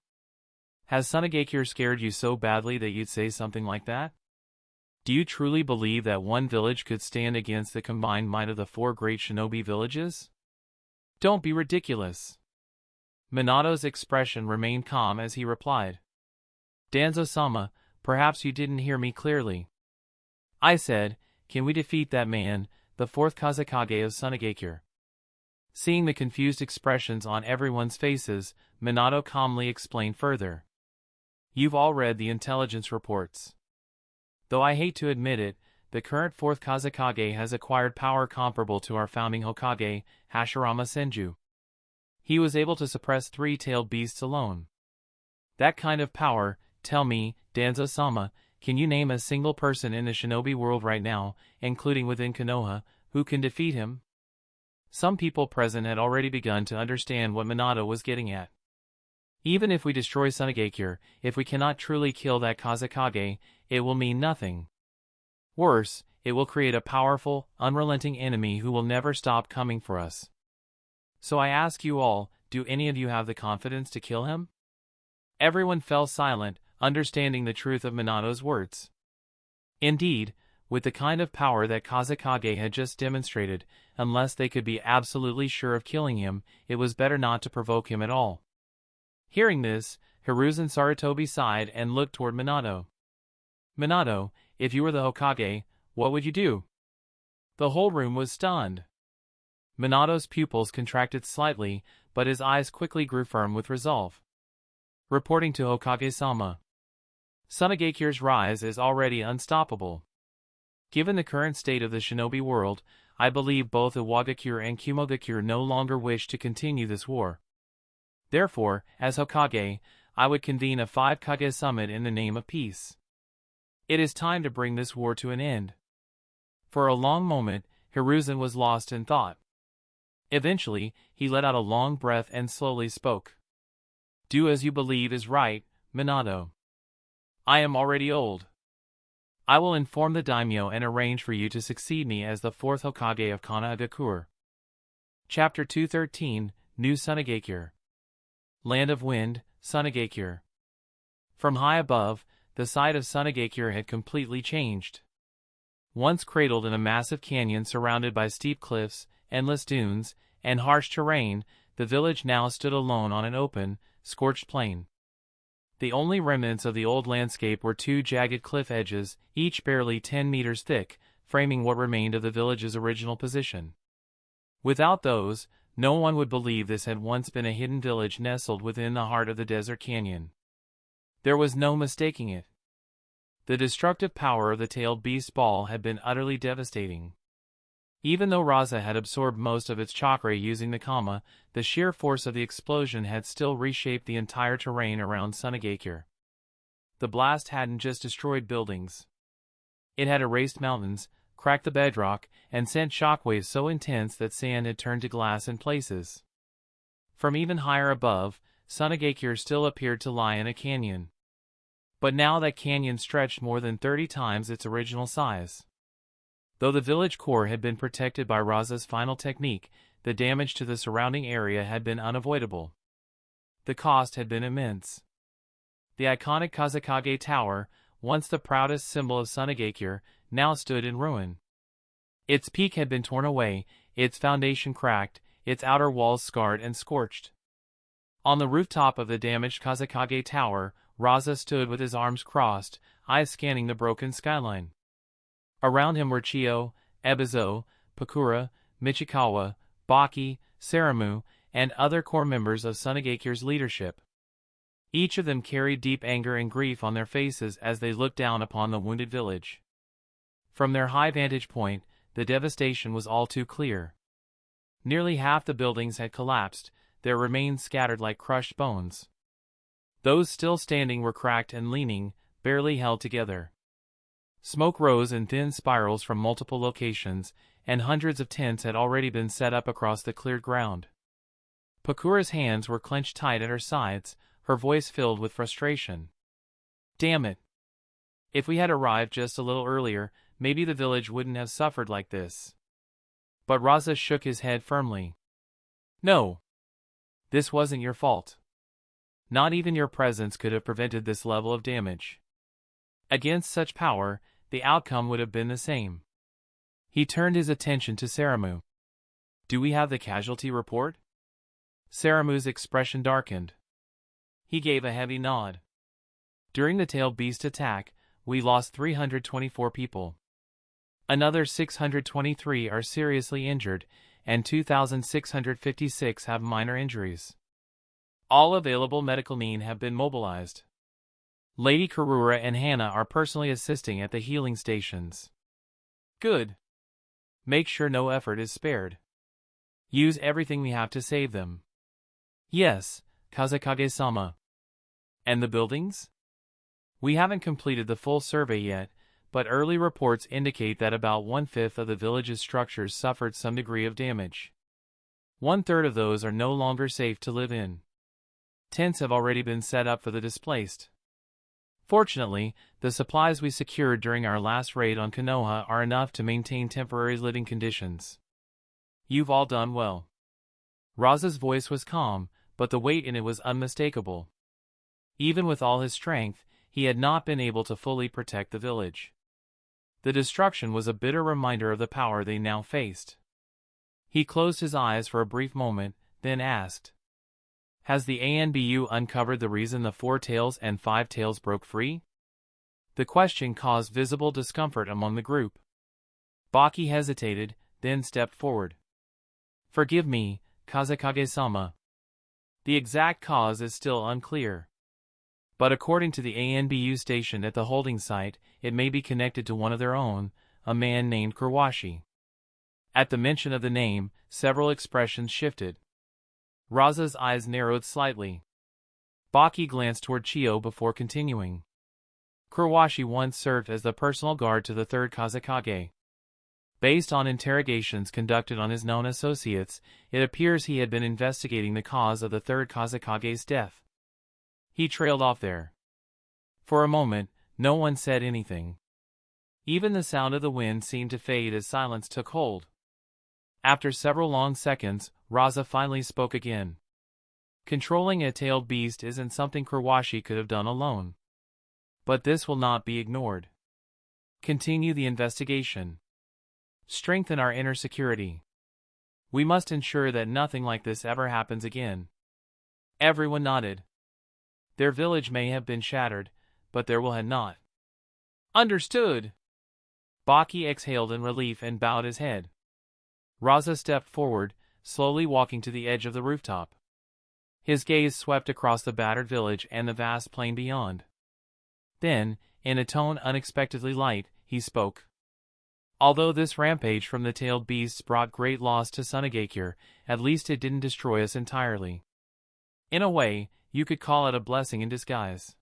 Has Sunagakure scared you so badly that you'd say something like that? Do you truly believe that one village could stand against the combined might of the four great shinobi villages? Don't be ridiculous. Minato's expression remained calm as he replied. Danzo-sama, perhaps you didn't hear me clearly. I said, can we defeat that man, the fourth Kazekage of Sunagakure? Seeing the confused expressions on everyone's faces, Minato calmly explained further. You've all read the intelligence reports. Though I hate to admit it, the current fourth Kazekage has acquired power comparable to our founding Hokage, Hashirama Senju. He was able to suppress three-tailed beasts alone. That kind of power, tell me, Danzo-sama, can you name a single person in the shinobi world right now, including within Konoha, who can defeat him? Some people present had already begun to understand what Minato was getting at. Even if we destroy Sunagakure, if we cannot truly kill that Kazekage, it will mean nothing. Worse, it will create a powerful, unrelenting enemy who will never stop coming for us. So I ask you all, do any of you have the confidence to kill him? Everyone fell silent, understanding the truth of Minato's words. Indeed, with the kind of power that Kazekage had just demonstrated, unless they could be absolutely sure of killing him, it was better not to provoke him at all. Hearing this, Hiruzen Sarutobi sighed and looked toward Minato. Minato, if you were the Hokage, what would you do? The whole room was stunned. Minato's pupils contracted slightly, but his eyes quickly grew firm with resolve. Reporting to Hokage-sama. Sunagakure's rise is already unstoppable. Given the current state of the shinobi world, I believe both Iwagakure and Kumogakure no longer wish to continue this war. Therefore, as Hokage, I would convene a 5-Kage summit in the name of peace. It is time to bring this war to an end. For a long moment, Hiruzen was lost in thought. Eventually, he let out a long breath and slowly spoke. Do as you believe is right, Minato. I am already old. I will inform the daimyo and arrange for you to succeed me as the fourth Hokage of Sunagakure. Chapter 213, New Sunagakure. Land of Wind, Sunagakure. From high above, the sight of Sunagakure had completely changed. Once cradled in a massive canyon surrounded by steep cliffs, endless dunes, and harsh terrain, the village now stood alone on an open, scorched plain. The only remnants of the old landscape were two jagged cliff edges, each barely 10 meters thick, framing what remained of the village's original position. Without those, no one would believe this had once been a hidden village nestled within the heart of the desert canyon. There was no mistaking it. The destructive power of the tailed beast ball had been utterly devastating. Even though Rasa had absorbed most of its chakra using the Kama, the sheer force of the explosion had still reshaped the entire terrain around Sunagakure. The blast hadn't just destroyed buildings. It had erased mountains, cracked the bedrock, and sent shockwaves so intense that sand had turned to glass in places. From even higher above, Sunagakure still appeared to lie in a canyon. But now that canyon stretched more than 30 times its original size. Though the village core had been protected by Rasa's final technique, the damage to the surrounding area had been unavoidable. The cost had been immense. The iconic Kazekage Tower, once the proudest symbol of Sunagakure, now stood in ruin. Its peak had been torn away, its foundation cracked, its outer walls scarred and scorched. On the rooftop of the damaged Kazekage Tower, Rasa stood with his arms crossed, eyes scanning the broken skyline. Around him were Chiyo, Ebizo, Pakura, Michikawa, Baki, Saramu, and other core members of Sunagakure's leadership. Each of them carried deep anger and grief on their faces as they looked down upon the wounded village. From their high vantage point, the devastation was all too clear. Nearly half the buildings had collapsed, their remains scattered like crushed bones. Those still standing were cracked and leaning, barely held together. Smoke rose in thin spirals from multiple locations, and hundreds of tents had already been set up across the cleared ground. Pakura's hands were clenched tight at her sides, her voice filled with frustration. Damn it! If we had arrived just a little earlier, maybe the village wouldn't have suffered like this. But Rasa shook his head firmly. No. This wasn't your fault. Not even your presence could have prevented this level of damage. Against such power, the outcome would have been the same. He turned his attention to Saramu. Do we have the casualty report? Saramu's expression darkened. He gave a heavy nod. During the tailed beast attack, we lost 324 people. Another 623 are seriously injured, and 2,656 have minor injuries. All available medical needs have been mobilized. Lady Karura and Hannah are personally assisting at the healing stations. Good. Make sure no effort is spared. Use everything we have to save them. Yes, Kazekage-sama. And the buildings? We haven't completed the full survey yet, but early reports indicate that about 1/5 of the village's structures suffered some degree of damage. 1/3 of those are no longer safe to live in. Tents have already been set up for the displaced. Fortunately, the supplies we secured during our last raid on Konoha are enough to maintain temporary living conditions. You've all done well. Rasa's voice was calm, but the weight in it was unmistakable. Even with all his strength, he had not been able to fully protect the village. The destruction was a bitter reminder of the power they now faced. He closed his eyes for a brief moment, then asked, Has the ANBU uncovered the reason the 4 tails and 5 tails broke free? The question caused visible discomfort among the group. Baki hesitated, then stepped forward. Forgive me, Kazekage-sama. The exact cause is still unclear. But according to the ANBU stationed at the holding site, it may be connected to one of their own, a man named Kurwashi. At the mention of the name, several expressions shifted. Rasa's eyes narrowed slightly. Baki glanced toward Chiyo before continuing. Kurwashi once served as the personal guard to the Third Kazekage. Based on interrogations conducted on his known associates, it appears he had been investigating the cause of the Third Kazekage's death. He trailed off there. For a moment, no one said anything. Even the sound of the wind seemed to fade as silence took hold. After several long seconds, Rasa finally spoke again. Controlling a tailed beast isn't something Kurwashi could have done alone. But this will not be ignored. Continue the investigation. Strengthen our inner security. We must ensure that nothing like this ever happens again. Everyone nodded. Their village may have been shattered, but their will had not. Understood. Baki exhaled in relief and bowed his head. Rasa stepped forward, slowly walking to the edge of the rooftop. His gaze swept across the battered village and the vast plain beyond. Then, in a tone unexpectedly light, he spoke. Although this rampage from the tailed beasts brought great loss to Sunagakure, at least it didn't destroy us entirely. In a way, you could call it a blessing in disguise.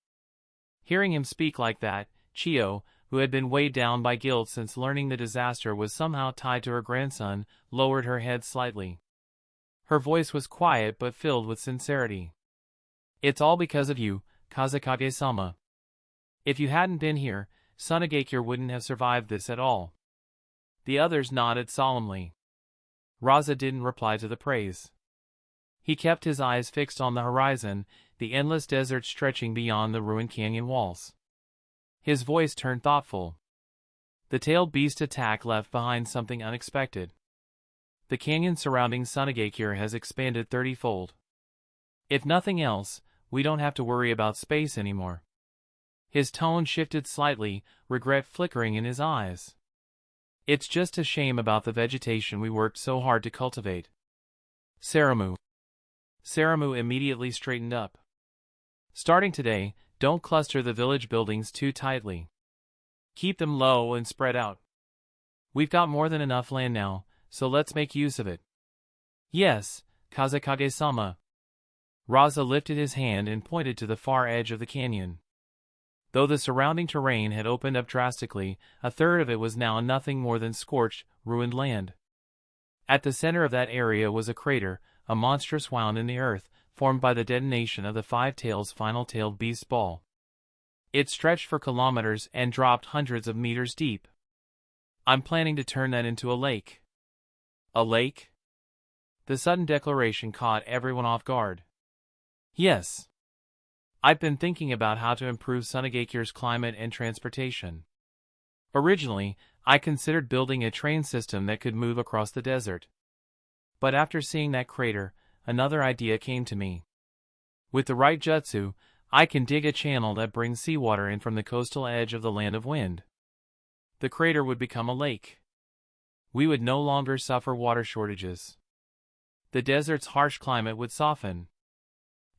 Hearing him speak like that, Chiyo, who had been weighed down by guilt since learning the disaster was somehow tied to her grandson, lowered her head slightly. Her voice was quiet but filled with sincerity. It's all because of you, Kazekage-sama. If you hadn't been here, Sunagakure wouldn't have survived this at all. The others nodded solemnly. Rasa didn't reply to the praise. He kept his eyes fixed on the horizon, the endless desert stretching beyond the ruined canyon walls. His voice turned thoughtful. The tailed beast attack left behind something unexpected. The canyon surrounding Sunagakure has expanded 30-fold. If nothing else, we don't have to worry about space anymore. His tone shifted slightly, regret flickering in his eyes. It's just a shame about the vegetation we worked so hard to cultivate. Saramu immediately straightened up. Starting today, don't cluster the village buildings too tightly. Keep them low and spread out. We've got more than enough land now, so let's make use of it. Yes, Kazekage-sama. Rasa lifted his hand and pointed to the far edge of the canyon. Though the surrounding terrain had opened up drastically, a third of it was now nothing more than scorched, ruined land. At the center of that area was a crater, a monstrous wound in the earth, formed by the detonation of the Five Tails' final tailed beast ball. It stretched for kilometers and dropped hundreds of meters deep. I'm planning to turn that into a lake. A lake? The sudden declaration caught everyone off guard. Yes. I've been thinking about how to improve Sunagakure's climate and transportation. Originally, I considered building a train system that could move across the desert. But after seeing that crater, another idea came to me. With the right jutsu, I can dig a channel that brings seawater in from the coastal edge of the Land of Wind. The crater would become a lake. We would no longer suffer water shortages. The desert's harsh climate would soften.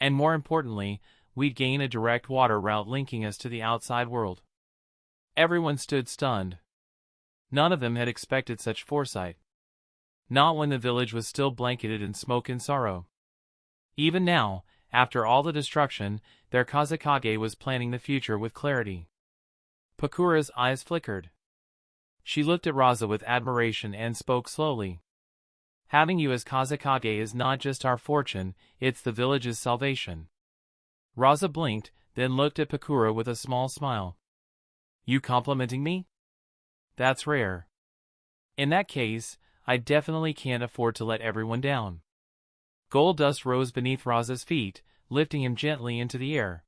And more importantly, we'd gain a direct water route linking us to the outside world. Everyone stood stunned. None of them had expected such foresight. Not when the village was still blanketed in smoke and sorrow. Even now, after all the destruction, their Kazekage was planning the future with clarity. Pakura's eyes flickered. She looked at Rasa with admiration and spoke slowly. Having you as Kazekage is not just our fortune, it's the village's salvation. Rasa blinked, then looked at Pakura with a small smile. You complimenting me? That's rare. In that case, I definitely can't afford to let everyone down. Gold dust rose beneath Rasa's feet, lifting him gently into the air.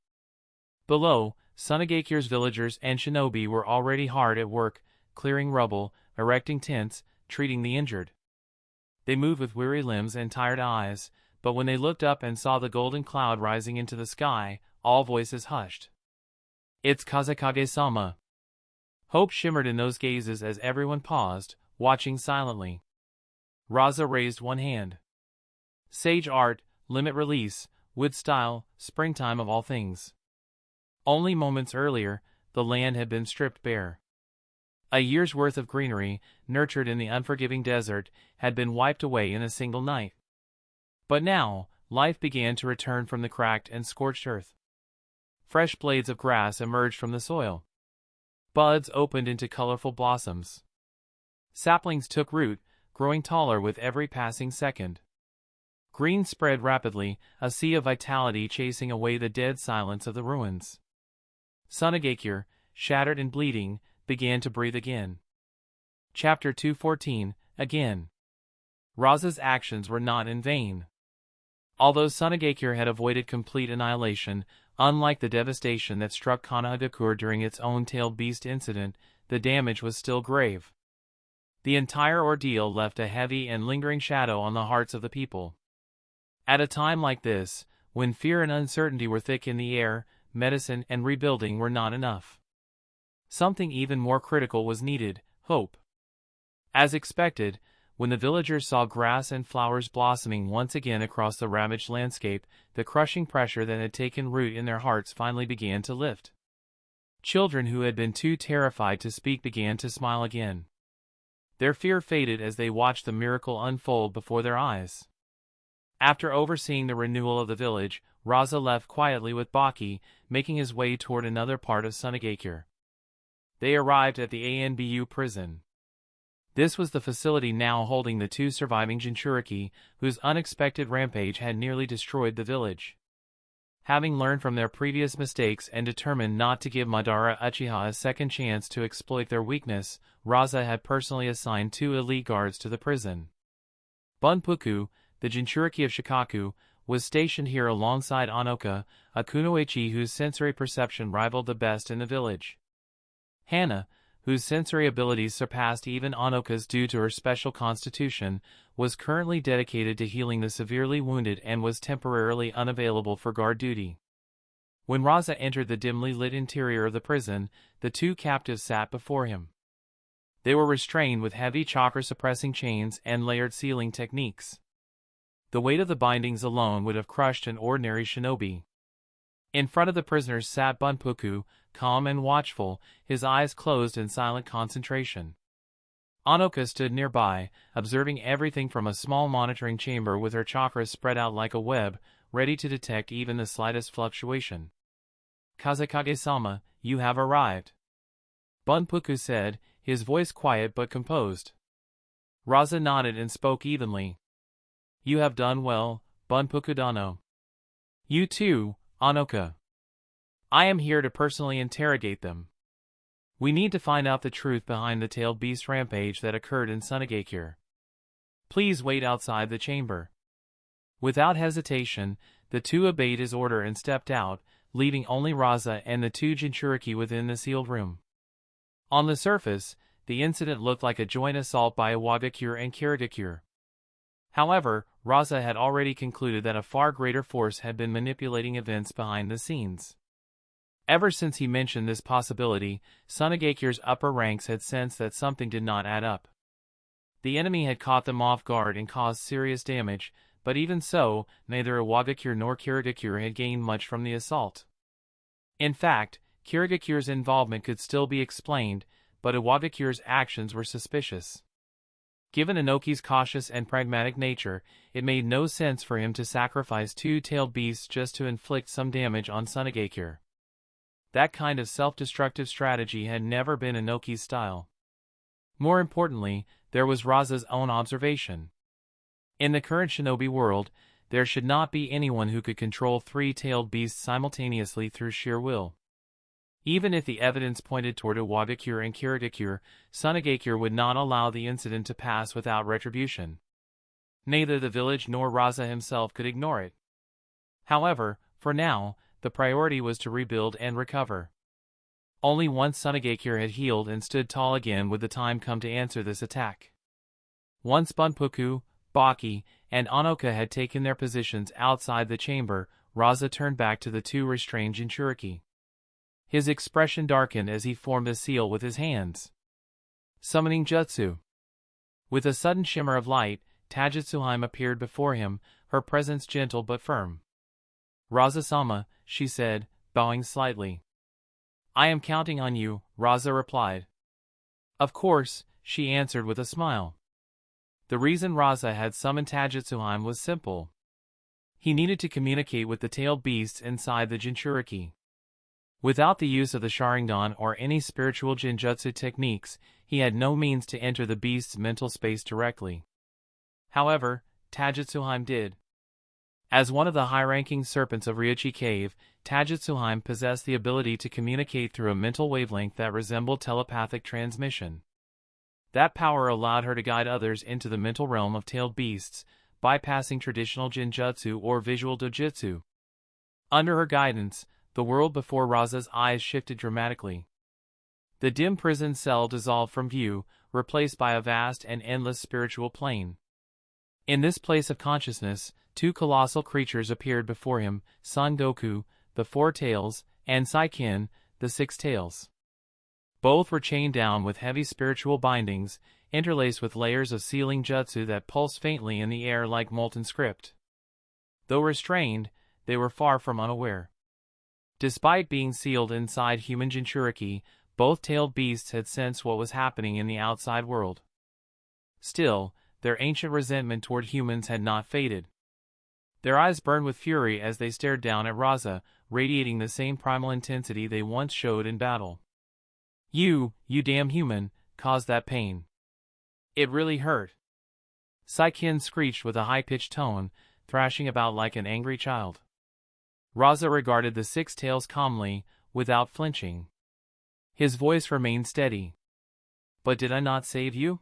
Below, Sunagakure's villagers and shinobi were already hard at work, clearing rubble, erecting tents, treating the injured. They moved with weary limbs and tired eyes, but when they looked up and saw the golden cloud rising into the sky, all voices hushed. It's Kazekage-sama. Hope shimmered in those gazes as everyone paused, watching silently. Rasa raised one hand. Sage art, limit release, wood style, springtime of all things. Only moments earlier, the land had been stripped bare. A year's worth of greenery, nurtured in the unforgiving desert, had been wiped away in a single night. But now, life began to return from the cracked and scorched earth. Fresh blades of grass emerged from the soil. Buds opened into colorful blossoms. Saplings took root, growing taller with every passing second. Green spread rapidly, a sea of vitality chasing away the dead silence of the ruins. Sunagakure, shattered and bleeding, began to breathe again. Chapter 214, Again. Rasa's actions were not in vain. Although Sunagakure had avoided complete annihilation, unlike the devastation that struck Sunagakure during its own tailed beast incident, the damage was still grave. The entire ordeal left a heavy and lingering shadow on the hearts of the people. At a time like this, when fear and uncertainty were thick in the air, medicine and rebuilding were not enough. Something even more critical was needed: hope. As expected, when the villagers saw grass and flowers blossoming once again across the ravaged landscape, the crushing pressure that had taken root in their hearts finally began to lift. Children who had been too terrified to speak began to smile again. Their fear faded as they watched the miracle unfold before their eyes. After overseeing the renewal of the village, Rasa left quietly with Baki, making his way toward another part of Sunagakure. They arrived at the ANBU prison. This was the facility now holding the two surviving Jinchuriki, whose unexpected rampage had nearly destroyed the village. Having learned from their previous mistakes and determined not to give Madara Uchiha a second chance to exploit their weakness, Rasa had personally assigned 2 elite guards to the prison. Bunpuku, the Jinchuriki of Shikaku, was stationed here alongside Anoka, a kunoichi whose sensory perception rivaled the best in the village. Hana, whose sensory abilities surpassed even Anoka's due to her special constitution, was currently dedicated to healing the severely wounded and was temporarily unavailable for guard duty. When Rasa entered the dimly lit interior of the prison, the 2 captives sat before him. They were restrained with heavy chakra-suppressing chains and layered sealing techniques. The weight of the bindings alone would have crushed an ordinary shinobi. In front of the prisoners sat Bunpuku, calm and watchful, his eyes closed in silent concentration. Anoka stood nearby, observing everything from a small monitoring chamber with her chakras spread out like a web, ready to detect even the slightest fluctuation. "Kazekage-sama, you have arrived," Bunpuku said, his voice quiet but composed. Rasa nodded and spoke evenly. "You have done well, Bunpuku-dano. You too, Anoka. I am here to personally interrogate them. We need to find out the truth behind the tailed beast rampage that occurred in Sunagakure. Please wait outside the chamber." Without hesitation, the 2 obeyed his order and stepped out, leaving only Rasa and the 2 Jinchuriki within the sealed room. On the surface, the incident looked like a joint assault by Iwagakure and Kirigakure. However, Rasa had already concluded that a far greater force had been manipulating events behind the scenes. Ever since he mentioned this possibility, Sunagakure's upper ranks had sensed that something did not add up. The enemy had caught them off guard and caused serious damage, but even so, neither Iwagakure nor Kirigakure had gained much from the assault. In fact, Kirigakure's involvement could still be explained, but Iwagakure's actions were suspicious. Given Inoki's cautious and pragmatic nature, it made no sense for him to sacrifice 2 tailed beasts just to inflict some damage on Sunagakure. That kind of self-destructive strategy had never been Inoki's style. More importantly, there was Rasa's own observation. In the current shinobi world, there should not be anyone who could control 3 tailed beasts simultaneously through sheer will. Even if the evidence pointed toward Iwagakure and Kirigakure, Sunagakure would not allow the incident to pass without retribution. Neither the village nor Rasa himself could ignore it. However, for now, the priority was to rebuild and recover. Only once Sunagakure had healed and stood tall again would the time come to answer this attack. Once Bunpuku, Baki, and Anoka had taken their positions outside the chamber, Rasa turned back to the 2 restrained Jinchuriki. His expression darkened as he formed a seal with his hands. Summoning Jutsu. With a sudden shimmer of light, Tajutsuhime appeared before him, her presence gentle but firm. "Rasa-sama," she said, bowing slightly. "I am counting on you," Rasa replied. "Of course," she answered with a smile. The reason Rasa had summoned Tajutsuhime was simple. He needed to communicate with the tailed beasts inside the Jinchuriki. Without the use of the Sharingan or any spiritual Jinjutsu techniques, he had no means to enter the beast's mental space directly. However, Tajutsuhime did. As one of the high-ranking serpents of Ryochi Cave, Tajutsuheim possessed the ability to communicate through a mental wavelength that resembled telepathic transmission. That power allowed her to guide others into the mental realm of tailed beasts, bypassing traditional genjutsu or visual dojutsu. Under her guidance, the world before Rasa's eyes shifted dramatically. The dim prison cell dissolved from view, replaced by a vast and endless spiritual plane. In this place of consciousness, two colossal creatures appeared before him, Son Goku, the Four Tails, and Saiken, the Six Tails. Both were chained down with heavy spiritual bindings, interlaced with layers of sealing jutsu that pulsed faintly in the air like molten script. Though restrained, they were far from unaware. Despite being sealed inside human Jinchuriki, both tailed beasts had sensed what was happening in the outside world. Still, their ancient resentment toward humans had not faded. Their eyes burned with fury as they stared down at Rasa, radiating the same primal intensity they once showed in battle. You damn human, caused that pain. It really hurt. Saiken screeched with a high-pitched tone, thrashing about like an angry child. Rasa regarded the Six Tails calmly, without flinching. His voice remained steady. But did I not save you?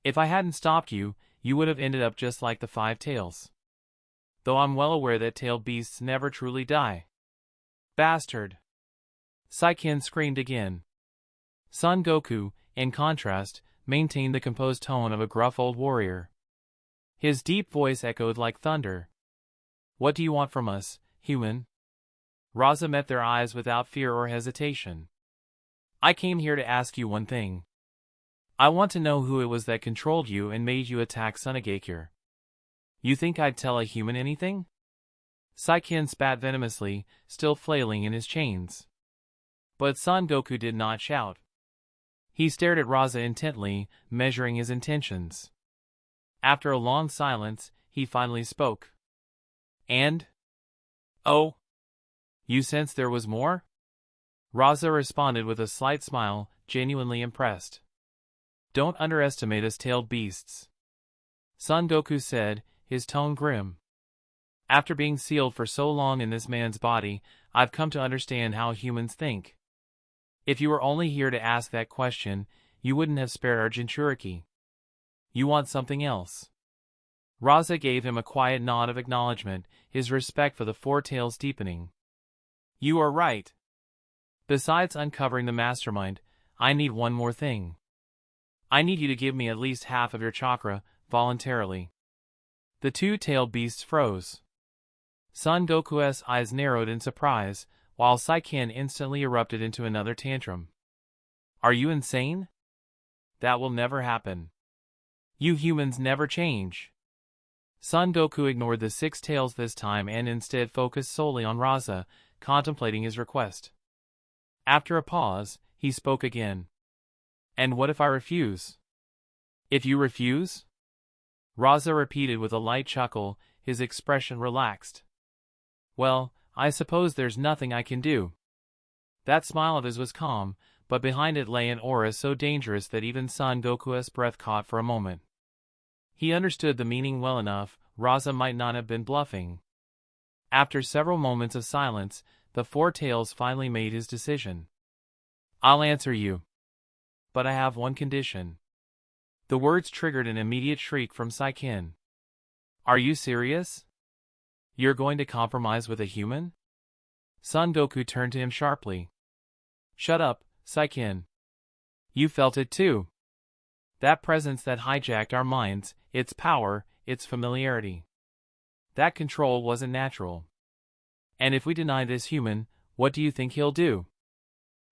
If I hadn't stopped you, you would have ended up just like the Five Tails. Though I'm well aware that tailed beasts never truly die. Bastard! Saiken screamed again. Son Goku, in contrast, maintained the composed tone of a gruff old warrior. His deep voice echoed like thunder. What do you want from us, human? Rasa met their eyes without fear or hesitation. I came here to ask you one thing. I want to know who it was that controlled you and made you attack Sunagakure. You think I'd tell a human anything? Saiken spat venomously, still flailing in his chains. But Son Goku did not shout. He stared at Rasa intently, measuring his intentions. After a long silence, he finally spoke. And? Oh? You sensed there was more? Rasa responded with a slight smile, genuinely impressed. Don't underestimate us tailed beasts. Son Goku said, his tone grim. After being sealed for so long in this man's body, I've come to understand how humans think. If you were only here to ask that question, you wouldn't have spared our Jinchuriki. You want something else. Rasa gave him a quiet nod of acknowledgement, his respect for the Four Tails deepening. You are right. Besides uncovering the mastermind, I need one more thing. I need you to give me at least half of your chakra, voluntarily. The two tailed beasts froze. Son Goku's eyes narrowed in surprise, while Saiken instantly erupted into another tantrum. Are you insane? That will never happen. You humans never change. Son Goku ignored the Six Tails this time and instead focused solely on Rasa, contemplating his request. After a pause, he spoke again. And what if I refuse? If you refuse? Rasa repeated with a light chuckle, his expression relaxed. Well, I suppose there's nothing I can do. That smile of his was calm, but behind it lay an aura so dangerous that even Son Goku's breath caught for a moment. He understood the meaning well enough. Rasa might not have been bluffing. After several moments of silence, the Four Tails finally made his decision. I'll answer you. But I have one condition. The words triggered an immediate shriek from Saiken. Are you serious? You're going to compromise with a human? Son Goku turned to him sharply. Shut up, Saiken. You felt it too. That presence that hijacked our minds, its power, its familiarity. That control wasn't natural. And if we deny this human, what do you think he'll do?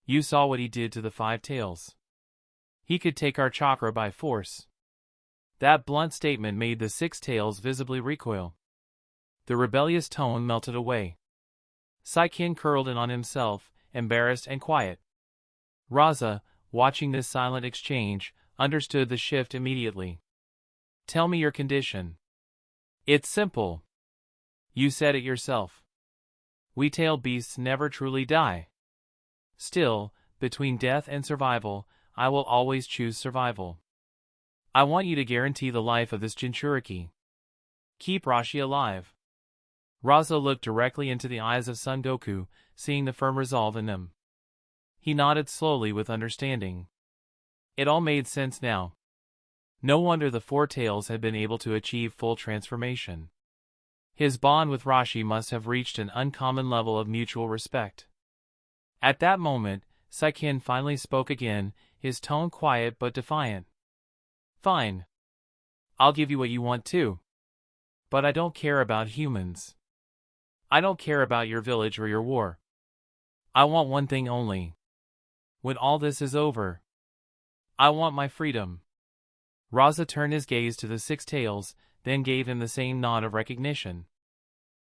You saw what he did to the Five Tails. He could take our chakra by force. That blunt statement made the Six Tails visibly recoil. The rebellious tone melted away. Saiken curled in on himself, embarrassed and quiet. Rasa, watching this silent exchange, understood the shift immediately. Tell me your condition. It's simple. You said it yourself. We tailed beasts never truly die. Still, between death and survival, I will always choose survival. I want you to guarantee the life of this Jinchuriki. Keep Rashi alive. Rasa looked directly into the eyes of Sungoku, seeing the firm resolve in them. He nodded slowly with understanding. It all made sense now. No wonder the Four Tails had been able to achieve full transformation. His bond with Rashi must have reached an uncommon level of mutual respect. At that moment, Saikin finally spoke again, his tone quiet but defiant. Fine. I'll give you what you want too. But I don't care about humans. I don't care about your village or your war. I want one thing only. When all this is over, I want my freedom. Rasa turned his gaze to the Six Tails, then gave him the same nod of recognition.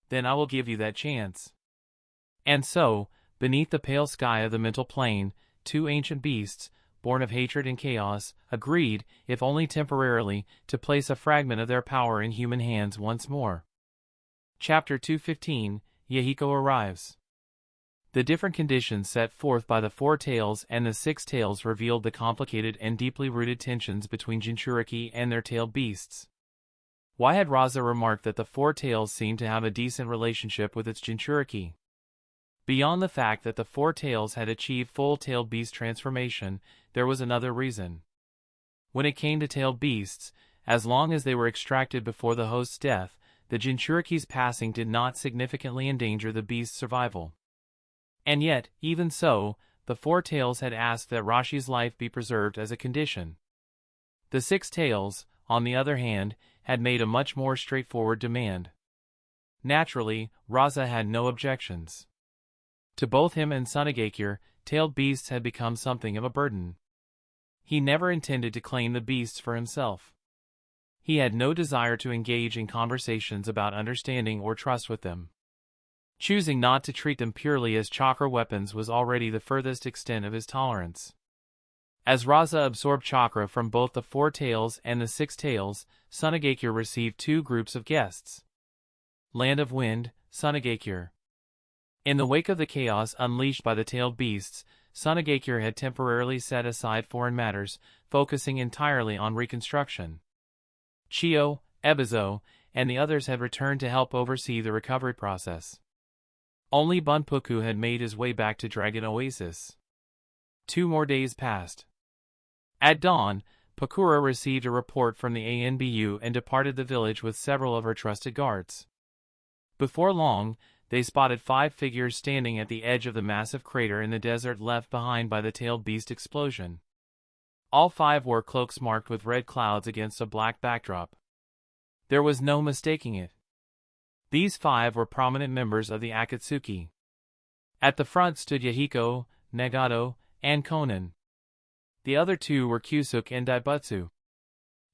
Then I will give you that chance. And so, beneath the pale sky of the mental plane, two ancient beasts, born of hatred and chaos, agreed, if only temporarily, to place a fragment of their power in human hands once more. Chapter 215, Yahiko arrives. The different conditions set forth by the Four Tails and the Six Tails revealed the complicated and deeply rooted tensions between Jinchuriki and their tailed beasts. Why had Rasa remarked that the Four Tails seemed to have a decent relationship with its Jinchuriki? Beyond the fact that the Four Tails had achieved full tailed beast transformation, there was another reason. When it came to tailed beasts, as long as they were extracted before the host's death, the Jinchuriki's passing did not significantly endanger the beast's survival. And yet, even so, the Four Tails had asked that Rashi's life be preserved as a condition. The Six Tails, on the other hand, had made a much more straightforward demand. Naturally, Rasa had no objections. To both him and Sunagakure, tailed beasts had become something of a burden. He never intended to claim the beasts for himself. He had no desire to engage in conversations about understanding or trust with them. Choosing not to treat them purely as chakra weapons was already the furthest extent of his tolerance. As Rasa absorbed chakra from both the Four Tails and the Six Tails, Sunagakure received two groups of guests. Land of Wind, Sunagakure. In the wake of the chaos unleashed by the tailed beasts, Sunagakure had temporarily set aside foreign matters, focusing entirely on reconstruction. Chio, Ebizo, and the others had returned to help oversee the recovery process. Only Bunpuku had made his way back to Dragon Oasis. 2 more days passed. At dawn, Pakura received a report from the ANBU and departed the village with several of her trusted guards. Before long, they spotted 5 figures standing at the edge of the massive crater in the desert left behind by the tailed beast explosion. All 5 wore cloaks marked with red clouds against a black backdrop. There was no mistaking it. These 5 were prominent members of the Akatsuki. At the front stood Yahiko, Nagato, and Konan. The other 2 were Kyusuke and Daibutsu.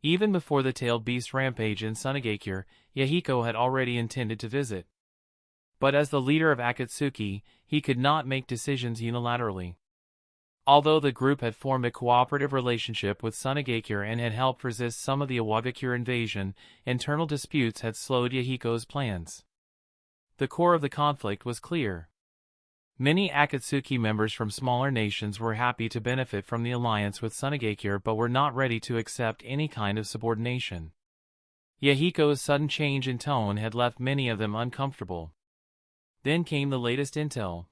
Even before the tailed beast rampage in Sunagakure, Yahiko had already intended to visit. But as the leader of Akatsuki, he could not make decisions unilaterally. Although the group had formed a cooperative relationship with Sunagakure and had helped resist some of the Iwagakure invasion, internal disputes had slowed Yahiko's plans. The core of the conflict was clear. Many Akatsuki members from smaller nations were happy to benefit from the alliance with Sunagakure but were not ready to accept any kind of subordination. Yahiko's sudden change in tone had left many of them uncomfortable. Then came the latest intel.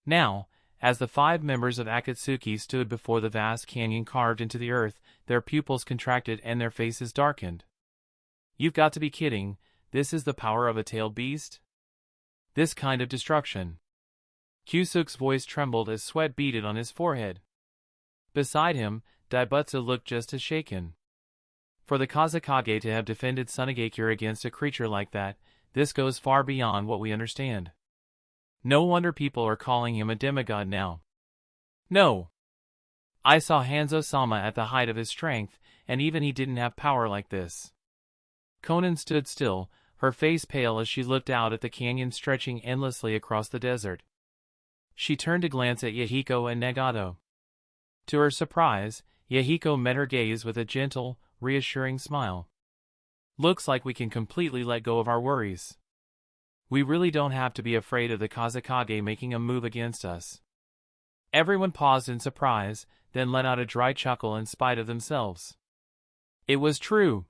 Now, as the 5 members of Akatsuki stood before the vast canyon carved into the earth, their pupils contracted and their faces darkened. You've got to be kidding, this is the power of a tailed beast? This kind of destruction. Kyusuke's voice trembled as sweat beaded on his forehead. Beside him, Daibutsu looked just as shaken. For the Kazekage to have defended Sunagakure against a creature like that, this goes far beyond what we understand. No wonder people are calling him a demigod now. No. I saw Hanzo-sama at the height of his strength, and even he didn't have power like this. Konan stood still, her face pale as she looked out at the canyon stretching endlessly across the desert. She turned to glance at Yahiko and Nagato. To her surprise, Yahiko met her gaze with a gentle, reassuring smile. Looks like we can completely let go of our worries. We really don't have to be afraid of the Kazekage making a move against us. Everyone paused in surprise, then let out a dry chuckle in spite of themselves. It was true.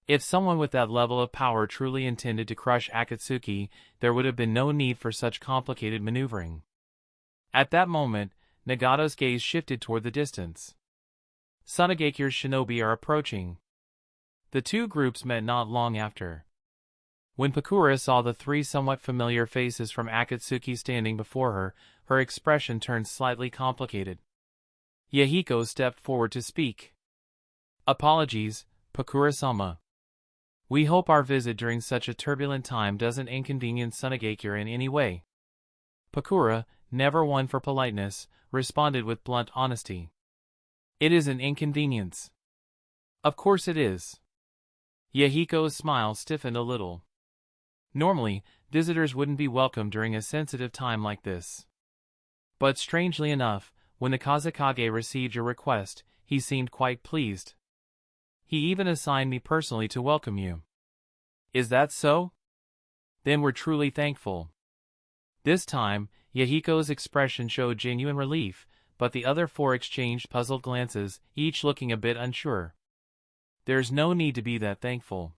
If someone with that level of power truly intended to crush Akatsuki, there would have been no need for such complicated maneuvering. At that moment, Nagato's gaze shifted toward the distance. Sunagakure's shinobi are approaching. The two groups met not long after. When Pakura saw the three somewhat familiar faces from Akatsuki standing before her, her expression turned slightly complicated. Yahiko stepped forward to speak. Apologies, Pakura-sama. We hope our visit during such a turbulent time doesn't inconvenience Sunagakure in any way. Pakura, never one for politeness, responded with blunt honesty. It is an inconvenience. Of course it is. Yahiko's smile stiffened a little. Normally, visitors wouldn't be welcome during a sensitive time like this. But strangely enough, when the Kazekage received your request, he seemed quite pleased. He even assigned me personally to welcome you. Is that so? Then we're truly thankful. This time, Yahiko's expression showed genuine relief, but the other four exchanged puzzled glances, each looking a bit unsure. There's no need to be that thankful.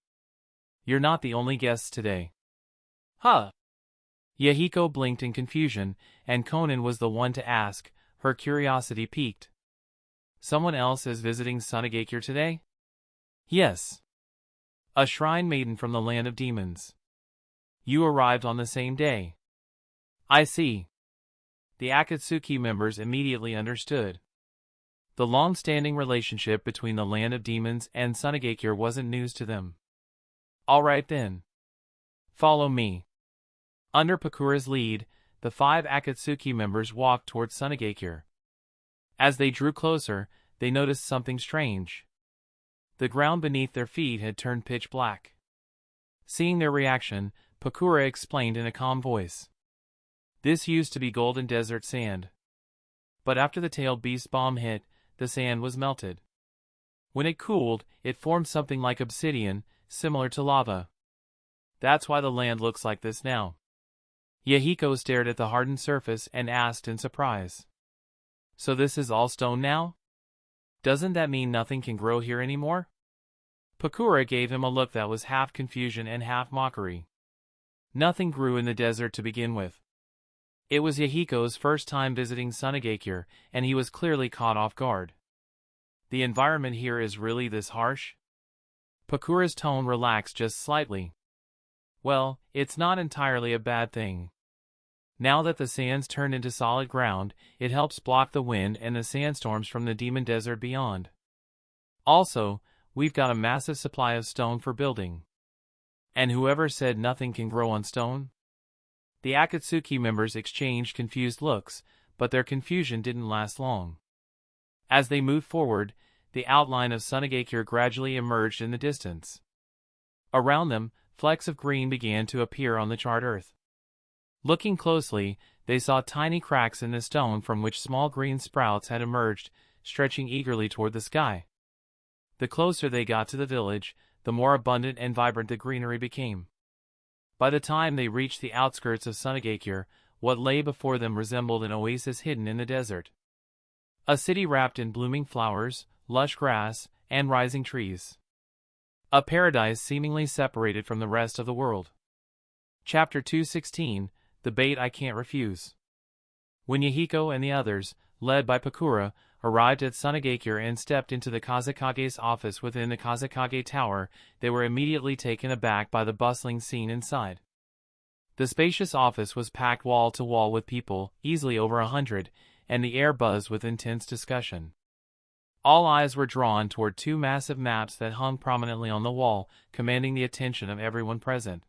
You're not the only guests today. Huh? Yahiko blinked in confusion, and Konan was the one to ask, her curiosity piqued. Someone else is visiting Sunagakure today? Yes. A shrine maiden from the land of demons. You arrived on the same day. I see. The Akatsuki members immediately understood. The long-standing relationship between the land of demons and Sunagakure wasn't news to them. All right then. Follow me. Under Pakura's lead, the 5 Akatsuki members walked towards Sunagakure. As they drew closer, they noticed something strange. The ground beneath their feet had turned pitch black. Seeing their reaction, Pakura explained in a calm voice. This used to be golden desert sand. But after the tailed beast bomb hit, the sand was melted. When it cooled, it formed something like obsidian, similar to lava. That's why the land looks like this now. Yahiko stared at the hardened surface and asked in surprise. So this is all stone now? Doesn't that mean nothing can grow here anymore? Pakura gave him a look that was half confusion and half mockery. Nothing grew in the desert to begin with. It was Yahiko's first time visiting Sunagakure, and he was clearly caught off guard. The environment here is really this harsh? Pakura's tone relaxed just slightly. Well, it's not entirely a bad thing. Now that the sands turned into solid ground, it helps block the wind and the sandstorms from the demon desert beyond. Also, we've got a massive supply of stone for building. And whoever said nothing can grow on stone? The Akatsuki members exchanged confused looks, but their confusion didn't last long. As they moved forward, the outline of Sunagakure gradually emerged in the distance. Around them, flecks of green began to appear on the charred earth. Looking closely, they saw tiny cracks in the stone from which small green sprouts had emerged, stretching eagerly toward the sky. The closer they got to the village, the more abundant and vibrant the greenery became. By the time they reached the outskirts of Sunagakure, what lay before them resembled an oasis hidden in the desert. A city wrapped in blooming flowers, lush grass, and rising trees. A paradise seemingly separated from the rest of the world. Chapter 216, The Bait I Can't Refuse. When Yahiko and the others, led by Pakura, arrived at Sunagakure and stepped into the Kazekage's office within the Kazekage Tower, they were immediately taken aback by the bustling scene inside. The spacious office was packed wall to wall with people, easily over 100, and the air buzzed with intense discussion. All eyes were drawn toward 2 massive maps that hung prominently on the wall, commanding the attention of everyone present.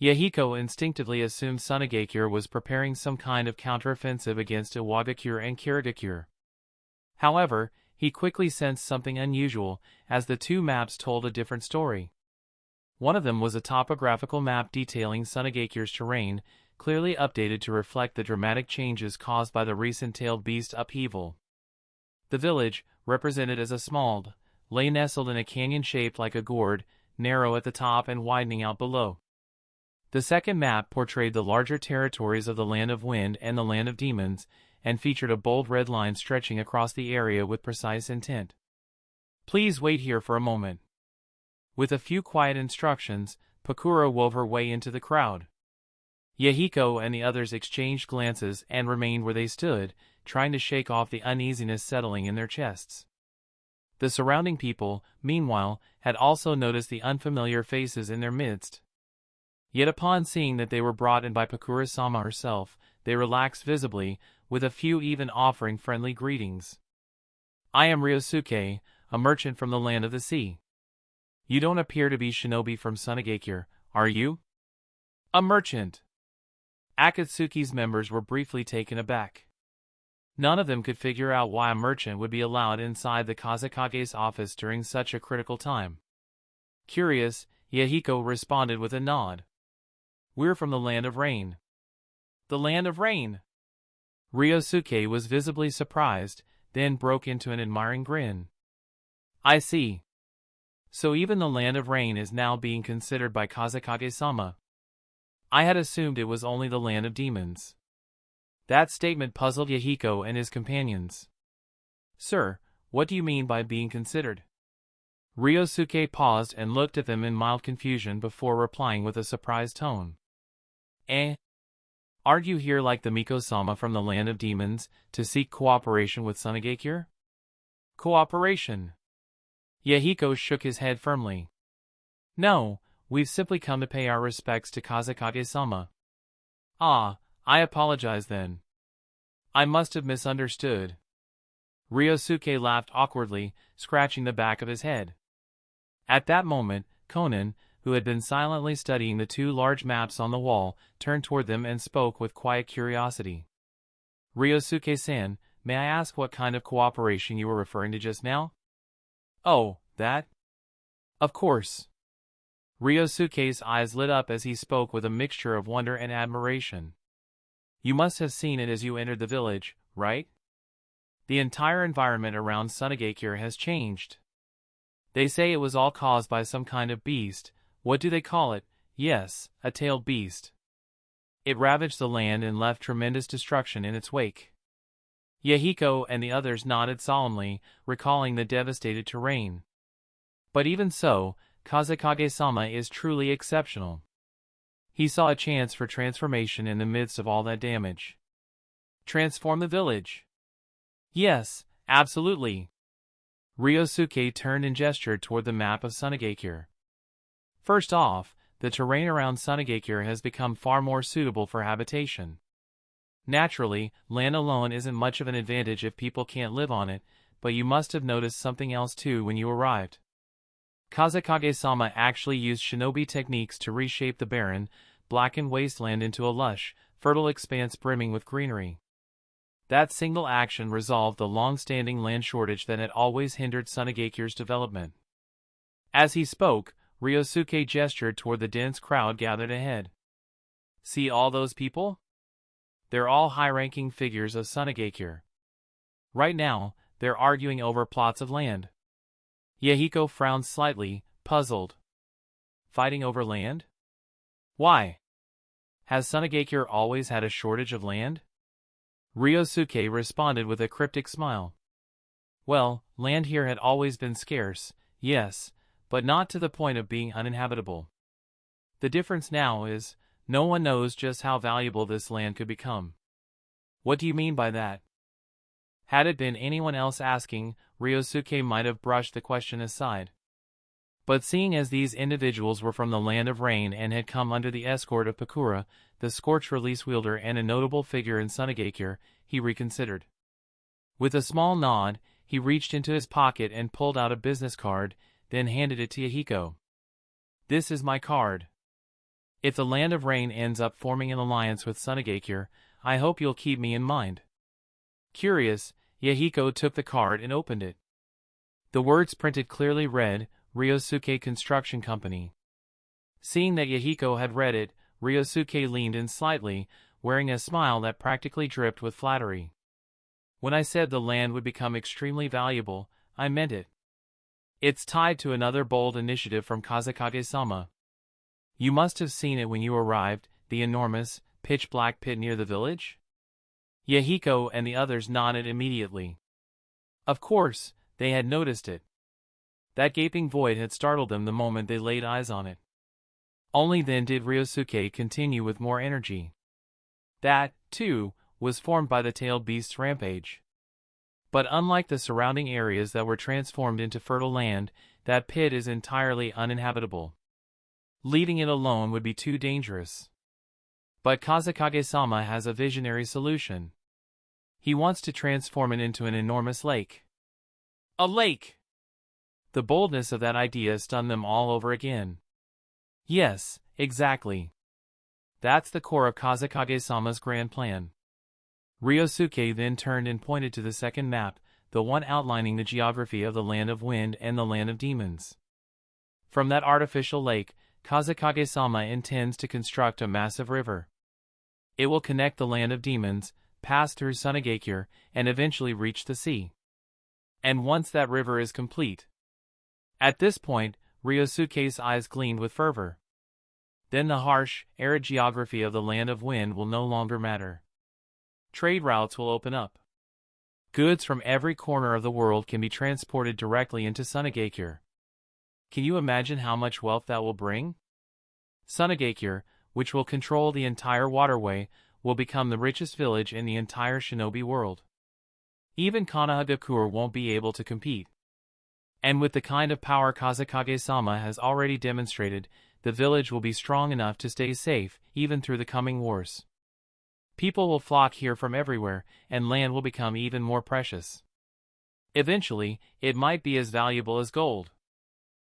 Yahiko instinctively assumed Sunagakure was preparing some kind of counteroffensive against Iwagakure and Kirigakure. However, he quickly sensed something unusual, as the 2 maps told a different story. One of them was a topographical map detailing Sunagakure's terrain, clearly updated to reflect the dramatic changes caused by the recent tailed beast upheaval. The village, represented as a small, lay nestled in a canyon shaped like a gourd, narrow at the top and widening out below. The second map portrayed the larger territories of the Land of Wind and the Land of Demons, and featured a bold red line stretching across the area with precise intent. Please wait here for a moment. With a few quiet instructions, Pakura wove her way into the crowd. Yahiko and the others exchanged glances and remained where they stood, trying to shake off the uneasiness settling in their chests. The surrounding people, meanwhile, had also noticed the unfamiliar faces in their midst. Yet upon seeing that they were brought in by Pakura-sama herself, they relaxed visibly, with a few even offering friendly greetings. "I am Ryosuke, a merchant from the land of the sea. You don't appear to be shinobi from Sunagakure, are you?" "A merchant." Akatsuki's members were briefly taken aback. None of them could figure out why a merchant would be allowed inside the Kazekage's office during such a critical time. Curious, Yahiko responded with a nod. "We're from the land of rain." "The land of rain?" Ryosuke was visibly surprised, then broke into an admiring grin. "I see. So even the land of rain is now being considered by Kazekage-sama. I had assumed it was only the land of demons." That statement puzzled Yahiko and his companions. "Sir, what do you mean by being considered?" Ryosuke paused and looked at them in mild confusion before replying with a surprised tone. Aren't you here like the Miko-sama from the land of demons, to seek cooperation with Sunagakure?" "Cooperation?" Yahiko shook his head firmly. "No, we've simply come to pay our respects to Kazekage-sama." "Ah, I apologize then. I must have misunderstood." Ryosuke laughed awkwardly, scratching the back of his head. At that moment, Konan, who had been silently studying the two large maps on the wall, turned toward them and spoke with quiet curiosity. "Ryosuke-san, may I ask what kind of cooperation you were referring to just now?" "Oh, that? Of course." Ryosuke's eyes lit up as he spoke with a mixture of wonder and admiration. "You must have seen it as you entered the village, right? The entire environment around Sunagakure has changed. They say it was all caused by some kind of beast. What do they call it? Yes, a tailed beast. It ravaged the land and left tremendous destruction in its wake." Yahiko and the others nodded solemnly, recalling the devastated terrain. But even so, Kazekage-sama is truly exceptional. He saw a chance for transformation in the midst of all that damage. "Transform the village?" "Yes, absolutely." Ryosuke turned and gestured toward the map of Sunagakure. "First off, the terrain around Sunagakure has become far more suitable for habitation. Naturally, land alone isn't much of an advantage if people can't live on it, but you must have noticed something else too when you arrived. Kazekage-sama actually used shinobi techniques to reshape the barren, blackened wasteland into a lush, fertile expanse brimming with greenery. That single action resolved the long-standing land shortage that had always hindered Sunagakure's development." As he spoke, Ryosuke gestured toward the dense crowd gathered ahead. "See all those people? They're all high-ranking figures of Sunagakure. Right now, they're arguing over plots of land." Yahiko frowned slightly, puzzled. "Fighting over land? Why? Has Sunagakure always had a shortage of land?" Ryosuke responded with a cryptic smile. "Well, land here had always been scarce, yes, but not to the point of being uninhabitable. The difference now is, no one knows just how valuable this land could become." "What do you mean by that?" Had it been anyone else asking, Ryosuke might have brushed the question aside. But seeing as these individuals were from the land of rain and had come under the escort of Pakura, the Scorch Release wielder and a notable figure in Sunagakure, he reconsidered. With a small nod, he reached into his pocket and pulled out a business card, then handed it to Yahiko. "This is my card. If the land of rain ends up forming an alliance with Sunagakure, I hope you'll keep me in mind." Curious, Yahiko took the card and opened it. The words printed clearly read, Ryosuke Construction Company. Seeing that Yahiko had read it, Ryosuke leaned in slightly, wearing a smile that practically dripped with flattery. "When I said the land would become extremely valuable, I meant it. It's tied to another bold initiative from Kazekage-sama. You must have seen it when you arrived, the enormous, pitch-black pit near the village?" Yahiko and the others nodded immediately. Of course, they had noticed it. That gaping void had startled them the moment they laid eyes on it. Only then did Ryosuke continue with more energy. That, too, was formed by the tailed beast's rampage. But unlike the surrounding areas that were transformed into fertile land, that pit is entirely uninhabitable. Leaving it alone would be too dangerous. But Kazekage-sama has a visionary solution. He wants to transform it into an enormous lake. A lake! The boldness of that idea stunned them all over again. Yes, exactly. That's the core of Kazekage-sama's grand plan. Ryosuke then turned and pointed to the second map, the one outlining the geography of the Land of Wind and the Land of Demons. From that artificial lake, Kazekage-sama intends to construct a massive river. It will connect the Land of Demons, pass through Sunagakure, and eventually reach the sea. And once that river is complete. At this point, Ryosuke's eyes gleamed with fervor. Then the harsh, arid geography of the Land of Wind will no longer matter. Trade routes will open up. Goods from every corner of the world can be transported directly into Sunagakure. Can you imagine how much wealth that will bring? Sunagakure, which will control the entire waterway, will become the richest village in the entire shinobi world. Even Sunagakure won't be able to compete. And with the kind of power Kazekage-sama has already demonstrated, the village will be strong enough to stay safe, even through the coming wars. People will flock here from everywhere, and land will become even more precious. Eventually, it might be as valuable as gold.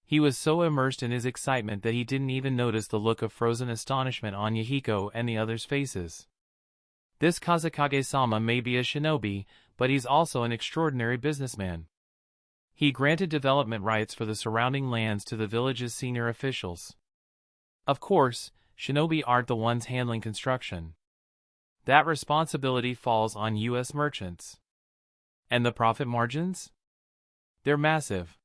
He was so immersed in his excitement that he didn't even notice the look of frozen astonishment on Yahiko and the others' faces. This Kazekage-sama may be a shinobi, but he's also an extraordinary businessman. He granted development rights for the surrounding lands to the village's senior officials. Of course, shinobi aren't the ones handling construction. That responsibility falls on U.S. merchants. And the profit margins? They're massive.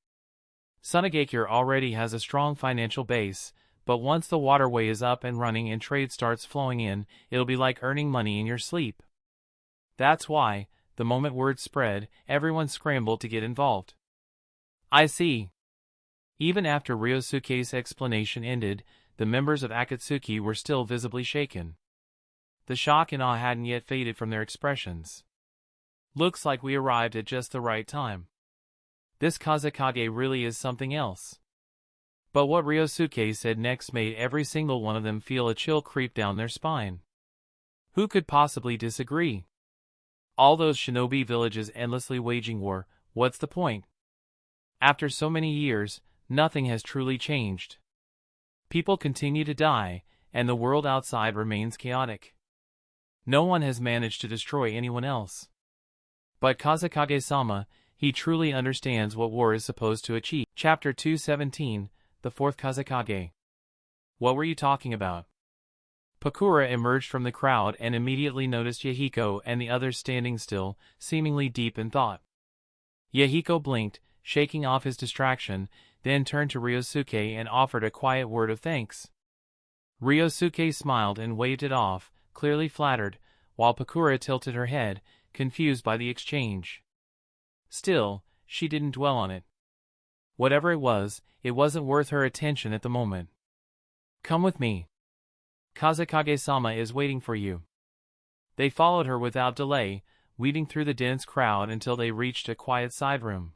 Sunagakure already has a strong financial base, but once the waterway is up and running and trade starts flowing in, it'll be like earning money in your sleep. That's why, the moment word spread, everyone scrambled to get involved. I see. Even after Ryosuke's explanation ended, the members of Akatsuki were still visibly shaken. The shock and awe hadn't yet faded from their expressions. Looks like we arrived at just the right time. This Kazekage really is something else. But what Ryosuke said next made every single one of them feel a chill creep down their spine. Who could possibly disagree? All those shinobi villages endlessly waging war, what's the point? After so many years, nothing has truly changed. People continue to die, and the world outside remains chaotic. No one has managed to destroy anyone else. But Kazekage-sama, he truly understands what war is supposed to achieve. Chapter 217, The Fourth Kazekage. What were you talking about? Pakura emerged from the crowd and immediately noticed Yahiko and the others standing still, seemingly deep in thought. Yahiko blinked, shaking off his distraction, then turned to Ryosuke and offered a quiet word of thanks. Ryosuke smiled and waved it off, clearly flattered, while Pakura tilted her head, confused by the exchange. Still, she didn't dwell on it. Whatever it wasn't worth her attention at the moment. Come with me. Kazekage-sama is waiting for you. They followed her without delay, weaving through the dense crowd until they reached a quiet side room.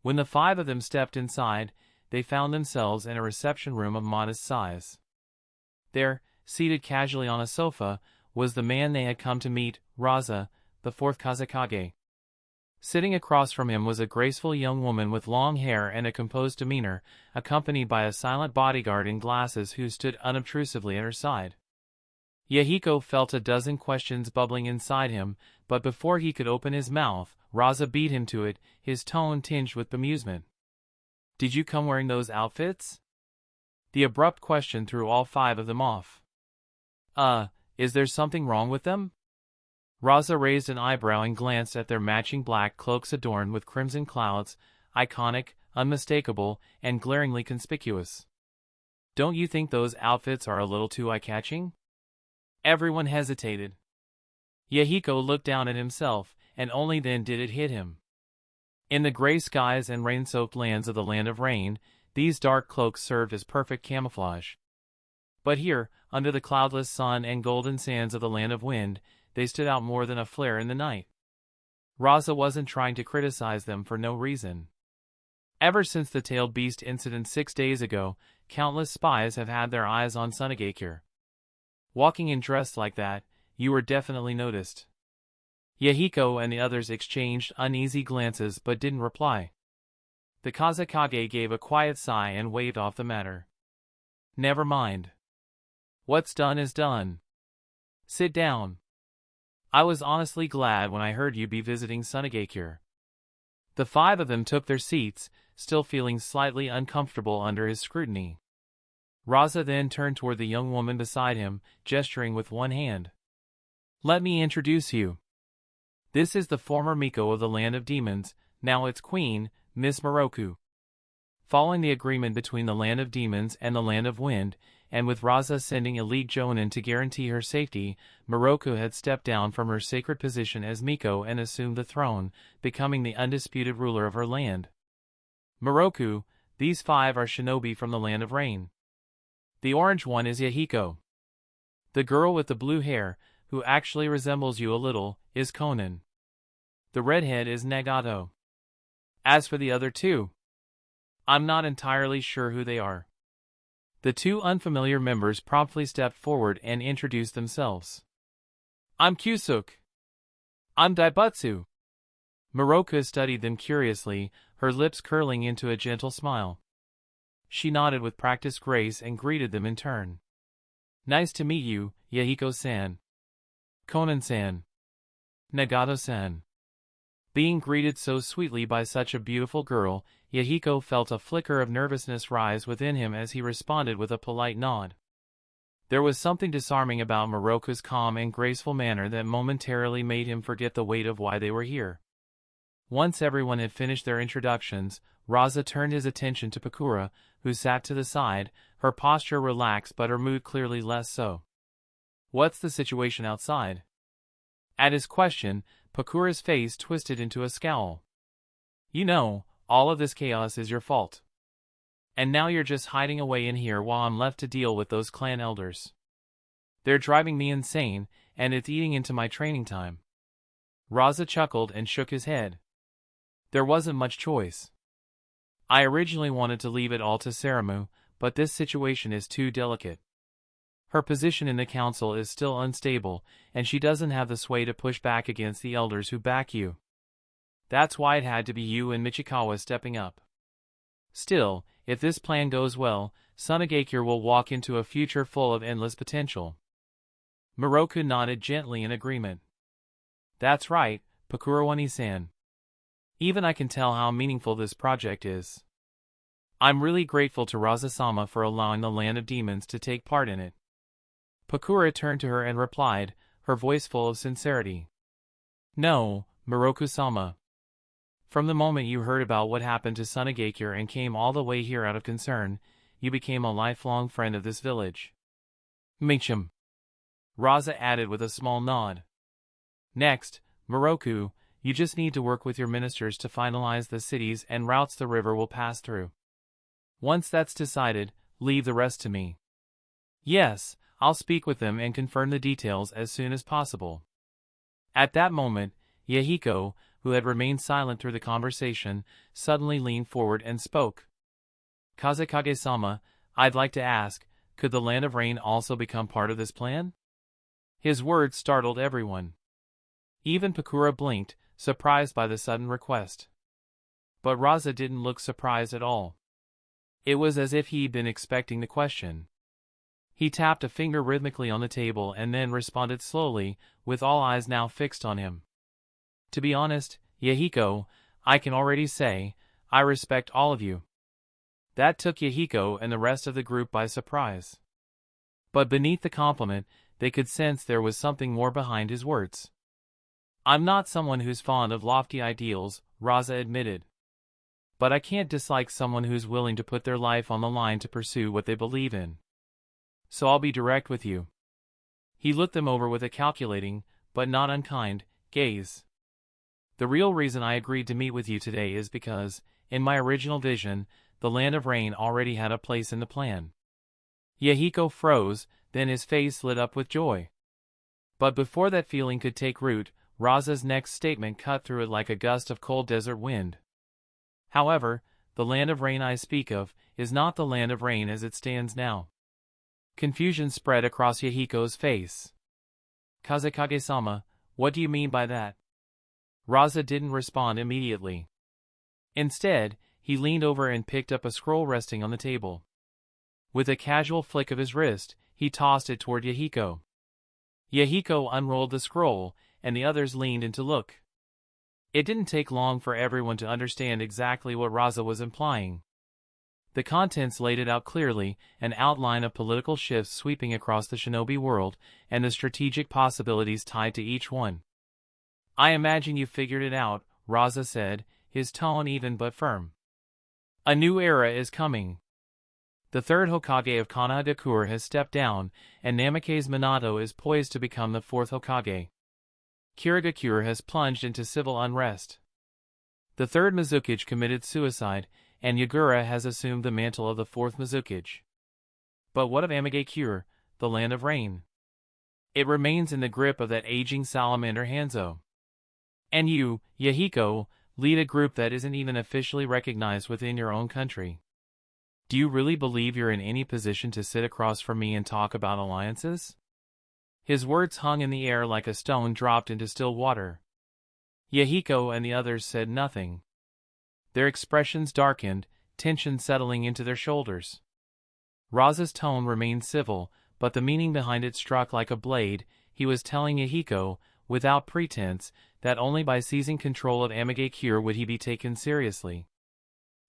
When the five of them stepped inside, they found themselves in a reception room of modest size. There, seated casually on a sofa, was the man they had come to meet, Rasa, the fourth Kazekage. Sitting across from him was a graceful young woman with long hair and a composed demeanor, accompanied by a silent bodyguard in glasses who stood unobtrusively at her side. Yahiko felt a dozen questions bubbling inside him, but before he could open his mouth, Rasa beat him to it, his tone tinged with bemusement. Did you come wearing those outfits? The abrupt question threw all five of them off. Is there something wrong with them? Rasa raised an eyebrow and glanced at their matching black cloaks adorned with crimson clouds, iconic, unmistakable, and glaringly conspicuous. Don't you think those outfits are a little too eye-catching? Everyone hesitated. Yahiko looked down at himself, and only then did it hit him. In the gray skies and rain-soaked lands of the Land of Rain, these dark cloaks served as perfect camouflage. But here, under the cloudless sun and golden sands of the Land of Wind, they stood out more than a flare in the night. Rasa wasn't trying to criticize them for no reason. Ever since the tailed beast incident 6 days ago, countless spies have had their eyes on Sunagakure. Walking and dressed like that, you were definitely noticed. Yahiko and the others exchanged uneasy glances but didn't reply. The Kazekage gave a quiet sigh and waved off the matter. Never mind. What's done is done. Sit down. I was honestly glad when I heard you be visiting Sunagakure. The 5 of them took their seats, still feeling slightly uncomfortable under his scrutiny. Rasa then turned toward the young woman beside him, gesturing with one hand. Let me introduce you. This is the former Miko of the Land of Demons, now its queen, Miss Moroku. Following the agreement between the Land of Demons and the Land of Wind, and with Rasa sending a League Jonin to guarantee her safety, Moroku had stepped down from her sacred position as Miko and assumed the throne, becoming the undisputed ruler of her land. Moroku, these 5 are shinobi from the Land of Rain. The orange one is Yahiko. The girl with the blue hair, who actually resembles you a little, is Konan. The redhead is Nagato. As for the other 2, I'm not entirely sure who they are. The 2 unfamiliar members promptly stepped forward and introduced themselves. I'm Kyusuk. I'm Daibutsu. Moroku studied them curiously, her lips curling into a gentle smile. She nodded with practiced grace and greeted them in turn. Nice to meet you, Yahiko-san. Konan-san. Nagato-san. Being greeted so sweetly by such a beautiful girl, Yahiko felt a flicker of nervousness rise within him as he responded with a polite nod. There was something disarming about Moroku's calm and graceful manner that momentarily made him forget the weight of why they were here. Once everyone had finished their introductions, Rasa turned his attention to Pakura, who sat to the side, her posture relaxed but her mood clearly less so. What's the situation outside? At his question, Pakura's face twisted into a scowl. You know, all of this chaos is your fault. And now you're just hiding away in here while I'm left to deal with those clan elders. They're driving me insane, and it's eating into my training time. Rasa chuckled and shook his head. There wasn't much choice. I originally wanted to leave it all to Saramu, but this situation is too delicate. Her position in the council is still unstable, and she doesn't have the sway to push back against the elders who back you. That's why it had to be you and Michikawa stepping up. Still, if this plan goes well, Sunagakure will walk into a future full of endless potential. Moroku nodded gently in agreement. That's right, Pakurawani-san. Even I can tell how meaningful this project is. I'm really grateful to Rasa-sama for allowing the Land of Demons to take part in it. Pakura turned to her and replied, her voice full of sincerity. No, Moroku-sama. From the moment you heard about what happened to Sunagakure and came all the way here out of concern, you became a lifelong friend of this village. Mincham. Rasa added with a small nod. Next, Moroku, you just need to work with your ministers to finalize the cities and routes the river will pass through. Once that's decided, leave the rest to me. Yes, I'll speak with them and confirm the details as soon as possible. At that moment, Yahiko, who had remained silent through the conversation, suddenly leaned forward and spoke. Kazekage-sama, I'd like to ask, could the Land of Rain also become part of this plan? His words startled everyone. Even Pakura blinked, surprised by the sudden request. But Rasa didn't look surprised at all. It was as if he'd been expecting the question. He tapped a finger rhythmically on the table and then responded slowly, with all eyes now fixed on him. To be honest, Yahiko, I can already say, I respect all of you. That took Yahiko and the rest of the group by surprise. But beneath the compliment, they could sense there was something more behind his words. I'm not someone who's fond of lofty ideals, Rasa admitted. But I can't dislike someone who's willing to put their life on the line to pursue what they believe in. So I'll be direct with you. He looked them over with a calculating, but not unkind, gaze. The real reason I agreed to meet with you today is because, in my original vision, the Land of Rain already had a place in the plan. Yahiko froze, then his face lit up with joy. But before that feeling could take root, Rasa's next statement cut through it like a gust of cold desert wind. However, the Land of Rain I speak of is not the Land of Rain as it stands now. Confusion spread across Yahiko's face. Kazekage-sama, what do you mean by that? Rasa didn't respond immediately. Instead, he leaned over and picked up a scroll resting on the table. With a casual flick of his wrist, he tossed it toward Yahiko. Yahiko unrolled the scroll, and the others leaned in to look. It didn't take long for everyone to understand exactly what Rasa was implying. The contents laid it out clearly, an outline of political shifts sweeping across the shinobi world, and the strategic possibilities tied to each one. I imagine you figured it out, Rasa said, his tone even but firm. A new era is coming. The third Hokage of Sunagakure has stepped down, and Namake's Minato is poised to become the fourth Hokage. Kirigakure has plunged into civil unrest. The third Mizukage committed suicide, and Yagura has assumed the mantle of the fourth Mizukage. But what of Amigakure, the Land of Rain? It remains in the grip of that aging salamander Hanzo. And you, Yahiko, lead a group that isn't even officially recognized within your own country. Do you really believe you're in any position to sit across from me and talk about alliances? His words hung in the air like a stone dropped into still water. Yahiko and the others said nothing. Their expressions darkened, tension settling into their shoulders. Rasa's tone remained civil, but the meaning behind it struck like a blade. He was telling Yahiko, without pretense, that only by seizing control of Amigakure would he be taken seriously.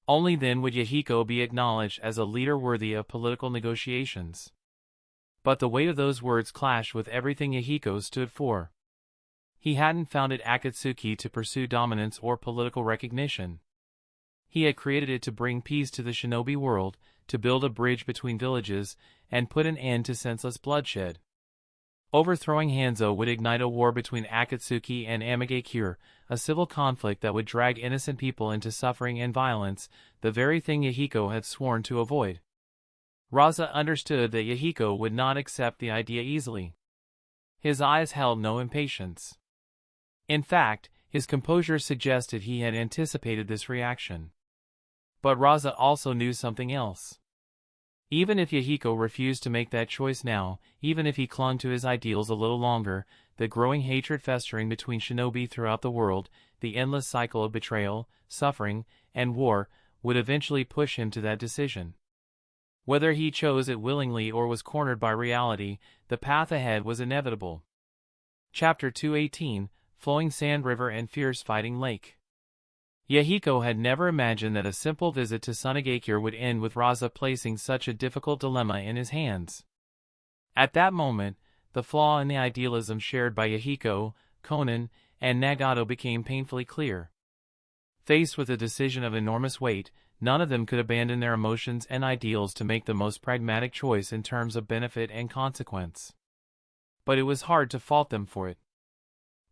Only then would Yahiko be acknowledged as a leader worthy of political negotiations. But the weight of those words clashed with everything Yahiko stood for. He hadn't founded Akatsuki to pursue dominance or political recognition. He had created it to bring peace to the shinobi world, to build a bridge between villages, and put an end to senseless bloodshed. Overthrowing Hanzo would ignite a war between Akatsuki and Amigakure, a civil conflict that would drag innocent people into suffering and violence, the very thing Yahiko had sworn to avoid. Rasa understood that Yahiko would not accept the idea easily. His eyes held no impatience. In fact, his composure suggested he had anticipated this reaction. But Rasa also knew something else. Even if Yahiko refused to make that choice now, even if he clung to his ideals a little longer, the growing hatred festering between shinobi throughout the world, the endless cycle of betrayal, suffering, and war, would eventually push him to that decision. Whether he chose it willingly or was cornered by reality, the path ahead was inevitable. Chapter 218, Flowing Sand River and Fierce Fighting Lake. Yahiko had never imagined that a simple visit to Sunagakure would end with Rasa placing such a difficult dilemma in his hands. At that moment, the flaw in the idealism shared by Yahiko, Konan, and Nagato became painfully clear. Faced with a decision of enormous weight, none of them could abandon their emotions and ideals to make the most pragmatic choice in terms of benefit and consequence. But it was hard to fault them for it.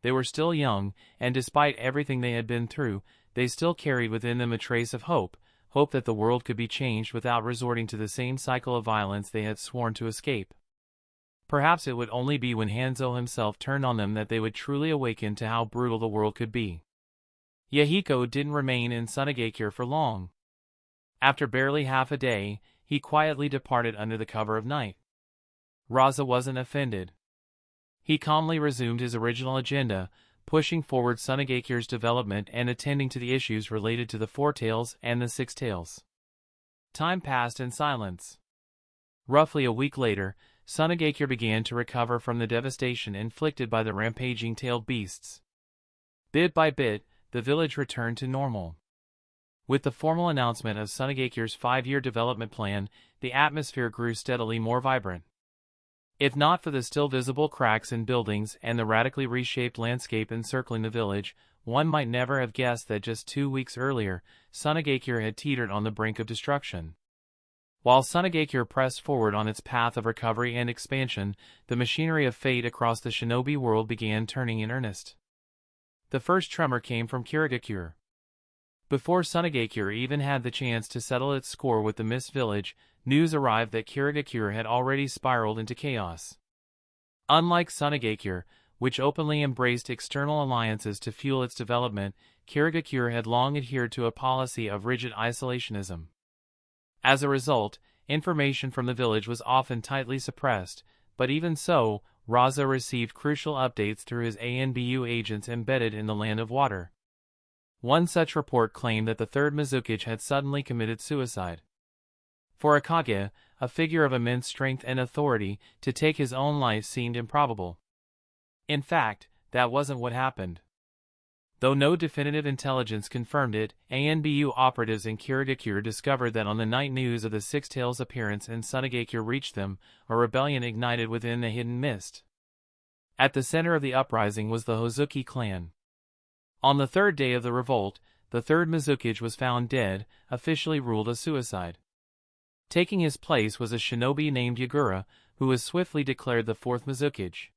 They were still young, and despite everything they had been through, they still carried within them a trace of hope that the world could be changed without resorting to the same cycle of violence they had sworn to escape. Perhaps it would only be when Hanzo himself turned on them that they would truly awaken to how brutal the world could be. Yahiko didn't remain in Sunagakure for long. After barely half a day, he quietly departed under the cover of night. Rasa wasn't offended. He calmly resumed his original agenda, pushing forward Sunagakure's development and attending to the issues related to the Four Tails and the Six Tails. Time passed in silence. Roughly a week later, Sunagakure began to recover from the devastation inflicted by the rampaging tailed beasts. Bit by bit, the village returned to normal. With the formal announcement of Sunagakure's 5-year development plan, the atmosphere grew steadily more vibrant. If not for the still visible cracks in buildings and the radically reshaped landscape encircling the village, one might never have guessed that just 2 weeks earlier, Sunagakure had teetered on the brink of destruction. While Sunagakure pressed forward on its path of recovery and expansion, the machinery of fate across the shinobi world began turning in earnest. The first tremor came from Kirigakure. Before Sunagakure even had the chance to settle its score with the Mist Village, news arrived that Kirigakure had already spiraled into chaos. Unlike Sunagakure, which openly embraced external alliances to fuel its development, Kirigakure had long adhered to a policy of rigid isolationism. As a result, information from the village was often tightly suppressed, but even so, Rasa received crucial updates through his ANBU agents embedded in the Land of Water. One such report claimed that the third Mizukage had suddenly committed suicide. For a Kage, a figure of immense strength and authority, to take his own life seemed improbable. In fact, that wasn't what happened. Though no definitive intelligence confirmed it, ANBU operatives in Kirigakure discovered that on the night news of the Six Tails' appearance in Sunagakure reached them, a rebellion ignited within the hidden mist. At the center of the uprising was the Hozuki clan. On the third day of the revolt, the third Mizukage was found dead, officially ruled a suicide. Taking his place was a shinobi named Yagura, who was swiftly declared the fourth Mizukage.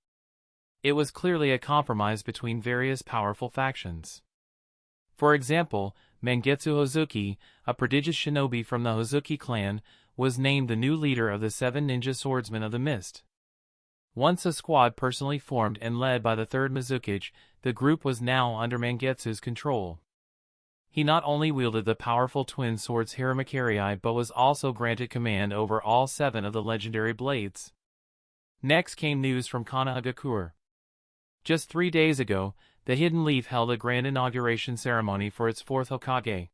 It was clearly a compromise between various powerful factions. For example, Mangetsu Hozuki, a prodigious shinobi from the Hozuki clan, was named the new leader of the 7 ninja swordsmen of the mist. Once a squad personally formed and led by the third Mizukage, the group was now under Mangetsu's control. He not only wielded the powerful twin swords Hiramakiri but was also granted command over all 7 of the legendary blades. Next came news from Sunagakure. Just 3 days ago, the Hidden Leaf held a grand inauguration ceremony for its 4th Hokage.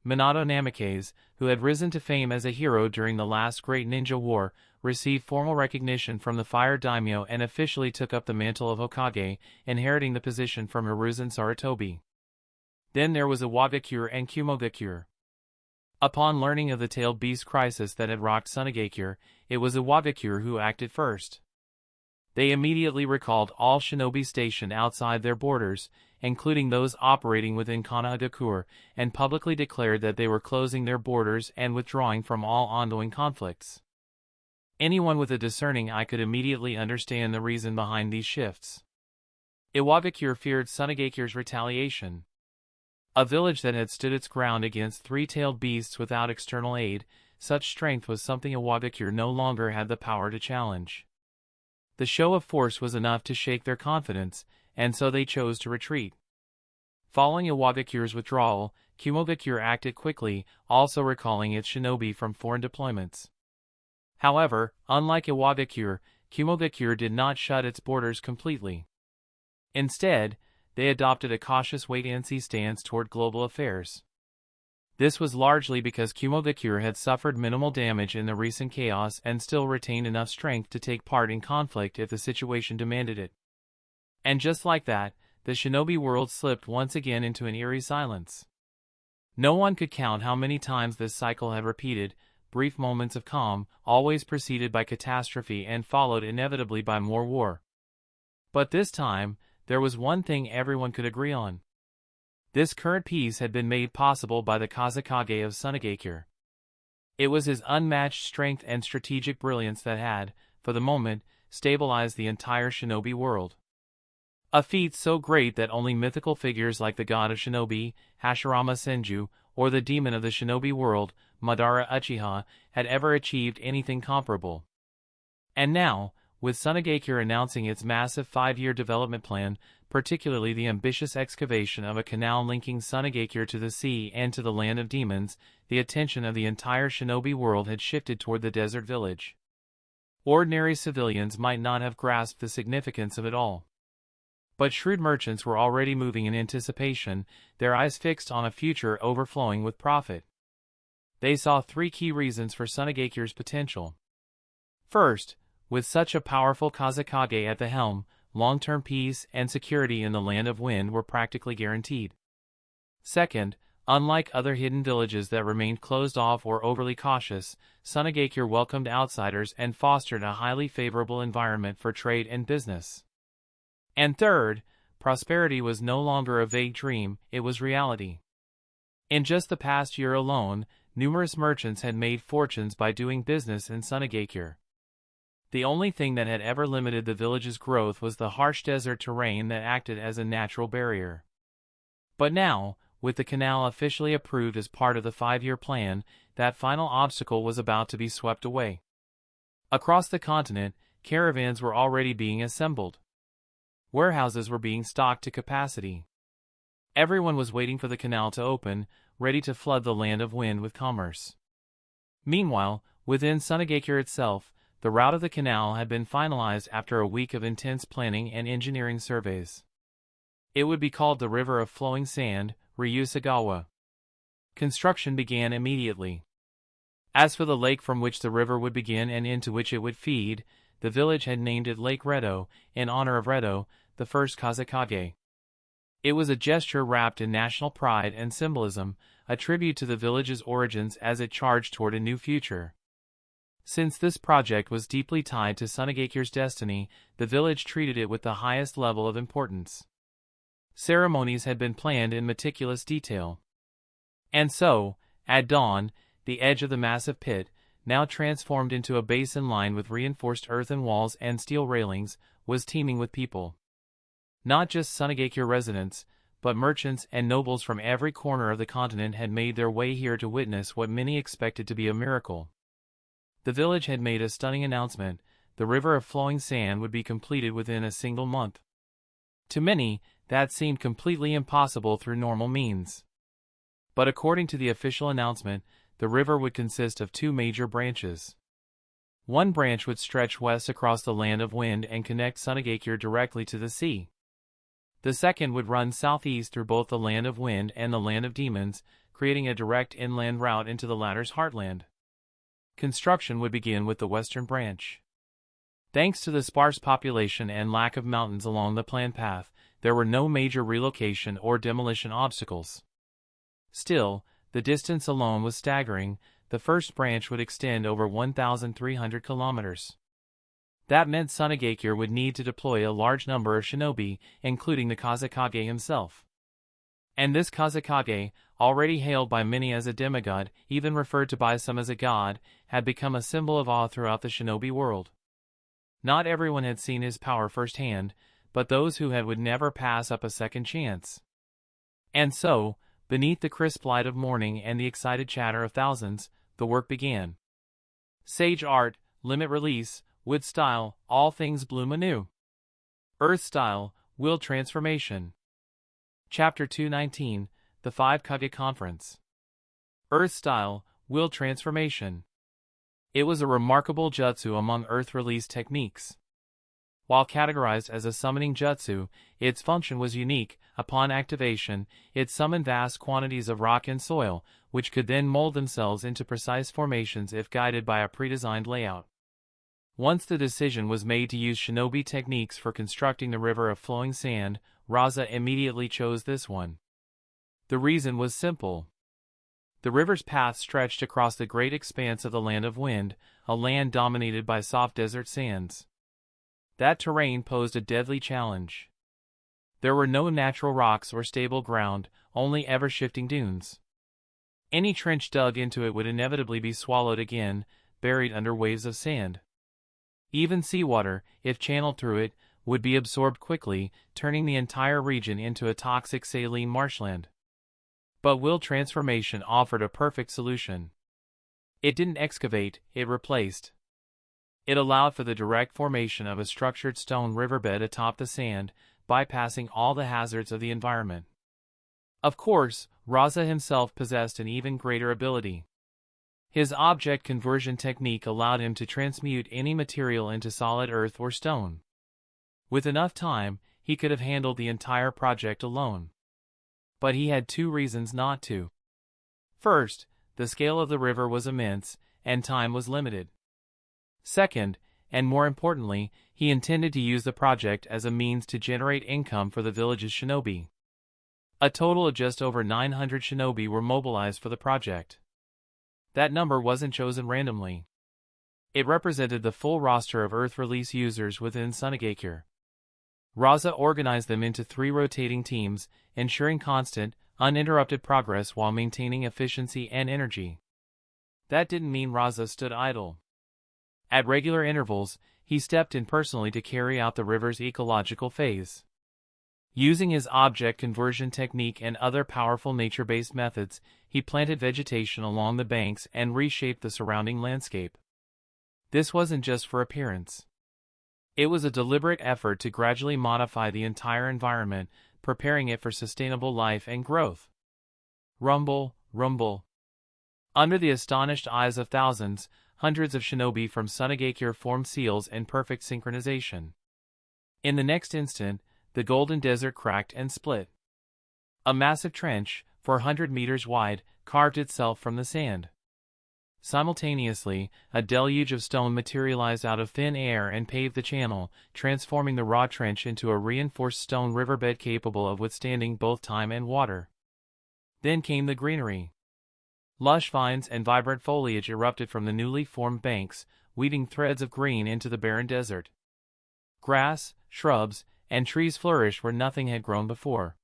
Minato Namikaze, who had risen to fame as a hero during the last great ninja war, received formal recognition from the Fire Daimyo and officially took up the mantle of Hokage, inheriting the position from Hiruzen Sarutobi. Then there was Iwagakure and Kumogakure. Upon learning of the tailed beast crisis that had rocked Sunagakure, it was Iwagakure who acted first. They immediately recalled all shinobi stationed outside their borders, including those operating within Sunagakure, and publicly declared that they were closing their borders and withdrawing from all ongoing conflicts. Anyone with a discerning eye could immediately understand the reason behind these shifts. Iwagakure feared Sunagakure's retaliation. A village that had stood its ground against 3-tailed beasts without external aid, such strength was something Iwagakure no longer had the power to challenge. The show of force was enough to shake their confidence, and so they chose to retreat. Following Iwagakure's withdrawal, Kumogakure acted quickly, also recalling its shinobi from foreign deployments. However, unlike Iwagakure, Kumogakure did not shut its borders completely. Instead, they adopted a cautious wait-and-see stance toward global affairs. This was largely because Kumogakure had suffered minimal damage in the recent chaos and still retained enough strength to take part in conflict if the situation demanded it. And just like that, the shinobi world slipped once again into an eerie silence. No one could count how many times this cycle had repeated, brief moments of calm, always preceded by catastrophe and followed inevitably by more war. But this time, there was one thing everyone could agree on. This current peace had been made possible by the Kazekage of Sunagakure. It was his unmatched strength and strategic brilliance that had, for the moment, stabilized the entire shinobi world. A feat so great that only mythical figures like the god of shinobi, Hashirama Senju, or the demon of the shinobi world, Madara Uchiha, had ever achieved anything comparable. And now, with Sunagakure announcing its massive 5-year development plan, particularly the ambitious excavation of a canal linking Sunagakure to the sea and to the land of demons, the attention of the entire shinobi world had shifted toward the desert village. Ordinary civilians might not have grasped the significance of it all. But shrewd merchants were already moving in anticipation, their eyes fixed on a future overflowing with profit. They saw 3 key reasons for Sunagakure's potential. First, with such a powerful Kazekage at the helm, long-term peace and security in the Land of Wind were practically guaranteed. Second, unlike other hidden villages that remained closed off or overly cautious, Sunagakure welcomed outsiders and fostered a highly favorable environment for trade and business. And third, prosperity was no longer a vague dream, it was reality. In just the past year alone, numerous merchants had made fortunes by doing business in Sunagakure. The only thing that had ever limited the village's growth was the harsh desert terrain that acted as a natural barrier. But now, with the canal officially approved as part of the 5-year plan, that final obstacle was about to be swept away. Across the continent, caravans were already being assembled. Warehouses were being stocked to capacity. Everyone was waiting for the canal to open, ready to flood the land of wind with commerce. Meanwhile, within Sunagakure itself, the route of the canal had been finalized after a week of intense planning and engineering surveys. It would be called the River of Flowing Sand, Ryusagawa. Construction began immediately. As for the lake from which the river would begin and into which it would feed, the village had named it Lake Redo, in honor of Redo, the first Kazekage. It was a gesture wrapped in national pride and symbolism, a tribute to the village's origins as it charged toward a new future. Since this project was deeply tied to Sunagakure's destiny, the village treated it with the highest level of importance. Ceremonies had been planned in meticulous detail. And so, at dawn, the edge of the massive pit, now transformed into a basin lined with reinforced earthen walls and steel railings, was teeming with people. Not just Sunagakure residents, but merchants and nobles from every corner of the continent had made their way here to witness what many expected to be a miracle. The village had made a stunning announcement: the River of Flowing Sand would be completed within a single month. To many, that seemed completely impossible through normal means. But according to the official announcement, the river would consist of 2 major branches. One branch would stretch west across the land of wind and connect Sunagakure directly to the sea. The second would run southeast through both the land of wind and the land of demons, creating a direct inland route into the latter's heartland. Construction would begin with the western branch. Thanks to the sparse population and lack of mountains along the planned path, there were no major relocation or demolition obstacles. Still, the distance alone was staggering. The first branch would extend over 1,300 kilometers. That meant Sunagakure would need to deploy a large number of shinobi, including the Kazekage himself. And this Kazekage, already hailed by many as a demigod, even referred to by some as a god, had become a symbol of awe throughout the shinobi world. Not everyone had seen his power firsthand, but those who had would never pass up a second chance. And so, beneath the crisp light of morning and the excited chatter of thousands, the work began. Sage art, limit release, wood style, all things bloom anew. Earth style, will transformation. Chapter 219, The 5 Kage Conference. Earth style, will transformation. It was a remarkable jutsu among earth release techniques. While categorized as a summoning jutsu, its function was unique. Upon activation, it summoned vast quantities of rock and soil, which could then mold themselves into precise formations if guided by a pre-designed layout. Once the decision was made to use shinobi techniques for constructing the River of Flowing Sand, Rasa immediately chose this one. The reason was simple. The river's path stretched across the great expanse of the Land of Wind, a land dominated by soft desert sands. That terrain posed a deadly challenge. There were no natural rocks or stable ground, only ever-shifting dunes. Any trench dug into it would inevitably be swallowed again, buried under waves of sand. Even seawater, if channeled through it, would be absorbed quickly, turning the entire region into a toxic saline marshland. But will transformation offered a perfect solution. It didn't excavate, it replaced. It allowed for the direct formation of a structured stone riverbed atop the sand, bypassing all the hazards of the environment. Of course, Rasa himself possessed an even greater ability. His object conversion technique allowed him to transmute any material into solid earth or stone. With enough time, he could have handled the entire project alone. But he had 2 reasons not to. First, the scale of the river was immense, and time was limited. Second, and more importantly, he intended to use the project as a means to generate income for the village's shinobi. A total of just over 900 shinobi were mobilized for the project. That number wasn't chosen randomly. It represented the full roster of Earth Release users within Sunagakure. Rasa organized them into 3 rotating teams, ensuring constant, uninterrupted progress while maintaining efficiency and energy. That didn't mean Rasa stood idle. At regular intervals, he stepped in personally to carry out the river's ecological phase. Using his object conversion technique and other powerful nature-based methods, he planted vegetation along the banks and reshaped the surrounding landscape. This wasn't just for appearance. It was a deliberate effort to gradually modify the entire environment, preparing it for sustainable life and growth. Rumble, rumble. Under the astonished eyes of thousands, hundreds of shinobi from Sunagakure formed seals in perfect synchronization. In the next instant, the golden desert cracked and split. A massive trench, 400 meters wide, carved itself from the sand. Simultaneously, a deluge of stone materialized out of thin air and paved the channel, transforming the raw trench into a reinforced stone riverbed capable of withstanding both time and water. Then came the greenery. Lush vines and vibrant foliage erupted from the newly formed banks, weaving threads of green into the barren desert. Grass, shrubs, and trees flourished where nothing had grown before.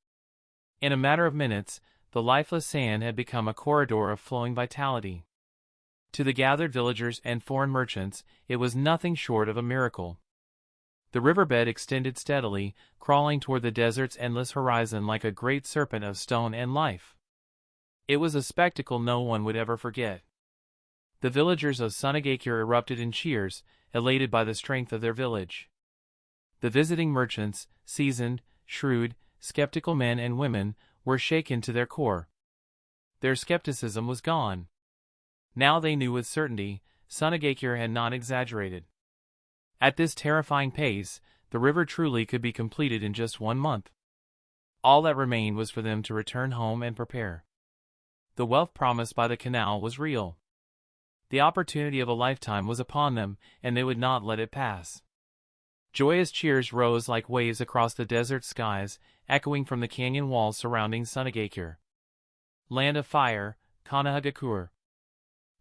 In a matter of minutes, the lifeless sand had become a corridor of flowing vitality. To the gathered villagers and foreign merchants, it was nothing short of a miracle. The riverbed extended steadily, crawling toward the desert's endless horizon like a great serpent of stone and life. It was a spectacle no one would ever forget. The villagers of Sunagakure erupted in cheers, elated by the strength of their village. The visiting merchants, seasoned, shrewd, skeptical men and women, were shaken to their core. Their skepticism was gone. Now they knew with certainty, Sunagakure had not exaggerated. At this terrifying pace, the river truly could be completed in just 1 month. All that remained was for them to return home and prepare. The wealth promised by the canal was real. The opportunity of a lifetime was upon them, and they would not let it pass. Joyous cheers rose like waves across the desert skies, echoing from the canyon walls surrounding Sunagakure. Land of Fire, Sunagakure.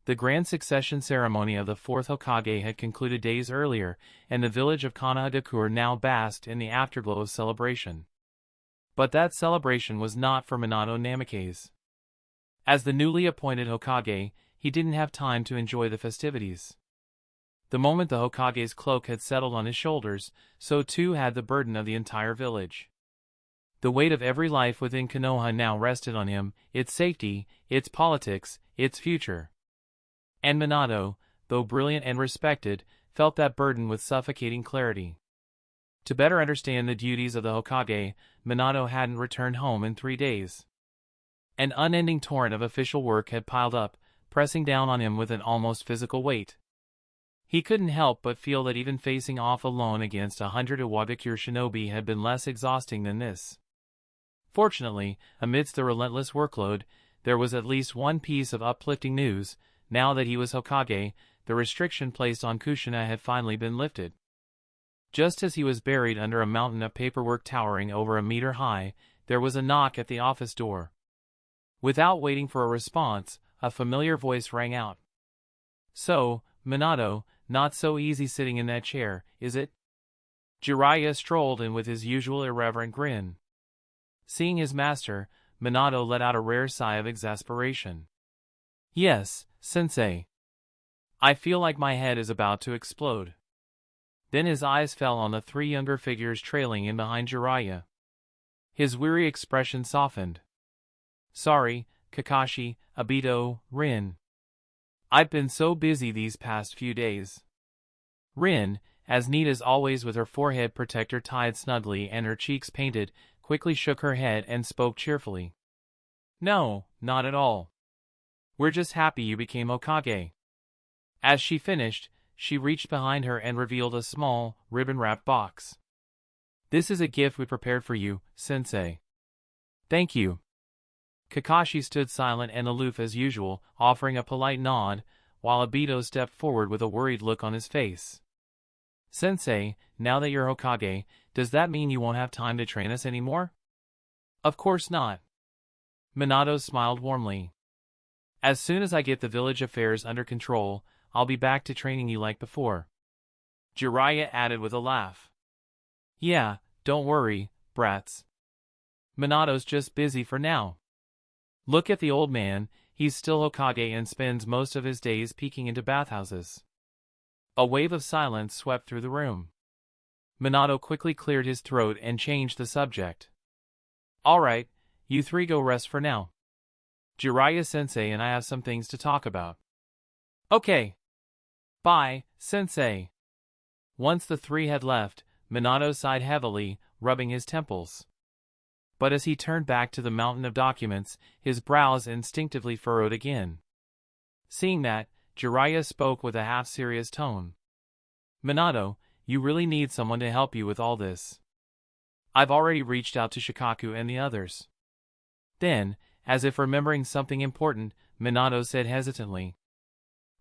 The grand succession ceremony of the Fourth Hokage had concluded days earlier, and the village of Sunagakure now basked in the afterglow of celebration. But that celebration was not for Minato Namikaze. As the newly appointed Hokage, he didn't have time to enjoy the festivities. The moment the Hokage's cloak had settled on his shoulders, so too had the burden of the entire village. The weight of every life within Konoha now rested on him, its safety, its politics, its future. And Minato, though brilliant and respected, felt that burden with suffocating clarity. To better understand the duties of the Hokage, Minato hadn't returned home in 3 days. An unending torrent of official work had piled up, pressing down on him with an almost physical weight. He couldn't help but feel that even facing off alone against 100 Iwagakure shinobi had been less exhausting than this. Fortunately, amidst the relentless workload, there was at least one piece of uplifting news. Now that he was Hokage, the restriction placed on Kushina had finally been lifted. Just as he was buried under a mountain of paperwork towering over a meter high, there was a knock at the office door. Without waiting for a response, a familiar voice rang out. "So, Minato, not so easy sitting in that chair, is it?" Jiraiya strolled in with his usual irreverent grin. Seeing his master, Minato let out a rare sigh of exasperation. "Yes, sensei. I feel like my head is about to explode." Then his eyes fell on the 3 younger figures trailing in behind Jiraiya. His weary expression softened. "Sorry, Kakashi, Obito, Rin. I've been so busy these past few days." Rin, as neat as always with her forehead protector tied snugly and her cheeks painted, quickly shook her head and spoke cheerfully. "No, not at all. We're just happy you became Hokage." As she finished, she reached behind her and revealed a small, ribbon-wrapped box. "This is a gift we prepared for you, sensei." "Thank you." Kakashi stood silent and aloof as usual, offering a polite nod, while Obito stepped forward with a worried look on his face. "Sensei, now that you're Hokage, does that mean you won't have time to train us anymore?" "Of course not." Minato smiled warmly. "As soon as I get the village affairs under control, I'll be back to training you like before." Jiraiya added with a laugh. "Yeah, don't worry, brats. Minato's just busy for now. Look at the old man, he's still Hokage and spends most of his days peeking into bathhouses." A wave of silence swept through the room. Minato quickly cleared his throat and changed the subject. Alright, you three go rest for now. Jiraiya-sensei and I have some things to talk about. Okay. Bye, sensei. Once the three had left, Minato sighed heavily, rubbing his temples. But as he turned back to the mountain of documents, his brows instinctively furrowed again. Seeing that, Jiraiya spoke with a half-serious tone. Minato, you really need someone to help you with all this. I've already reached out to Shikaku and the others. Then, as if remembering something important, Minato said hesitantly.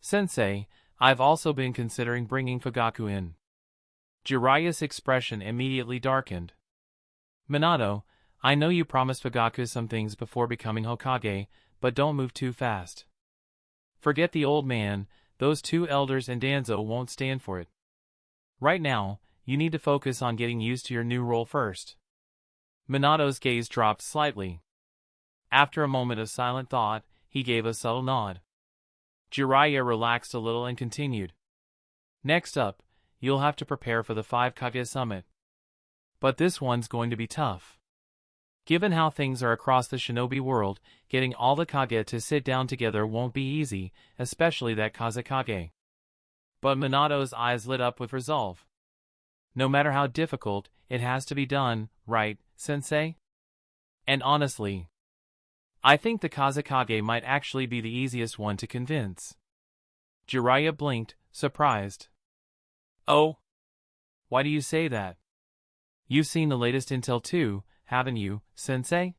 Sensei, I've also been considering bringing Fugaku in. Jiraiya's expression immediately darkened. Minato, I know you promised Fugaku some things before becoming Hokage, but don't move too fast. Forget the old man, those two elders and Danzo won't stand for it. Right now, you need to focus on getting used to your new role first. Minato's gaze dropped slightly. After a moment of silent thought, he gave a subtle nod. Jiraiya relaxed a little and continued. Next up, you'll have to prepare for the 5 Kage summit. But this one's going to be tough. Given how things are across the shinobi world, getting all the Kage to sit down together won't be easy, especially that Kazekage. But Minato's eyes lit up with resolve. No matter how difficult, it has to be done, right, sensei? And honestly, I think the Kazekage might actually be the easiest one to convince. Jiraiya blinked, surprised. Oh? Why do you say that? You've seen the latest intel too, haven't you, sensei?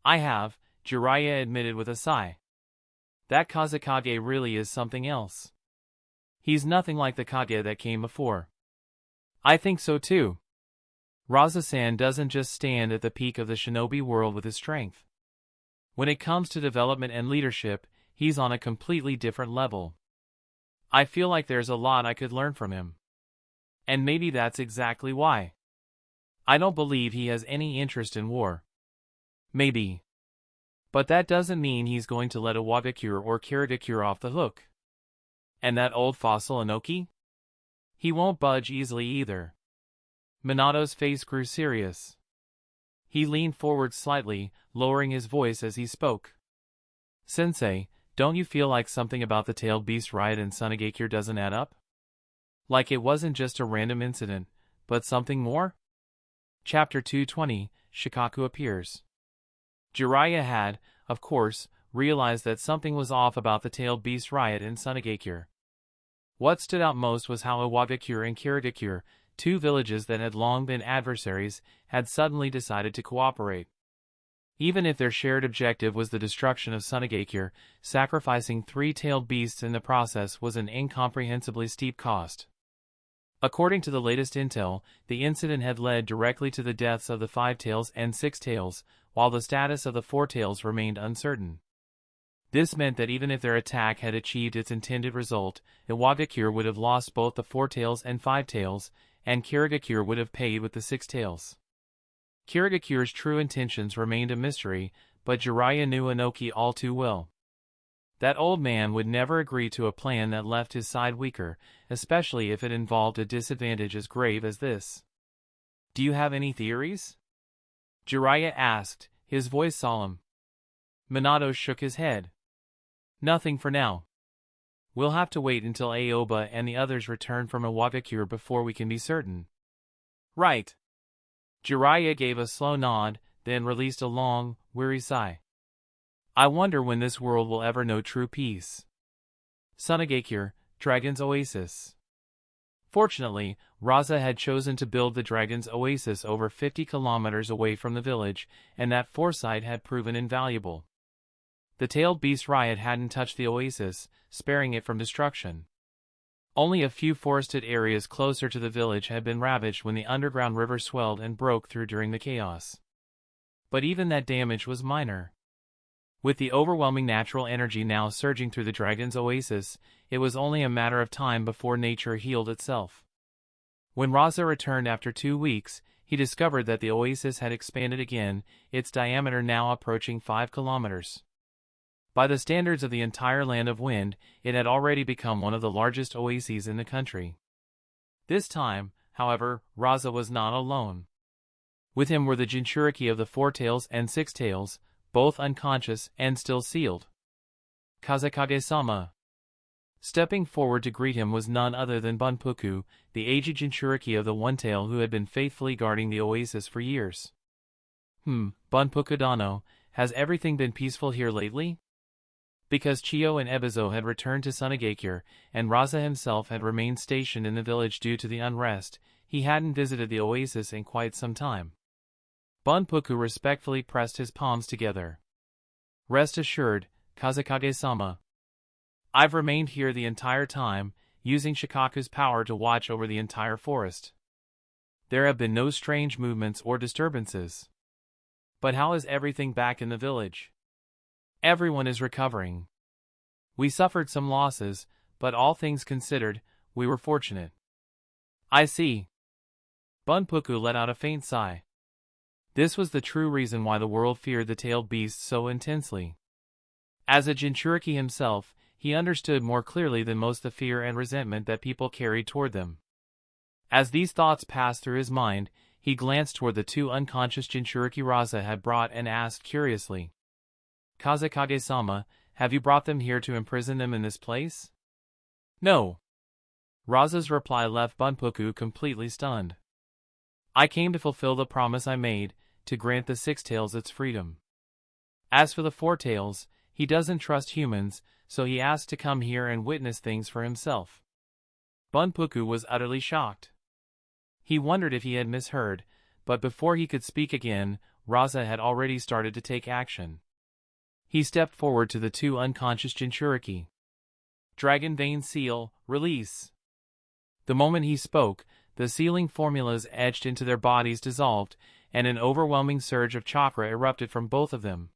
I have, Jiraiya admitted with a sigh. That Kazekage really is something else. He's nothing like the Kage that came before. I think so too. Rasa-san doesn't just stand at the peak of the shinobi world with his strength. When it comes to development and leadership, he's on a completely different level. I feel like there's a lot I could learn from him. And maybe that's exactly why. I don't believe he has any interest in war. Maybe. But that doesn't mean he's going to let Iwagakure or Kirigakure off the hook. And that old fossil Inoki? He won't budge easily either. Minato's face grew serious. He leaned forward slightly, lowering his voice as he spoke. Sensei, don't you feel like something about the tailed beast riot in Sunagakure doesn't add up? Like it wasn't just a random incident, but something more? Chapter 220, Shikaku appears. Jiraiya had, of course, realized that something was off about the tailed beast riot in Sunagakure. What stood out most was how Iwagakure and Kirigakure, two villages that had long been adversaries, had suddenly decided to cooperate. Even if their shared objective was the destruction of Sunagakure, sacrificing 3 tailed beasts in the process was an incomprehensibly steep cost. According to the latest intel, the incident had led directly to the deaths of the 5 tails and 6 tails, while the status of the 4 tails remained uncertain. This meant that even if their attack had achieved its intended result, Iwagakure would have lost both the 4 tails and 5 tails, and Kirigakure would have paid with the 6 tails. Kirigakure's true intentions remained a mystery, but Jiraiya knew Inoki all too well. That old man would never agree to a plan that left his side weaker, especially if it involved a disadvantage as grave as this. Do you have any theories? Jiraiya asked, his voice solemn. Minato shook his head. Nothing for now. We'll have to wait until Aoba and the others return from Iwagakure before we can be certain. Right. Jiraiya gave a slow nod, then released a long, weary sigh. I wonder when this world will ever know true peace. Sunagakure, Dragon's Oasis. Fortunately, Rasa had chosen to build the Dragon's Oasis over 50 kilometers away from the village, and that foresight had proven invaluable. The tailed beast riot hadn't touched the oasis, sparing it from destruction. Only a few forested areas closer to the village had been ravaged when the underground river swelled and broke through during the chaos. But even that damage was minor. With the overwhelming natural energy now surging through the Dragon's Oasis, it was only a matter of time before nature healed itself. When Rasa returned after 2 weeks, he discovered that the oasis had expanded again, its diameter now approaching 5 kilometers. By the standards of the entire Land of Wind, it had already become one of the largest oases in the country. This time, however, Rasa was not alone. With him were the Jinchuriki of the Four Tails and Six Tails, both unconscious and still sealed. Kazekage-sama. Stepping forward to greet him was none other than Bunpuku, the aged Jinchuriki of the One Tail who had been faithfully guarding the oasis for years. Bunpuku-dano, has everything been peaceful here lately? Because Chiyo and Ebizo had returned to Sunagakure, and Rasa himself had remained stationed in the village due to the unrest, he hadn't visited the oasis in quite some time. Bunpuku respectfully pressed his palms together. Rest assured, Kazekage-sama. I've remained here the entire time, using Shikaku's power to watch over the entire forest. There have been no strange movements or disturbances. But how is everything back in the village? Everyone is recovering. We suffered some losses, but all things considered, we were fortunate. I see. Bunpuku let out a faint sigh. This was the true reason why the world feared the tailed beast so intensely. As a Jinchuriki himself, he understood more clearly than most the fear and resentment that people carried toward them. As these thoughts passed through his mind, he glanced toward the two unconscious Jinchuriki Rasa had brought and asked curiously. Kazekage-sama, have you brought them here to imprison them in this place? No. Rasa's reply left Bunpuku completely stunned. I came to fulfill the promise I made, to grant the Six Tails its freedom. As for the Four Tails, he doesn't trust humans, so he asked to come here and witness things for himself. Bunpuku was utterly shocked. He wondered if he had misheard, but before he could speak again, Rasa had already started to take action. He stepped forward to the two unconscious Jinchuriki. Dragon Vein Seal, release. The moment he spoke, the sealing formulas etched into their bodies dissolved, and an overwhelming surge of chakra erupted from both of them.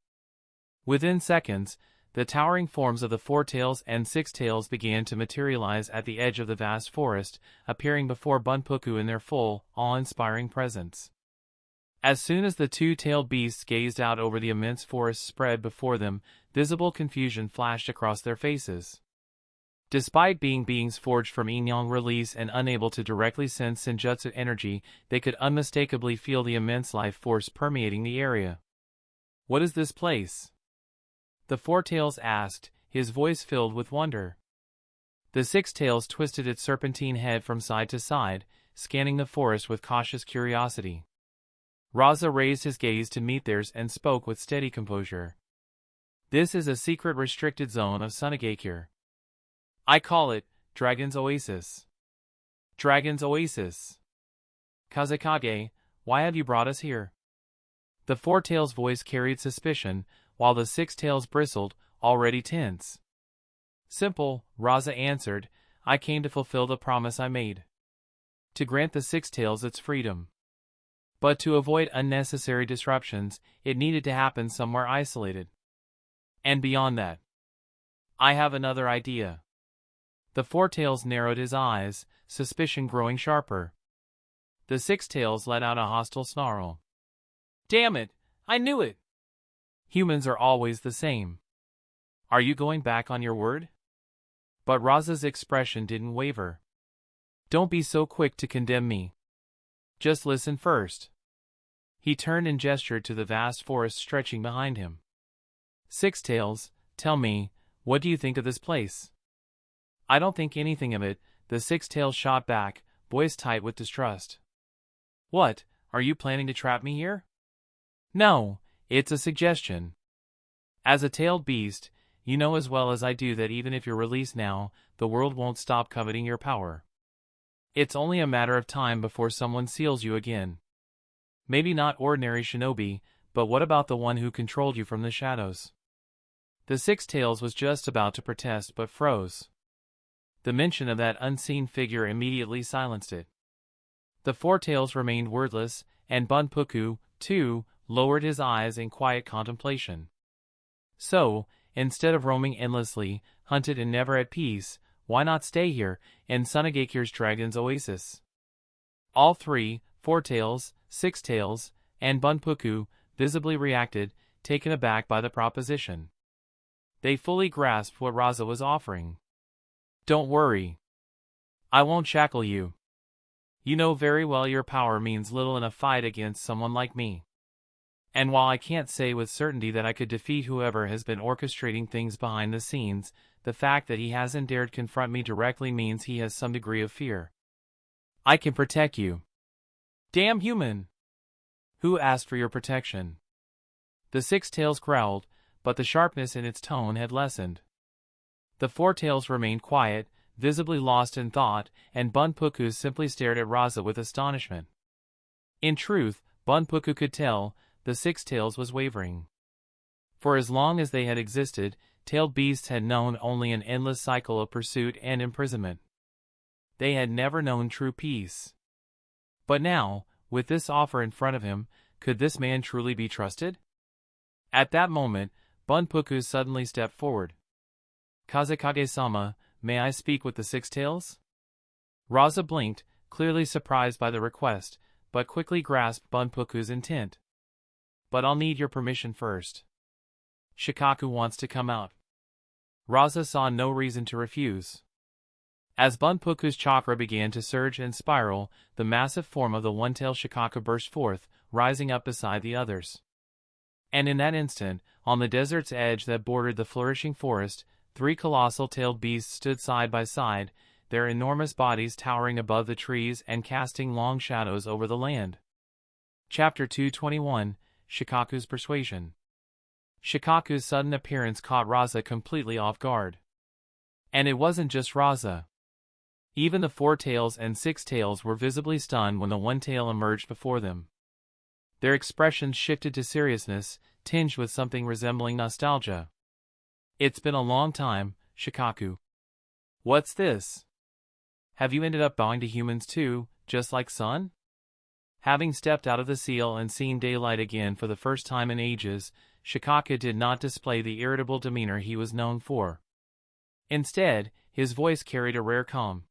Within seconds, the towering forms of the Four Tails and Six Tails began to materialize at the edge of the vast forest, appearing before Bunpuku in their full, awe-inspiring presence. As soon as the two-tailed beasts gazed out over the immense forest spread before them, visible confusion flashed across their faces. Despite being beings forged from Yin-Yang release and unable to directly sense Senjutsu energy, they could unmistakably feel the immense life force permeating the area. What is this place? The Four Tails asked, his voice filled with wonder. The Six Tails twisted its serpentine head from side to side, scanning the forest with cautious curiosity. Rasa raised his gaze to meet theirs and spoke with steady composure. This is a secret restricted zone of Sunagakure. I call it, Dragon's Oasis. Dragon's Oasis. Kazekage, why have you brought us here? The Four Tails' voice carried suspicion, while the Six Tails bristled, already tense. Simple, Rasa answered, I came to fulfill the promise I made. To grant the Six Tails its freedom. But to avoid unnecessary disruptions, it needed to happen somewhere isolated. And beyond that, I have another idea. The Four Tails narrowed his eyes, suspicion growing sharper. The Six Tails let out a hostile snarl. Damn it, I knew it! Humans are always the same. Are you going back on your word? But Rasa's expression didn't waver. Don't be so quick to condemn me. Just listen first. He turned and gestured to the vast forest stretching behind him. Six Tails, tell me, what do you think of this place? I don't think anything of it, the Six Tails shot back, voice tight with distrust. What, are you planning to trap me here? No, it's a suggestion. As a tailed beast, you know as well as I do that even if you're released now, the world won't stop coveting your power. It's only a matter of time before someone seals you again. Maybe not ordinary shinobi, but what about the one who controlled you from the shadows? The Six Tails was just about to protest but froze. The mention of that unseen figure immediately silenced it. The Four Tails remained wordless, and Bunpuku, too, lowered his eyes in quiet contemplation. So, instead of roaming endlessly, hunted and never at peace, why not stay here, in Sunagakure's Dragon's Oasis? All three, Four Tails, Six Tails, and Bunpuku, visibly reacted, taken aback by the proposition. They fully grasped what Rasa was offering. Don't worry. I won't shackle you. You know very well your power means little in a fight against someone like me. And while I can't say with certainty that I could defeat whoever has been orchestrating things behind the scenes, the fact that he hasn't dared confront me directly means he has some degree of fear. I can protect you. Damn human! Who asked for your protection? The Six Tails growled, but the sharpness in its tone had lessened. The Four Tails remained quiet, visibly lost in thought, and Bunpuku simply stared at Rasa with astonishment. In truth, Bunpuku could tell, the Six Tails was wavering. For as long as they had existed, tailed beasts had known only an endless cycle of pursuit and imprisonment. They had never known true peace. But now, with this offer in front of him, could this man truly be trusted? At that moment, Bunpuku suddenly stepped forward. Kazekage-sama, may I speak with the Six Tails? Rasa blinked, clearly surprised by the request, but quickly grasped Bunpuku's intent. But I'll need your permission first. Shikaku wants to come out. Rasa saw no reason to refuse. As Bunpuku's chakra began to surge and spiral, the massive form of the one-tailed Shikaku burst forth, rising up beside the others. And in that instant, on the desert's edge that bordered the flourishing forest, three colossal tailed beasts stood side by side, their enormous bodies towering above the trees and casting long shadows over the land. Chapter 221, Shikaku's Persuasion. Shikaku's sudden appearance caught Rasa completely off guard. And it wasn't just Rasa. Even the Four Tails and Six Tails were visibly stunned when the One Tail emerged before them. Their expressions shifted to seriousness, tinged with something resembling nostalgia. It's been a long time, Shikaku. What's this? Have you ended up bowing to humans too, just like Sun? Having stepped out of the seal and seen daylight again for the first time in ages, Shikaku did not display the irritable demeanor he was known for. Instead, his voice carried a rare calm.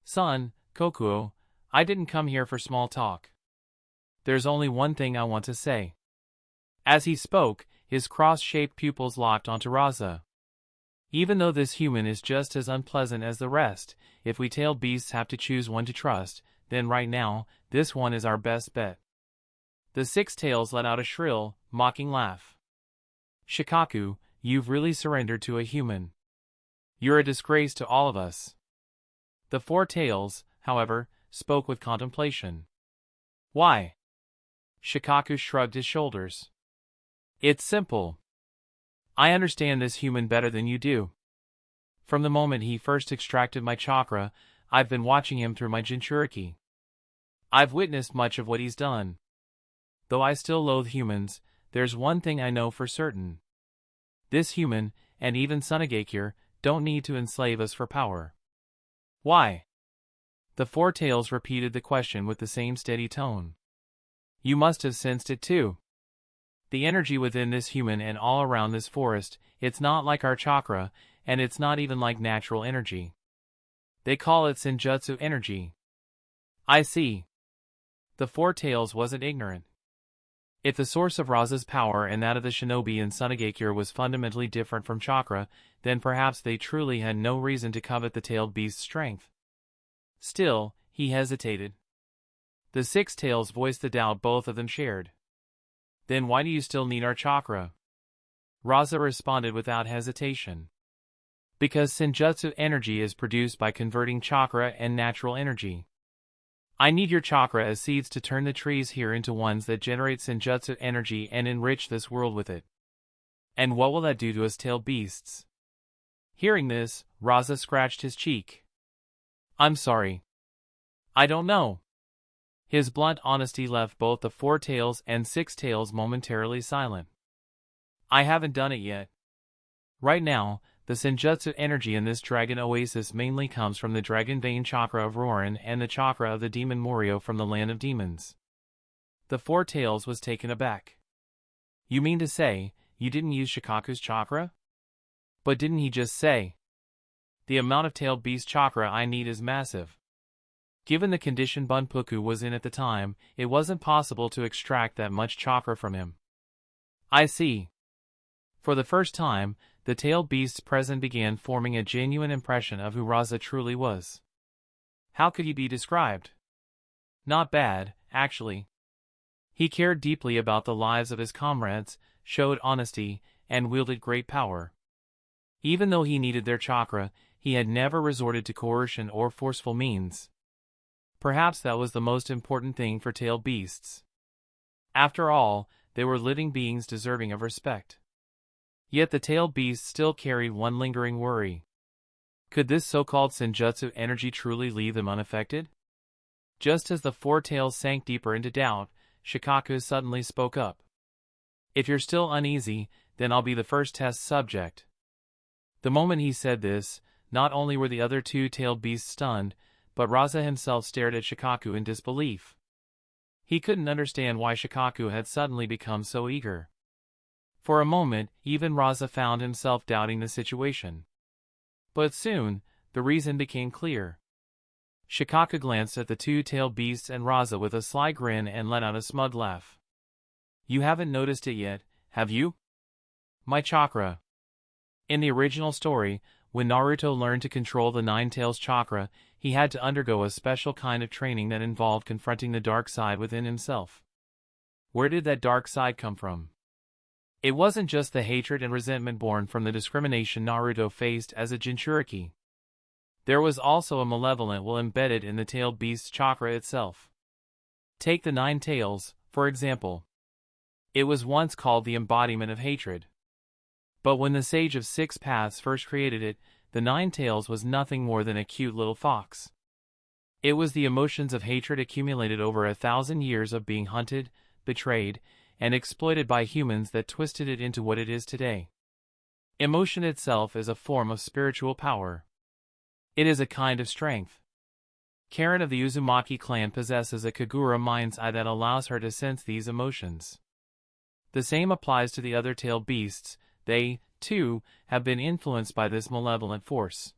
Son, Kokuo, I didn't come here for small talk. There's only one thing I want to say. As he spoke, his cross-shaped pupils locked onto Rasa. Even though this human is just as unpleasant as the rest, if we tailed beasts have to choose one to trust, then right now, this one is our best bet. The Six Tails let out a shrill, mocking laugh. Shikaku, you've really surrendered to a human. You're a disgrace to all of us. The Four Tails, however, spoke with contemplation. Why? Shikaku shrugged his shoulders. It's simple. I understand this human better than you do. From the moment he first extracted my chakra, I've been watching him through my Jinchuriki. I've witnessed much of what he's done. Though I still loathe humans, there's one thing I know for certain. This human, and even Sunagakure, don't need to enslave us for power. Why? The Four Tails repeated the question with the same steady tone. You must have sensed it too. The energy within this human and all around this forest, it's not like our chakra, and it's not even like natural energy. They call it Senjutsu energy. I see. The Four Tails wasn't ignorant. If the source of Rasa's power and that of the shinobi in Sunagakure was fundamentally different from chakra, then perhaps they truly had no reason to covet the tailed beast's strength. Still, he hesitated. The Six Tails voiced the doubt both of them shared. Then why do you still need our chakra? Rasa responded without hesitation. Because Senjutsu energy is produced by converting chakra and natural energy. I need your chakra as seeds to turn the trees here into ones that generate Senjutsu energy and enrich this world with it. And what will that do to us tailed beasts? Hearing this, Rasa scratched his cheek. I'm sorry. I don't know. His blunt honesty left both the Four Tails and Six Tails momentarily silent. I haven't done it yet. Right now, the Senjutsu energy in this dragon oasis mainly comes from the dragon vein chakra of Rorin and the chakra of the demon Morio from the land of demons. The Four Tails was taken aback. You mean to say, you didn't use Shikaku's chakra? But didn't he just say? The amount of tailed beast chakra I need is massive. Given the condition Bunpuku was in at the time, it wasn't possible to extract that much chakra from him. I see. For the first time, the tailed beasts present began forming a genuine impression of who Rasa truly was. How could he be described? Not bad, actually. He cared deeply about the lives of his comrades, showed honesty, and wielded great power. Even though he needed their chakra, he had never resorted to coercion or forceful means. Perhaps that was the most important thing for tailed beasts. After all, they were living beings deserving of respect. Yet the tailed beasts still carried one lingering worry. Could this so-called senjutsu energy truly leave them unaffected? Just as the four tails sank deeper into doubt, Shikaku suddenly spoke up. If you're still uneasy, then I'll be the first test subject. The moment he said this, not only were the other two tailed beasts stunned, but Rasa himself stared at Shikaku in disbelief. He couldn't understand why Shikaku had suddenly become so eager. For a moment, even Rasa found himself doubting the situation. But soon, the reason became clear. Shikaku glanced at the two tailed beasts and Rasa with a sly grin and let out a smug laugh. You haven't noticed it yet, have you? My chakra. In the original story, when Naruto learned to control the Nine Tails chakra, he had to undergo a special kind of training that involved confronting the dark side within himself. Where did that dark side come from? It wasn't just the hatred and resentment born from the discrimination Naruto faced as a Jinchuriki. There was also a malevolent will embedded in the tailed beast's chakra itself. Take the Nine Tails, for example. It was once called the embodiment of hatred. But when the Sage of Six Paths first created it, the Nine Tails was nothing more than a cute little fox. It was the emotions of hatred accumulated over 1,000 years of being hunted, betrayed, and exploited by humans that twisted it into what it is today. Emotion itself is a form of spiritual power. It is a kind of strength. Karen of the Uzumaki clan possesses a Kagura mind's eye that allows her to sense these emotions. The same applies to the other tailed beasts. They, too, have been influenced by this malevolent force.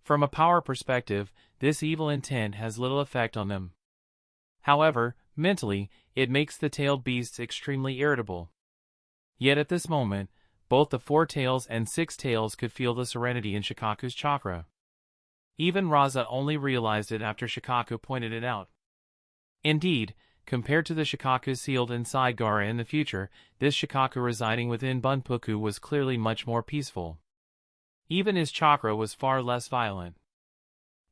From a power perspective, this evil intent has little effect on them. However, mentally, it makes the tailed beasts extremely irritable. Yet at this moment, both the Four Tails and Six Tails could feel the serenity in Shikaku's chakra. Even Rasa only realized it after Shikaku pointed it out. Indeed, compared to the Shikaku sealed inside Gaara in the future, this Shikaku residing within Bunpuku was clearly much more peaceful. Even his chakra was far less violent.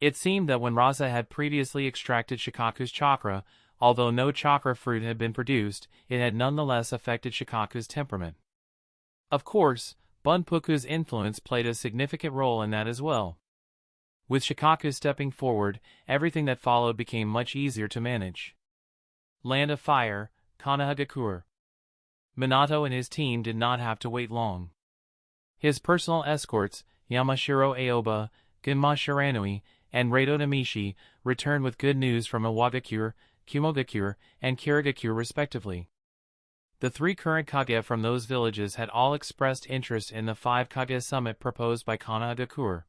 It seemed that when Rasa had previously extracted Shikaku's chakra, although no chakra fruit had been produced, it had nonetheless affected Shikaku's temperament. Of course, Bunpuku's influence played a significant role in that as well. With Shikaku stepping forward, everything that followed became much easier to manage. Land of Fire, Sunagakure. Minato and his team did not have to wait long. His personal escorts, Yamashiro Aoba, Genma Shiranui, and Reito Namishi, returned with good news from Iwagakure, Kumogakure, and Kirigakure respectively. The three current Kage from those villages had all expressed interest in the 5 Kage summit proposed by Sunagakure.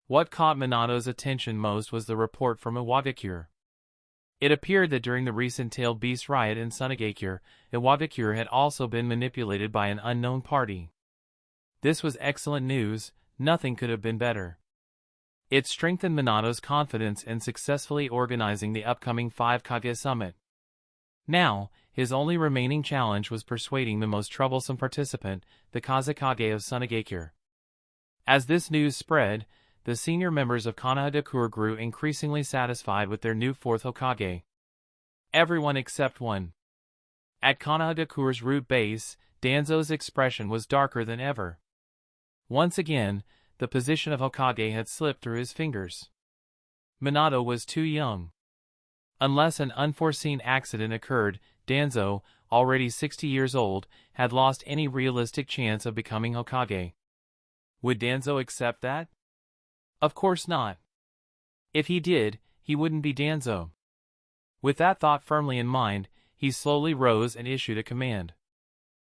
What caught Minato's attention most was the report from Iwagakure. It appeared that during the recent tailed beast riot in Sunagakure, Iwagakure had also been manipulated by an unknown party. This was excellent news, nothing could have been better. It strengthened Minato's confidence in successfully organizing the upcoming 5 Kage summit. Now, his only remaining challenge was persuading the most troublesome participant, the Kazekage of Sunagakure. As this news spread, the senior members of Sunagakure grew increasingly satisfied with their new fourth Hokage. Everyone except one. At Sunagakure's root base, Danzo's expression was darker than ever. Once again, the position of Hokage had slipped through his fingers. Minato was too young. Unless an unforeseen accident occurred, Danzo, already 60 years old, had lost any realistic chance of becoming Hokage. Would Danzo accept that? Of course not. If he did, he wouldn't be Danzo. With that thought firmly in mind, he slowly rose and issued a command.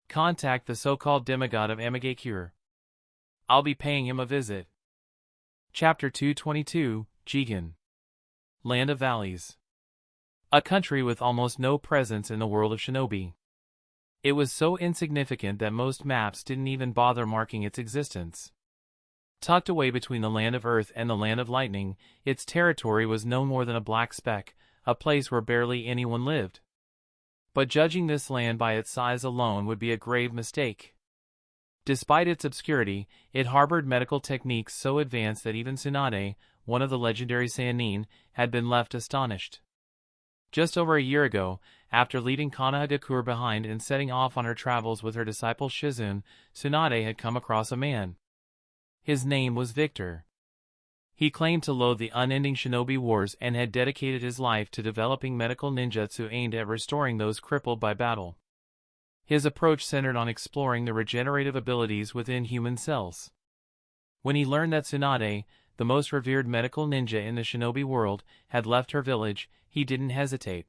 Contact the so-called demigod of Amigakure. I'll be paying him a visit. Chapter 222, Jigen. Land of Valleys. A country with almost no presence in the world of shinobi. It was so insignificant that most maps didn't even bother marking its existence. Tucked away between the land of Earth and the land of Lightning, its territory was no more than a black speck, a place where barely anyone lived. But judging this land by its size alone would be a grave mistake. Despite its obscurity, it harbored medical techniques so advanced that even Tsunade, one of the legendary Sannin, had been left astonished. Just over a year ago, after leaving Sunagakure behind and setting off on her travels with her disciple Shizune, Tsunade had come across a man. His name was Victor. He claimed to loathe the unending shinobi wars and had dedicated his life to developing medical ninjutsu aimed at restoring those crippled by battle. His approach centered on exploring the regenerative abilities within human cells. When he learned that Tsunade, the most revered medical ninja in the shinobi world, had left her village, he didn't hesitate.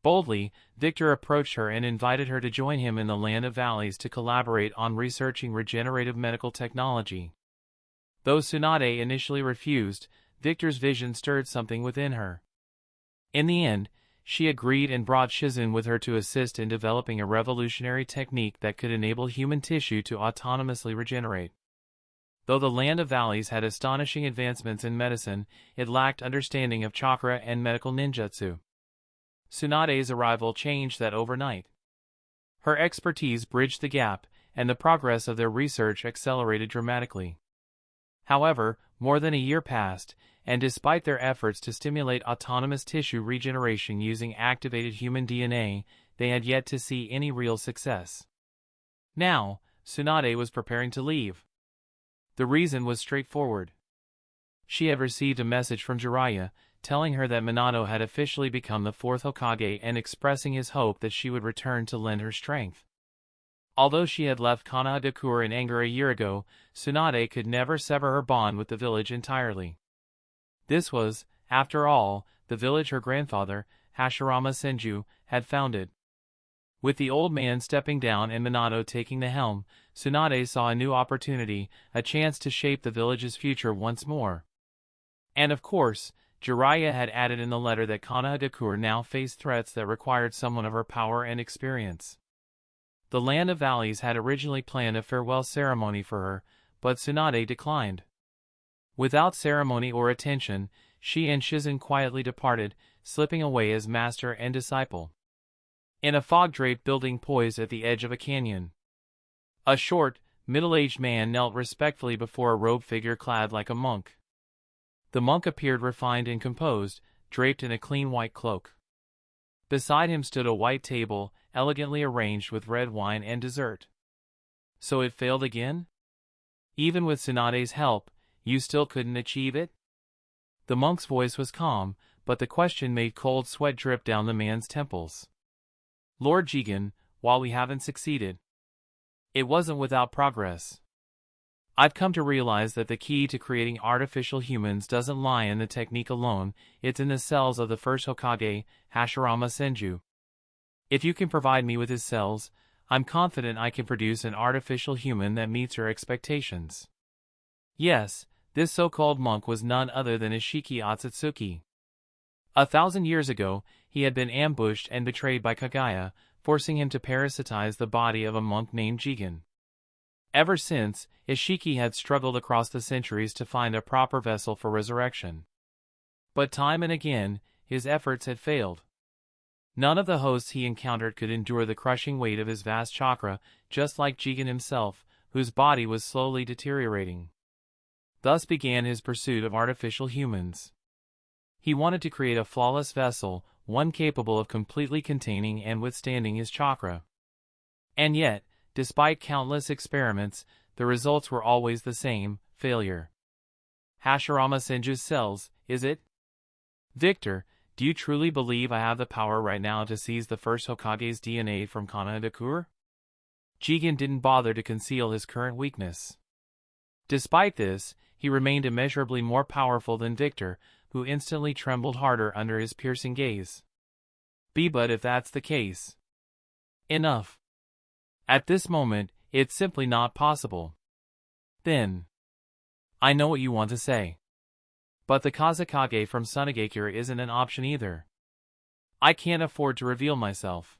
Boldly, Victor approached her and invited her to join him in the Land of Valleys to collaborate on researching regenerative medical technology. Though Tsunade initially refused, Victor's vision stirred something within her. In the end, she agreed and brought Shizune with her to assist in developing a revolutionary technique that could enable human tissue to autonomously regenerate. Though the Land of Valleys had astonishing advancements in medicine, it lacked understanding of chakra and medical ninjutsu. Tsunade's arrival changed that overnight. Her expertise bridged the gap, and the progress of their research accelerated dramatically. However, more than a year passed, and despite their efforts to stimulate autonomous tissue regeneration using activated human DNA, they had yet to see any real success. Now, Tsunade was preparing to leave. The reason was straightforward. She had received a message from Jiraiya, telling her that Minato had officially become the fourth Hokage and expressing his hope that she would return to lend her strength. Although she had left Sunagakure in anger a year ago, Tsunade could never sever her bond with the village entirely. This was, after all, the village her grandfather, Hashirama Senju, had founded. With the old man stepping down and Minato taking the helm, Tsunade saw a new opportunity, a chance to shape the village's future once more. And of course, Jiraiya had added in the letter that Sunagakure now faced threats that required someone of her power and experience. The Land of Valleys had originally planned a farewell ceremony for her, but Tsunade declined. Without ceremony or attention, she and Shizune quietly departed, slipping away as master and disciple. In a fog-draped building poised at the edge of a canyon, a short, middle-aged man knelt respectfully before a robed figure clad like a monk. The monk appeared refined and composed, draped in a clean white cloak. Beside him stood a white table, elegantly arranged with red wine and dessert. So it failed again? Even with Tsunade's help, you still couldn't achieve it? The monk's voice was calm, but the question made cold sweat drip down the man's temples. Lord Jigen, while we haven't succeeded, it wasn't without progress. I've come to realize that the key to creating artificial humans doesn't lie in the technique alone, it's in the cells of the first Hokage, Hashirama Senju. If you can provide me with his cells, I'm confident I can produce an artificial human that meets your expectations. Yes, this so-called monk was none other than Ishiki Otsutsuki. 1,000 years ago, he had been ambushed and betrayed by Kage, forcing him to parasitize the body of a monk named Jigen. Ever since, Ishiki had struggled across the centuries to find a proper vessel for resurrection. But time and again, his efforts had failed. None of the hosts he encountered could endure the crushing weight of his vast chakra, just like Jigen himself, whose body was slowly deteriorating. Thus began his pursuit of artificial humans. He wanted to create a flawless vessel, one capable of completely containing and withstanding his chakra. And yet, despite countless experiments, the results were always the same: failure. Hashirama Senju's cells, is it? Victor, do you truly believe I have the power right now to seize the first Hokage's DNA from Sunagakure? Jigen didn't bother to conceal his current weakness. Despite this, he remained immeasurably more powerful than Victor, who instantly trembled harder under his piercing gaze. But if that's the case, enough. At this moment, it's simply not possible. Then, I know what you want to say. But the Kazekage from Sunagakure isn't an option either. I can't afford to reveal myself.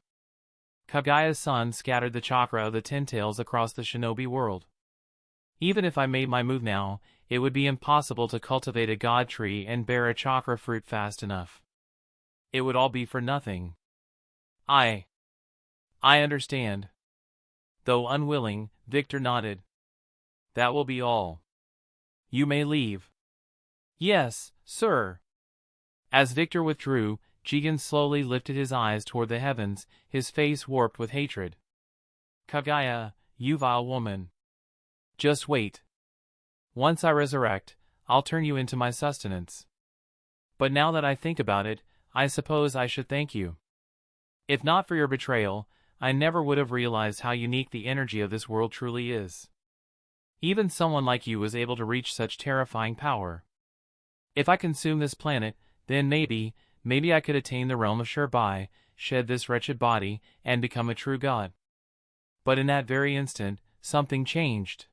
Kaguya's son scattered the chakra of the Ten Tails across the shinobi world. Even if I made my move now, it would be impossible to cultivate a god tree and bear a chakra fruit fast enough. It would all be for nothing. I understand. Though unwilling, Victor nodded. That will be all. You may leave. Yes, sir. As Victor withdrew, Jigen slowly lifted his eyes toward the heavens, his face warped with hatred. Kaguya, you vile woman. Just wait. Once I resurrect, I'll turn you into my sustenance. But now that I think about it, I suppose I should thank you. If not for your betrayal, I never would have realized how unique the energy of this world truly is. Even someone like you was able to reach such terrifying power. If I consume this planet, then maybe I could attain the realm of Shirbai, shed this wretched body, and become a true god. But in that very instant, something changed.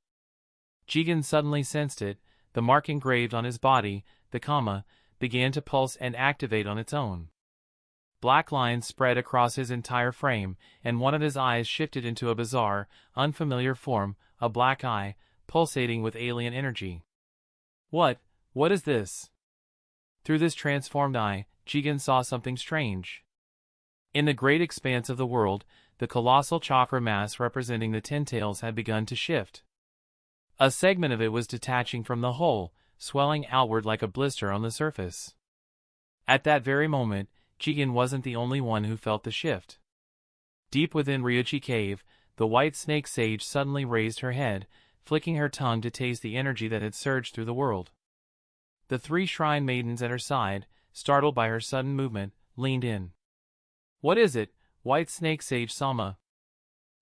Jigen suddenly sensed it, the mark engraved on his body, the Kama, began to pulse and activate on its own. Black lines spread across his entire frame, and one of his eyes shifted into a bizarre, unfamiliar form, a black eye, pulsating with alien energy. What is this? Through this transformed eye, Jigen saw something strange. In the great expanse of the world, the colossal chakra mass representing the Ten Tails had begun to shift. A segment of it was detaching from the whole, swelling outward like a blister on the surface. At that very moment, Jigen wasn't the only one who felt the shift. Deep within Ryuchi Cave, the white snake sage suddenly raised her head, flicking her tongue to taste the energy that had surged through the world. The three shrine maidens at her side, startled by her sudden movement, leaned in. What is it, white snake sage Sama?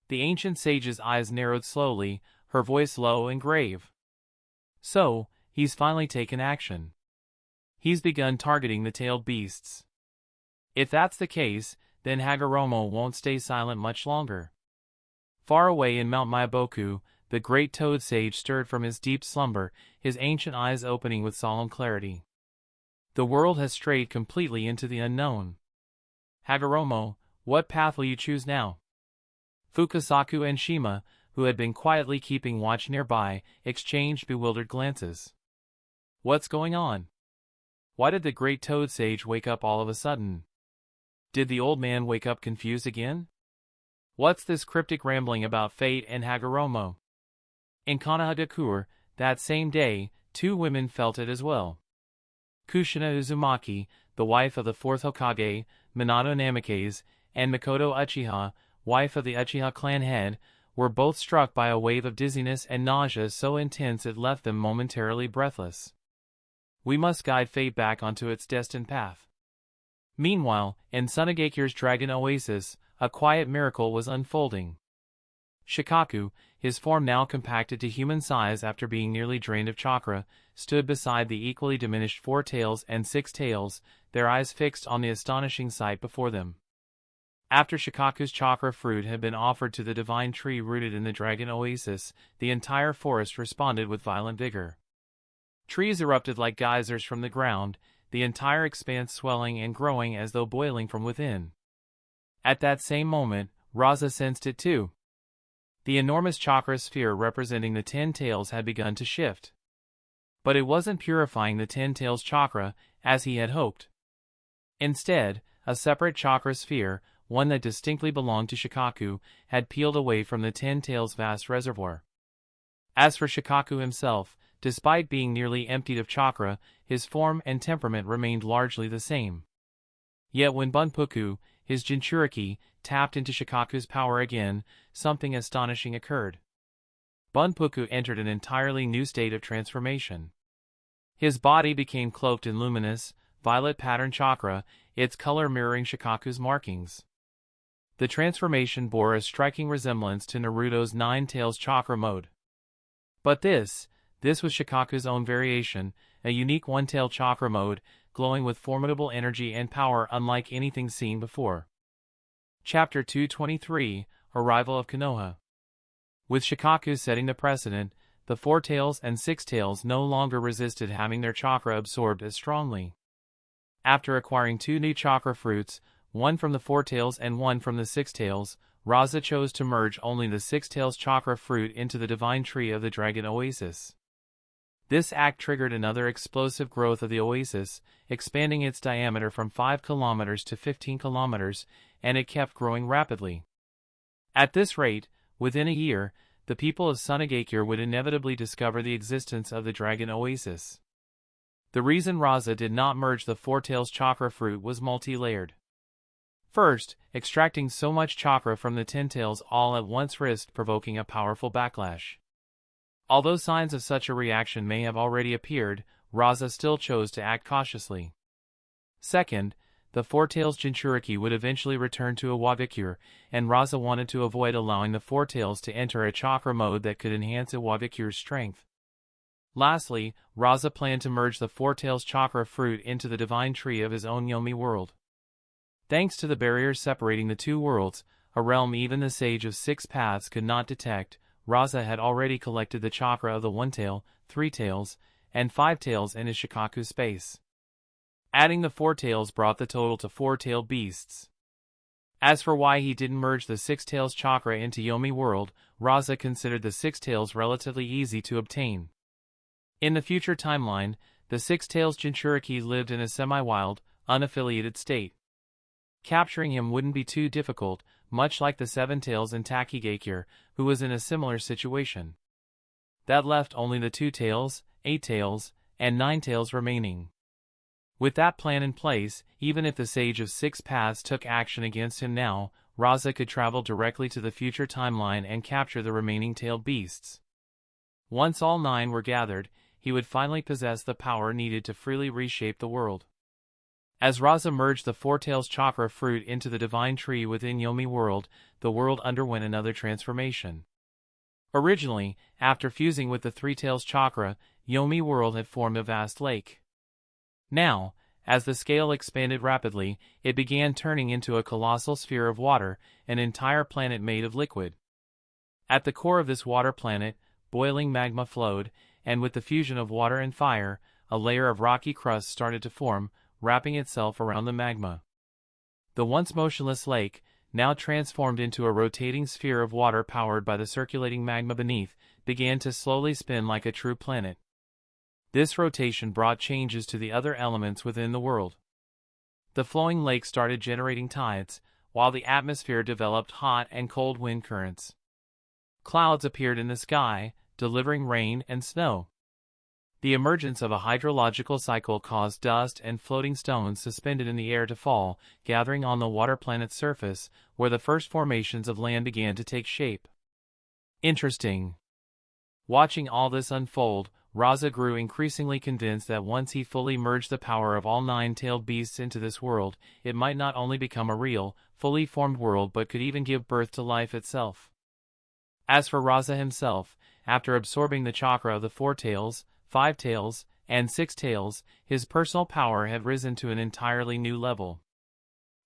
The ancient sage's eyes narrowed slowly, her voice low and grave. So, he's finally taken action. He's begun targeting the tailed beasts. If that's the case, then Hagoromo won't stay silent much longer. Far away in Mount Myaboku, the great toad sage stirred from his deep slumber, his ancient eyes opening with solemn clarity. The world has strayed completely into the unknown. Hagoromo, what path will you choose now? Fukasaku and Shima, who had been quietly keeping watch nearby, exchanged bewildered glances. What's going on? Why did the great toad sage wake up all of a sudden? Did the old man wake up confused again? What's this cryptic rambling about fate and Hagoromo? In Sunagakure, that same day, two women felt it as well. Kushina Uzumaki, the wife of the Fourth Hokage, Minato Namikaze, and Mikoto Uchiha, wife of the Uchiha clan head, were both struck by a wave of dizziness and nausea so intense it left them momentarily breathless. We must guide fate back onto its destined path. Meanwhile, in Sunagakure's Dragon Oasis, a quiet miracle was unfolding. Shikaku, his form now compacted to human size after being nearly drained of chakra, stood beside the equally diminished Four Tails and Six Tails, their eyes fixed on the astonishing sight before them. After Shikaku's chakra fruit had been offered to the divine tree rooted in the Dragon Oasis, the entire forest responded with violent vigor. Trees erupted like geysers from the ground, the entire expanse swelling and growing as though boiling from within. At that same moment, Rasa sensed it too. The enormous chakra sphere representing the Ten Tails had begun to shift. But it wasn't purifying the Ten Tails chakra, as he had hoped. Instead, a separate chakra sphere, one that distinctly belonged to Shikaku, had peeled away from the Ten Tails' vast reservoir. As for Shikaku himself, despite being nearly emptied of chakra, his form and temperament remained largely the same. Yet when Bunpuku, his Jinchuriki, tapped into Shikaku's power again, something astonishing occurred. Bunpuku entered an entirely new state of transformation. His body became cloaked in luminous, violet-patterned chakra, its color mirroring Shikaku's markings. The transformation bore a striking resemblance to Naruto's Nine Tails chakra mode. But this was Shikaku's own variation, a unique one-tailed chakra mode, glowing with formidable energy and power unlike anything seen before. Chapter 223, Arrival of Konoha. With Shikaku setting the precedent, the Four Tails and Six Tails no longer resisted having their chakra absorbed as strongly. After acquiring two new chakra fruits, one from the Four Tails and one from the Six Tails, Rasa chose to merge only the Six Tails chakra fruit into the divine tree of the Dragon Oasis. This act triggered another explosive growth of the oasis, expanding its diameter from 5 kilometers to 15 kilometers, and it kept growing rapidly. At this rate, within a year, the people of Sunagakure would inevitably discover the existence of the Dragon Oasis. The reason Rasa did not merge the Four Tails chakra fruit was multi-layered. First, extracting so much chakra from the 10 tails all at once risked provoking a powerful backlash. Although signs of such a reaction may have already appeared, Rasa still chose to act cautiously. Second, the Four Tails Jinchuriki would eventually return to Iwagakure, and Rasa wanted to avoid allowing the Four Tails to enter a chakra mode that could enhance Iwagakure's strength. Lastly, Rasa planned to merge the Four Tails chakra fruit into the divine tree of his own Yomi world. Thanks to the barriers separating the two worlds, a realm even the Sage of Six Paths could not detect, Rasa had already collected the chakra of the One Tail, Three Tails, and Five Tails in his Shikaku space. Adding the Four Tails brought the total to 4-tailed beasts. As for why he didn't merge the Six Tails chakra into Yomi world, Rasa considered the Six Tails relatively easy to obtain. In the future timeline, the Six Tails Jinchuriki lived in a semi-wild, unaffiliated state. Capturing him wouldn't be too difficult, much like the Seven Tails in Takigakure, who was in a similar situation. That left only the 2 Tails, 8 Tails, and 9 Tails remaining. With that plan in place, even if the Sage of Six Paths took action against him now, Rasa could travel directly to the future timeline and capture the remaining tailed beasts. Once all 9 were gathered, he would finally possess the power needed to freely reshape the world. As Rasa merged the Four Tails chakra fruit into the divine tree within Yomi world, the world underwent another transformation. Originally, after fusing with the Three Tails chakra, Yomi world had formed a vast lake. Now, as the scale expanded rapidly, it began turning into a colossal sphere of water, an entire planet made of liquid. At the core of this water planet, boiling magma flowed, and with the fusion of water and fire, a layer of rocky crust started to form, wrapping itself around the magma. The once motionless lake, now transformed into a rotating sphere of water powered by the circulating magma beneath, began to slowly spin like a true planet. This rotation brought changes to the other elements within the world. The flowing lake started generating tides, while the atmosphere developed hot and cold wind currents. Clouds appeared in the sky, delivering rain and snow. The emergence of a hydrological cycle caused dust and floating stones suspended in the air to fall, gathering on the water planet's surface, where the first formations of land began to take shape. Interesting. Watching all this unfold, Rasa grew increasingly convinced that once he fully merged the power of all 9-tailed beasts into this world, it might not only become a real, fully formed world but could even give birth to life itself. As for Rasa himself, after absorbing the chakra of the Four Tails, 5 Tails, and 6 Tails, his personal power had risen to an entirely new level.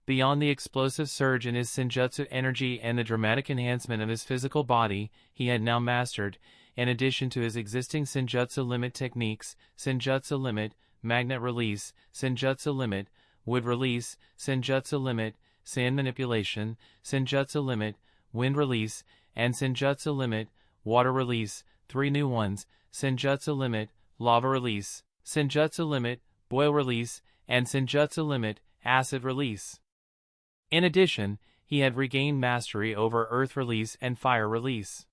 Beyond the explosive surge in his senjutsu energy and the dramatic enhancement of his physical body, he had now mastered, in addition to his existing senjutsu limit techniques, senjutsu limit, magnet release, senjutsu limit, wood release, senjutsu limit, sand manipulation, senjutsu limit, wind release, and senjutsu limit, water release, 3 new ones, senjutsu limit, lava release, senjutsu limit, boil release, and senjutsu limit, acid release. In addition, he had regained mastery over earth release and fire release.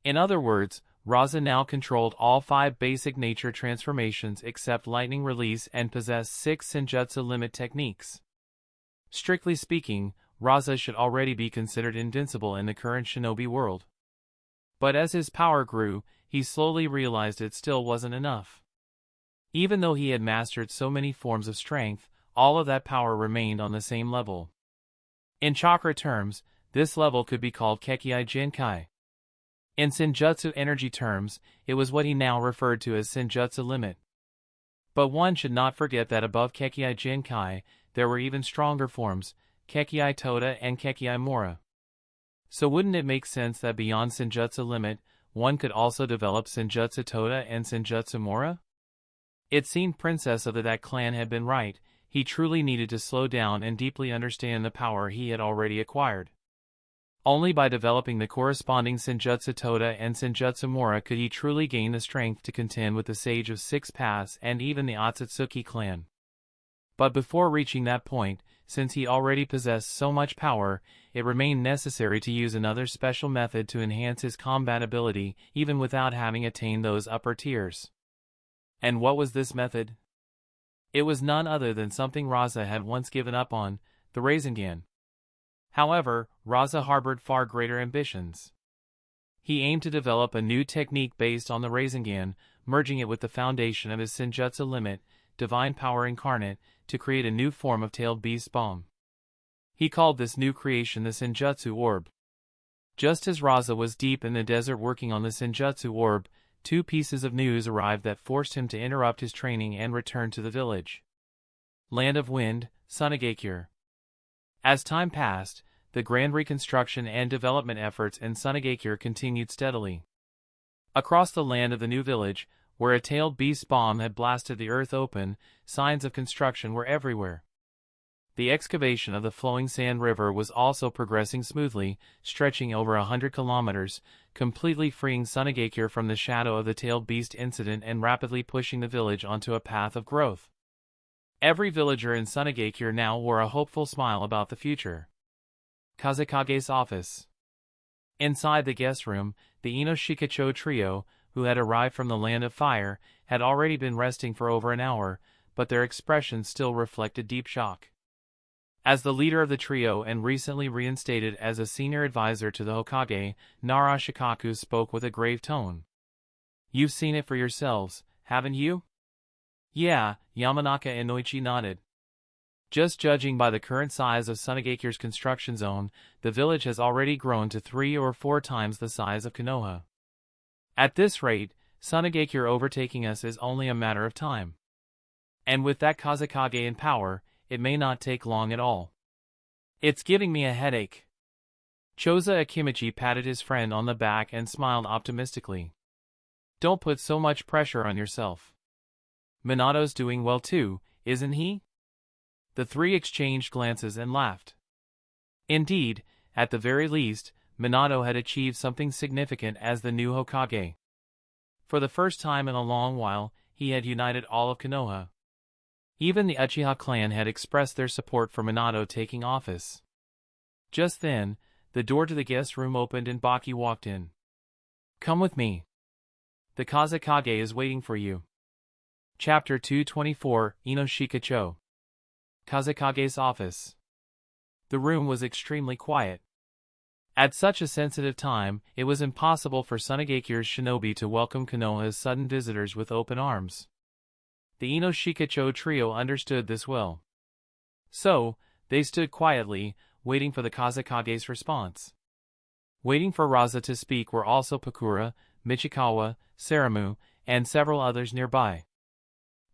In other words, Rasa now controlled all 5 basic nature transformations except lightning release and possessed 6 senjutsu limit techniques. Strictly speaking, Rasa should already be considered invincible in the current shinobi world. But as his power grew, he slowly realized it still wasn't enough. Even though he had mastered so many forms of strength, all of that power remained on the same level. In chakra terms, this level could be called Kekei Jinkai. In senjutsu energy terms, it was what he now referred to as senjutsu limit. But one should not forget that above Kekei Jinkai, there were even stronger forms, Kekei Toda and Kekei Mora. So wouldn't it make sense that beyond senjutsu limit, one could also develop senjutsu Toda and senjutsu Mora? It seemed Princess of that clan had been right. He truly needed to slow down and deeply understand the power he had already acquired. Only by developing the corresponding Senjutsu Toda and Senjutsu Mora could he truly gain the strength to contend with the Sage of Six Paths and even the Otsutsuki clan. But before reaching that point, since he already possessed so much power, it remained necessary to use another special method to enhance his combat ability, even without having attained those upper tiers. And what was this method? It was none other than something Rasa had once given up on, the Rasengan. However, Rasa harbored far greater ambitions. He aimed to develop a new technique based on the Rasengan, merging it with the foundation of his Senjutsu limit, divine power incarnate, to create a new form of tailed beast bomb. He called this new creation the Senjutsu Orb. Just as Rasa was deep in the desert working on the Senjutsu Orb, two pieces of news arrived that forced him to interrupt his training and return to the village. Land of Wind, Sunagakure. As time passed, the grand reconstruction and development efforts in Sunagakure continued steadily. Across the land of the new village, where a tailed beast bomb had blasted the earth open, signs of construction were everywhere. The excavation of the flowing sand river was also progressing smoothly, stretching over 100 kilometers, completely freeing Sunagakure from the shadow of the tailed beast incident and rapidly pushing the village onto a path of growth. Every villager in Sunagakure now wore a hopeful smile about the future. Kazekage's office. Inside the guest room, the Inoshikacho trio, who had arrived from the Land of Fire, had already been resting for over an hour, but their expressions still reflected deep shock. As the leader of the trio and recently reinstated as a senior advisor to the Hokage, Nara Shikaku spoke with a grave tone. "You've seen it for yourselves, haven't you?" "Yeah," Yamanaka and Noichi nodded. Just judging by the current size of Sunagakure's construction zone, the village has already grown to 3 or 4 times the size of Konoha. At this rate, Sunagakure overtaking us is only a matter of time. And with that Kazekage in power, it may not take long at all. It's giving me a headache. Choza Akimichi patted his friend on the back and smiled optimistically. Don't put so much pressure on yourself. Minato's doing well too, isn't he? The three exchanged glances and laughed. Indeed, at the very least, Minato had achieved something significant as the new Hokage. For the first time in a long while, he had united all of Konoha. Even the Uchiha clan had expressed their support for Minato taking office. Just then, the door to the guest room opened and Baki walked in. "Come with me. The Kazekage is waiting for you." Chapter 224, Inoshikacho. Kazekage's office. The room was extremely quiet. At such a sensitive time, it was impossible for Sunagakure's shinobi to welcome Konoha's sudden visitors with open arms. The Inoshikacho trio understood this well. So, they stood quietly, waiting for the Kazekage's response. Waiting for Rasa to speak were also Pakura, Michikawa, Saramu, and several others nearby.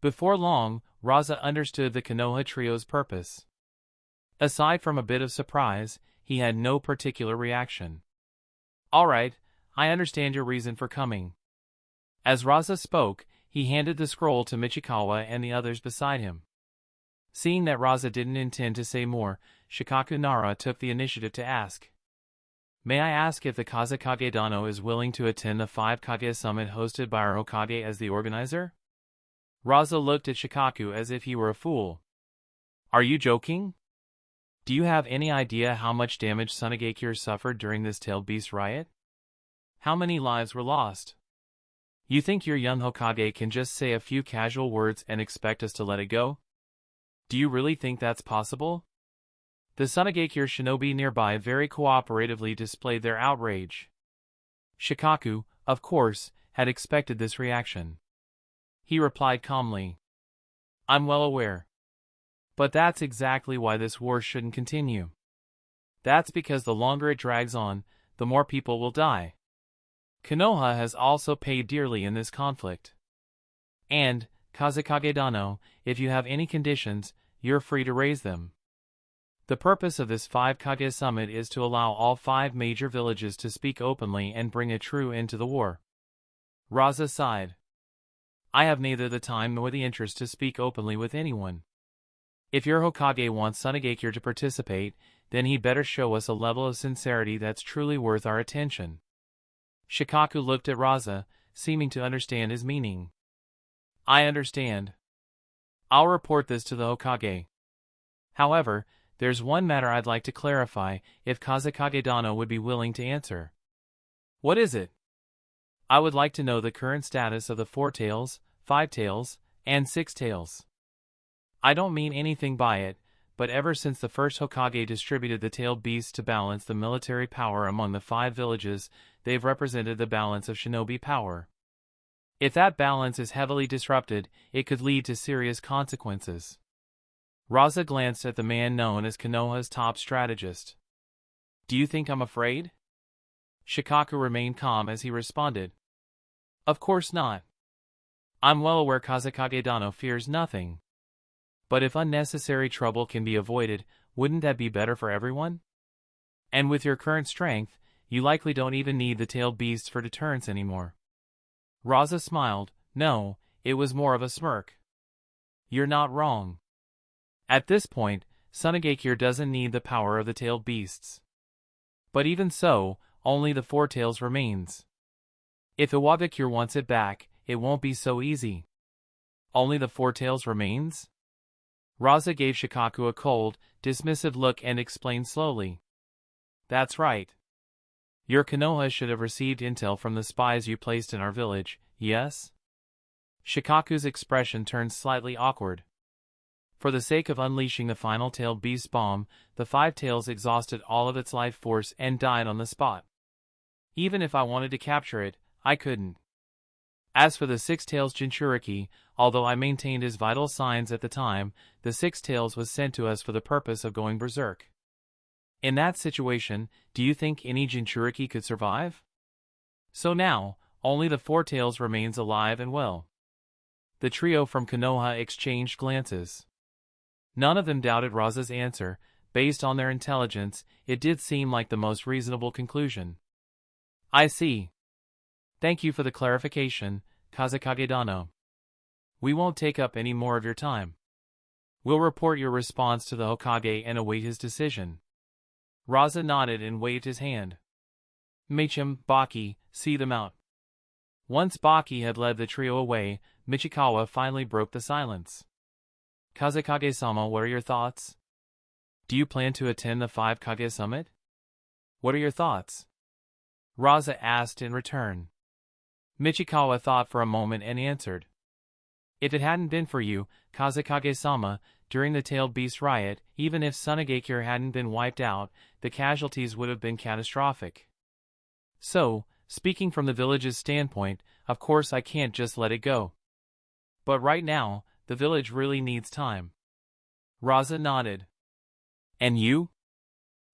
Before long, Rasa understood the Konoha trio's purpose. Aside from a bit of surprise, he had no particular reaction. "All right, I understand your reason for coming." As Rasa spoke, he handed the scroll to Michikawa and the others beside him. Seeing that Rasa didn't intend to say more, Shikaku Nara took the initiative to ask. "May I ask if the Kazekage Dano is willing to attend the 5 Kage Summit hosted by our Hokage as the organizer?" Rasa looked at Shikaku as if he were a fool. "Are you joking? Do you have any idea how much damage Sunagakure suffered during this tailed beast riot? How many lives were lost? You think your young Hokage can just say a few casual words and expect us to let it go? Do you really think that's possible?" The Sunagakure shinobi nearby very cooperatively displayed their outrage. Shikaku, of course, had expected this reaction. He replied calmly. "I'm well aware. But that's exactly why this war shouldn't continue. That's because the longer it drags on, the more people will die. Konoha has also paid dearly in this conflict. And, Kazekage Dano, if you have any conditions, you're free to raise them. The purpose of this 5 Kage Summit is to allow all 5 major villages to speak openly and bring a true end to the war." Rasa sighed. "I have neither the time nor the interest to speak openly with anyone. If your Hokage wants Sunagakure to participate, then he better show us a level of sincerity that's truly worth our attention. Shikaku looked at Rasa, seeming to understand his meaning. I understand. I'll report this to the Hokage. However, there's one matter I'd like to clarify, if Kazekage-dano would be willing to answer. What is it? I would like to know the current status of the 4 tails, 5 tails, and 6 tails. I don't mean anything by it, but ever since the first Hokage distributed the tailed beasts to balance the military power among the 5 villages, they've represented the balance of shinobi power. If that balance is heavily disrupted, it could lead to serious consequences. Rasa glanced at the man known as Konoha's top strategist. Do you think I'm afraid? Shikaku remained calm as he responded. Of course not. I'm well aware Kazekage-dano fears nothing. But if unnecessary trouble can be avoided, wouldn't that be better for everyone? And with your current strength, you likely don't even need the tailed beasts for deterrence anymore. Rasa smiled. No, it was more of a smirk. You're not wrong. At this point, Sunagakure doesn't need the power of the tailed beasts. But even so, only the 4 tails remains. If Iwabakure wants it back, it won't be so easy. Only the 4 tails remains? Rasa gave Shikaku a cold, dismissive look and explained slowly. That's right. Your Konoha should have received intel from the spies you placed in our village, yes? Shikaku's expression turned slightly awkward. For the sake of unleashing the final tailed beast bomb, the 5 tails exhausted all of its life force and died on the spot. Even if I wanted to capture it, I couldn't. As for the 6 tails Jinchuriki, although I maintained his vital signs at the time, the 6 tails was sent to us for the purpose of going berserk. In that situation, do you think any Jinchuriki could survive? So now, only the 4 tails remains alive and well. The trio from Konoha exchanged glances. None of them doubted Rasa's answer. Based on their intelligence, it did seem like the most reasonable conclusion. I see. Thank you for the clarification, Kazekage-dano. We won't take up any more of your time. We'll report your response to the Hokage and await his decision. Rasa nodded and waved his hand. Meichin, Baki, see them out. Once Baki had led the trio away, Michikawa finally broke the silence. Kazekage-sama, what are your thoughts? Do you plan to attend the 5 Kage Summit? What are your thoughts? Rasa asked in return. Michikawa thought for a moment and answered. If it hadn't been for you, Kazekage-sama, during the tailed beast riot, even if Sunagakure hadn't been wiped out, the casualties would have been catastrophic. So, speaking from the village's standpoint, of course I can't just let it go. But right now, the village really needs time. Rasa nodded. And you?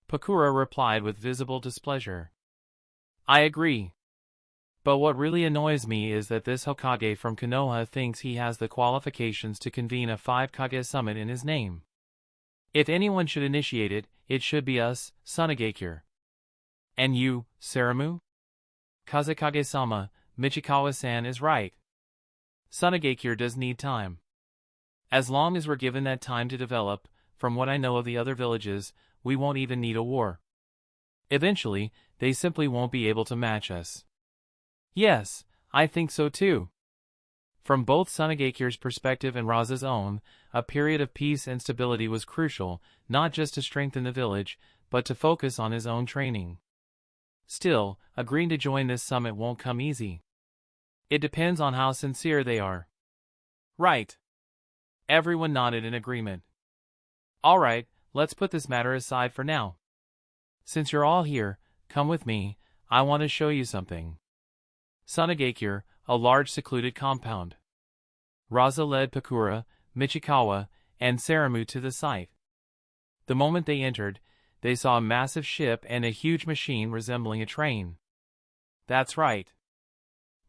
Pakura replied with visible displeasure. I agree. But what really annoys me is that this Hokage from Konoha thinks he has the qualifications to convene a 5 Kage summit in his name. If anyone should initiate it, it should be us, Sunagakure. And you, Saramu? Kazekage-sama, Michikawa-san is right. Sunagakure does need time. As long as we're given that time to develop, from what I know of the other villages, we won't even need a war. Eventually, they simply won't be able to match us. Yes, I think so too. From both Sunagakure's perspective and Rasa's own, a period of peace and stability was crucial, not just to strengthen the village, but to focus on his own training. Still, agreeing to join this summit won't come easy. It depends on how sincere they are. Right. Everyone nodded in agreement. Alright, let's put this matter aside for now. Since you're all here, come with me, I want to show you something. Sunagakure, a large secluded compound. Rasa led Pakura, Michikawa, and Saramu to the site. The moment they entered, they saw a massive ship and a huge machine resembling a train. That's right.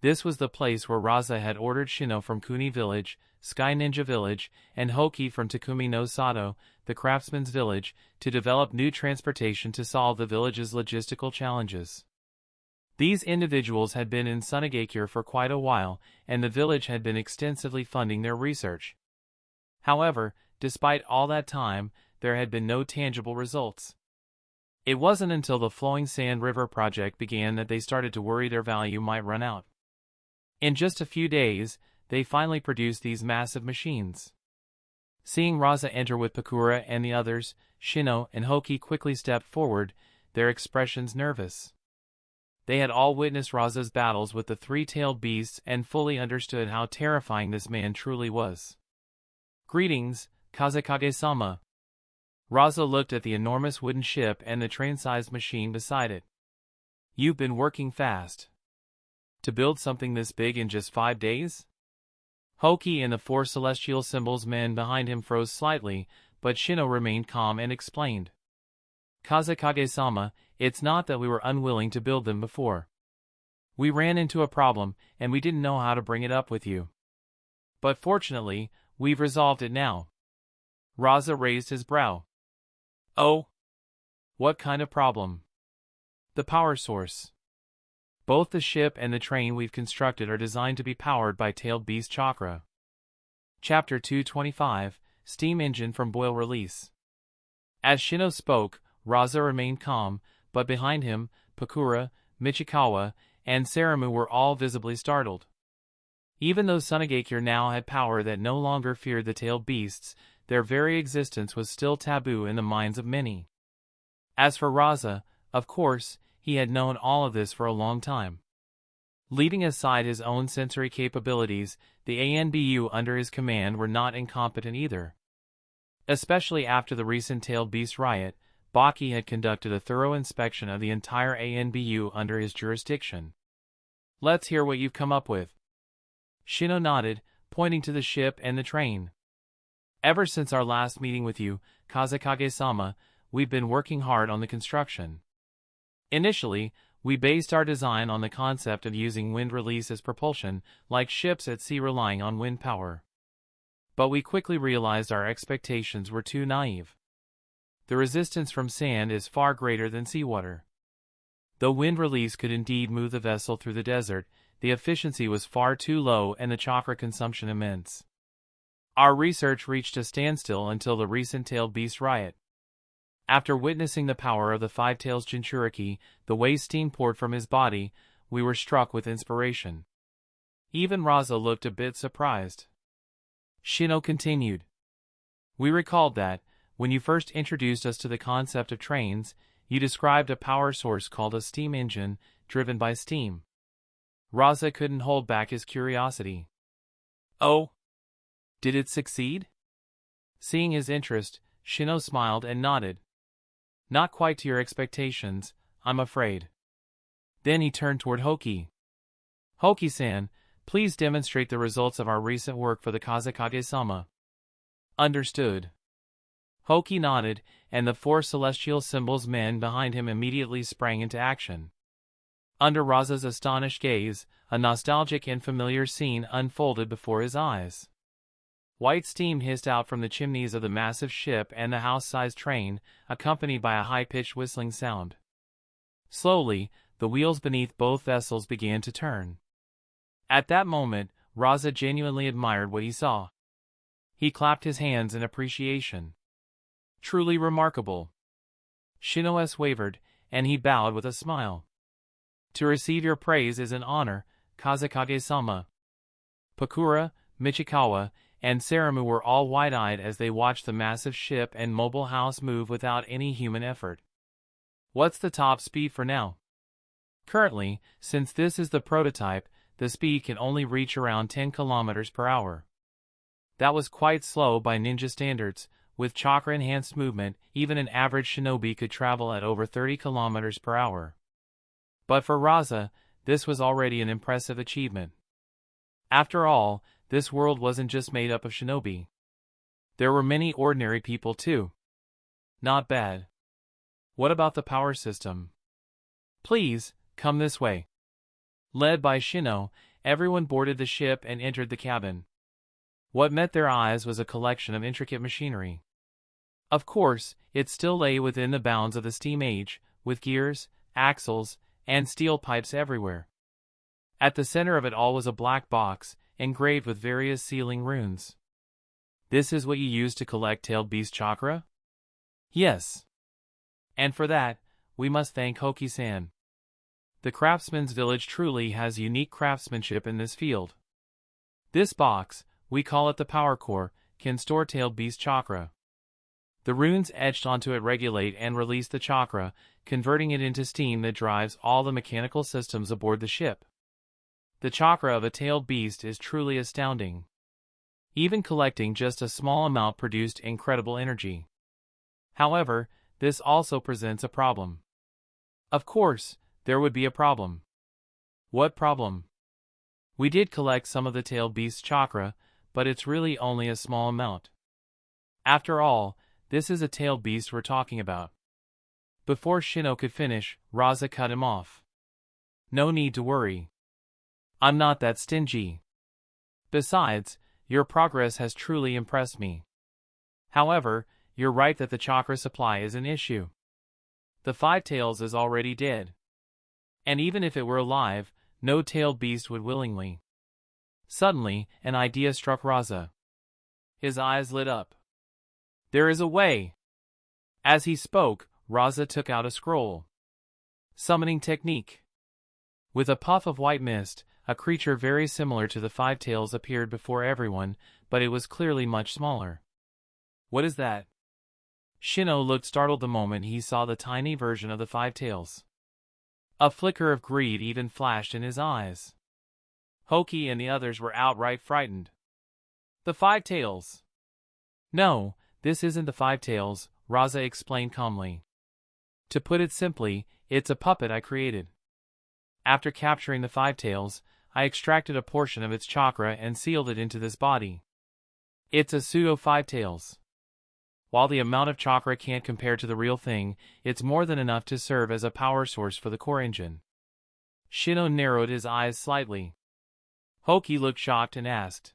This was the place where Rasa had ordered Shino from Kuni Village, Sky Ninja Village, and Hoki from Takumi no Sato, the craftsman's village, to develop new transportation to solve the village's logistical challenges. These individuals had been in Sunagakure for quite a while, and the village had been extensively funding their research. However, despite all that time, there had been no tangible results. It wasn't until the Flowing Sand River project began that they started to worry their value might run out. In just a few days, they finally produced these massive machines. Seeing Rasa enter with Pakura and the others, Shino and Hoki quickly stepped forward, their expressions nervous. They had all witnessed Rasa's battles with the three-tailed beasts and fully understood how terrifying this man truly was. "Greetings, Kazekage-sama." Rasa looked at the enormous wooden ship and the train-sized machine beside it. "You've been working fast. To build something this big in just 5 days?" Hoki and the 4 celestial symbols men behind him froze slightly, but Shino remained calm and explained. "Kazekage-sama, it's not that we were unwilling to build them before. We ran into a problem, and we didn't know how to bring it up with you. But fortunately, we've resolved it now." Rasa raised his brow. "Oh? What kind of problem?" "The power source. Both the ship and the train we've constructed are designed to be powered by tailed beast chakra." Chapter 225, Steam Engine from Boil Release. As Shino spoke, Rasa remained calm, but behind him, Pakura, Michikawa, and Saramu were all visibly startled. Even though Sunagakure now had power that no longer feared the tailed beasts, their very existence was still taboo in the minds of many. As for Rasa, of course, he had known all of this for a long time. Leaving aside his own sensory capabilities, the ANBU under his command were not incompetent either. Especially after the recent tailed beast riot, Baki had conducted a thorough inspection of the entire ANBU under his jurisdiction. "Let's hear what you've come up with." Shino nodded, pointing to the ship and the train. "Ever since our last meeting with you, Kazekage-sama, we've been working hard on the construction. Initially, we based our design on the concept of using wind release as propulsion, like ships at sea relying on wind power. But we quickly realized our expectations were too naive. The resistance from sand is far greater than seawater. Though wind release could indeed move the vessel through the desert, the efficiency was far too low and the chakra consumption immense. Our research reached a standstill until the recent tailed beast riot. After witnessing the power of the Five Tails Jinchuriki, the way steam poured from his body, we were struck with inspiration." Even Rasa looked a bit surprised. Shino continued. "We recalled that, when you first introduced us to the concept of trains, you described a power source called a steam engine, driven by steam." Rasa couldn't hold back his curiosity. "Oh? Did it succeed?" Seeing his interest, Shino smiled and nodded. "Not quite to your expectations, I'm afraid." Then he turned toward Hoki. "Hoki-san, please demonstrate the results of our recent work for the Kazekage-sama." "Understood." Hoki nodded, and the 4 celestial symbols men behind him immediately sprang into action. Under Rasa's astonished gaze, a nostalgic and familiar scene unfolded before his eyes. White steam hissed out from the chimneys of the massive ship and the house-sized train, accompanied by a high-pitched whistling sound. Slowly, the wheels beneath both vessels began to turn. At that moment, Rasa genuinely admired what he saw. He clapped his hands in appreciation. "Truly remarkable." Shino wavered, and he bowed with a smile. "To receive your praise is an honor, Kazekage-sama." Pakura, Michikawa, and Saramu were all wide-eyed as they watched the massive ship and mobile house move without any human effort. "What's the top speed for now?" "Currently, since this is the prototype, the speed can only reach around 10 kilometers per hour. That was quite slow by ninja standards. With chakra-enhanced movement, even an average shinobi could travel at over 30 kilometers per hour. But for Rasa, this was already an impressive achievement. After all, this world wasn't just made up of shinobi. There were many ordinary people too. Not bad. What about the power system? Please, come this way." Led by Shino, everyone boarded the ship and entered the cabin. What met their eyes was a collection of intricate machinery. Of course, it still lay within the bounds of the steam age, with gears, axles, and steel pipes everywhere. At the center of it all was a black box, engraved with various sealing runes. This is what you use to collect tailed beast chakra? Yes. And for that, we must thank Hoki-san. The craftsman's village truly has unique craftsmanship in this field. This box, we call it the power core, can store tailed beast chakra. The runes etched onto it regulate and release the chakra, converting it into steam that drives all the mechanical systems aboard the ship. The chakra of a tailed beast is truly astounding. Even collecting just a small amount produced incredible energy. However, this also presents a problem. Of course, there would be a problem. What problem? We did collect some of the tailed beast's chakra, but it's really only a small amount. After all, this is a tailed beast we're talking about. Before Shino could finish, Rasa cut him off. No need to worry. I'm not that stingy. Besides, your progress has truly impressed me. However, you're right that the chakra supply is an issue. The Five Tails is already dead. And even if it were alive, no tailed beast would willingly. Suddenly, an idea struck Rasa. His eyes lit up. There is a way. As he spoke, Rasa took out a scroll. Summoning technique. With a puff of white mist, a creature very similar to the Five Tails appeared before everyone, but it was clearly much smaller. What is that? Shino looked startled the moment he saw the tiny version of the Five Tails. A flicker of greed even flashed in his eyes. Hoki and the others were outright frightened. The Five Tails. No, this isn't the Five Tails, Rasa explained calmly. To put it simply, it's a puppet I created. After capturing the Five Tails, I extracted a portion of its chakra and sealed it into this body. It's a pseudo Five Tails. While the amount of chakra can't compare to the real thing, it's more than enough to serve as a power source for the core engine. Shino narrowed his eyes slightly. Hoki looked shocked and asked,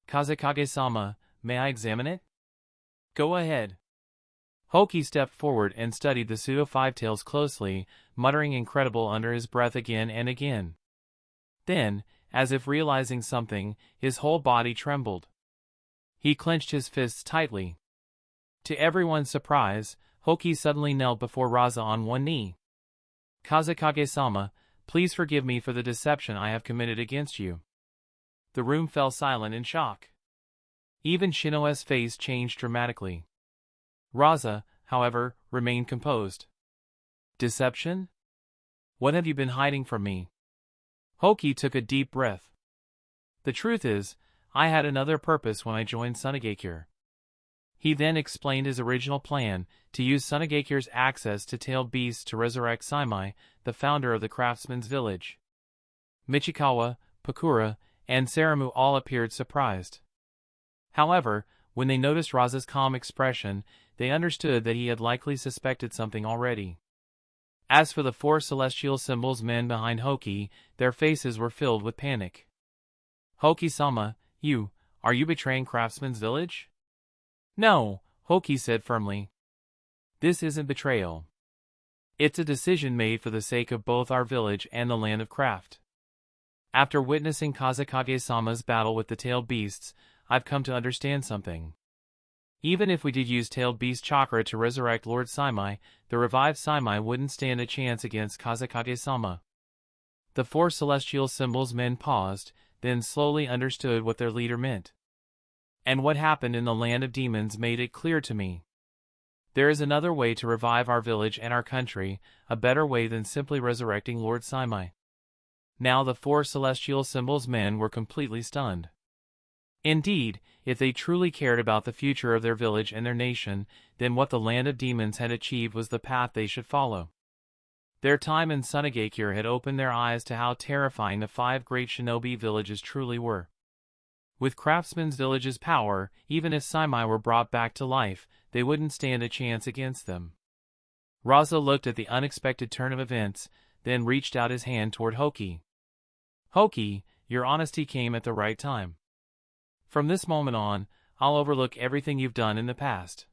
Kazekage-sama, may I examine it? Go ahead. Hoki stepped forward and studied the pseudo Five Tails closely, muttering incredible under his breath again and again. Then, as if realizing something, his whole body trembled. He clenched his fists tightly. To everyone's surprise, Hoki suddenly knelt before Rasa on one knee. Kazekage-sama, please forgive me for the deception I have committed against you. The room fell silent in shock. Even Shino's face changed dramatically. Rasa, however, remained composed. Deception? What have you been hiding from me? Hoki took a deep breath. The truth is, I had another purpose when I joined Sunagakure. He then explained his original plan, to use Sunagakure's access to tailed beasts to resurrect Saimai, the founder of the craftsman's village. Michikawa, Pakura, and Saramu all appeared surprised. However, when they noticed Rasa's calm expression, they understood that he had likely suspected something already. As for the four celestial symbols men behind Hoki, their faces were filled with panic. Hoki-sama, are you betraying Craftsman's village? No, Hoki said firmly. This isn't betrayal. It's a decision made for the sake of both our village and the land of craft. After witnessing Kazekage-sama's battle with the tailed beasts, I've come to understand something. Even if we did use tailed beast chakra to resurrect Lord Saimai, the revived Saimai wouldn't stand a chance against Kazekage-sama. The four celestial symbols men paused, then slowly understood what their leader meant. And what happened in the land of demons made it clear to me. There is another way to revive our village and our country, a better way than simply resurrecting Lord Saimai. Now the four celestial symbols men were completely stunned. Indeed, if they truly cared about the future of their village and their nation, then what the land of demons had achieved was the path they should follow. Their time in Sunagakure had opened their eyes to how terrifying the 5 great shinobi villages truly were. With Craftsman's village's power, even if Saimai were brought back to life, they wouldn't stand a chance against them. Rasa looked at the unexpected turn of events, then reached out his hand toward Hoki. Hoki, your honesty came at the right time. From this moment on, I'll overlook everything you've done in the past.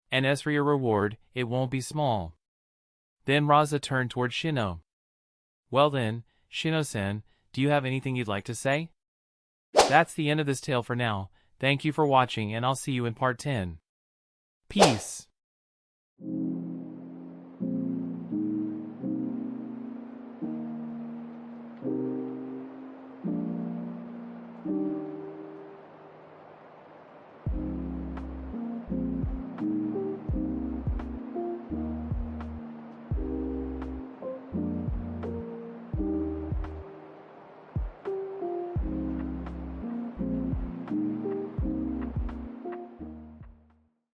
And as for your reward, it won't be small. Then Rasa turned toward Shino. Well then, Shino-sen, do you have anything you'd like to say? That's the end of this tale for now. Thank you for watching and I'll see you in part 10. Peace.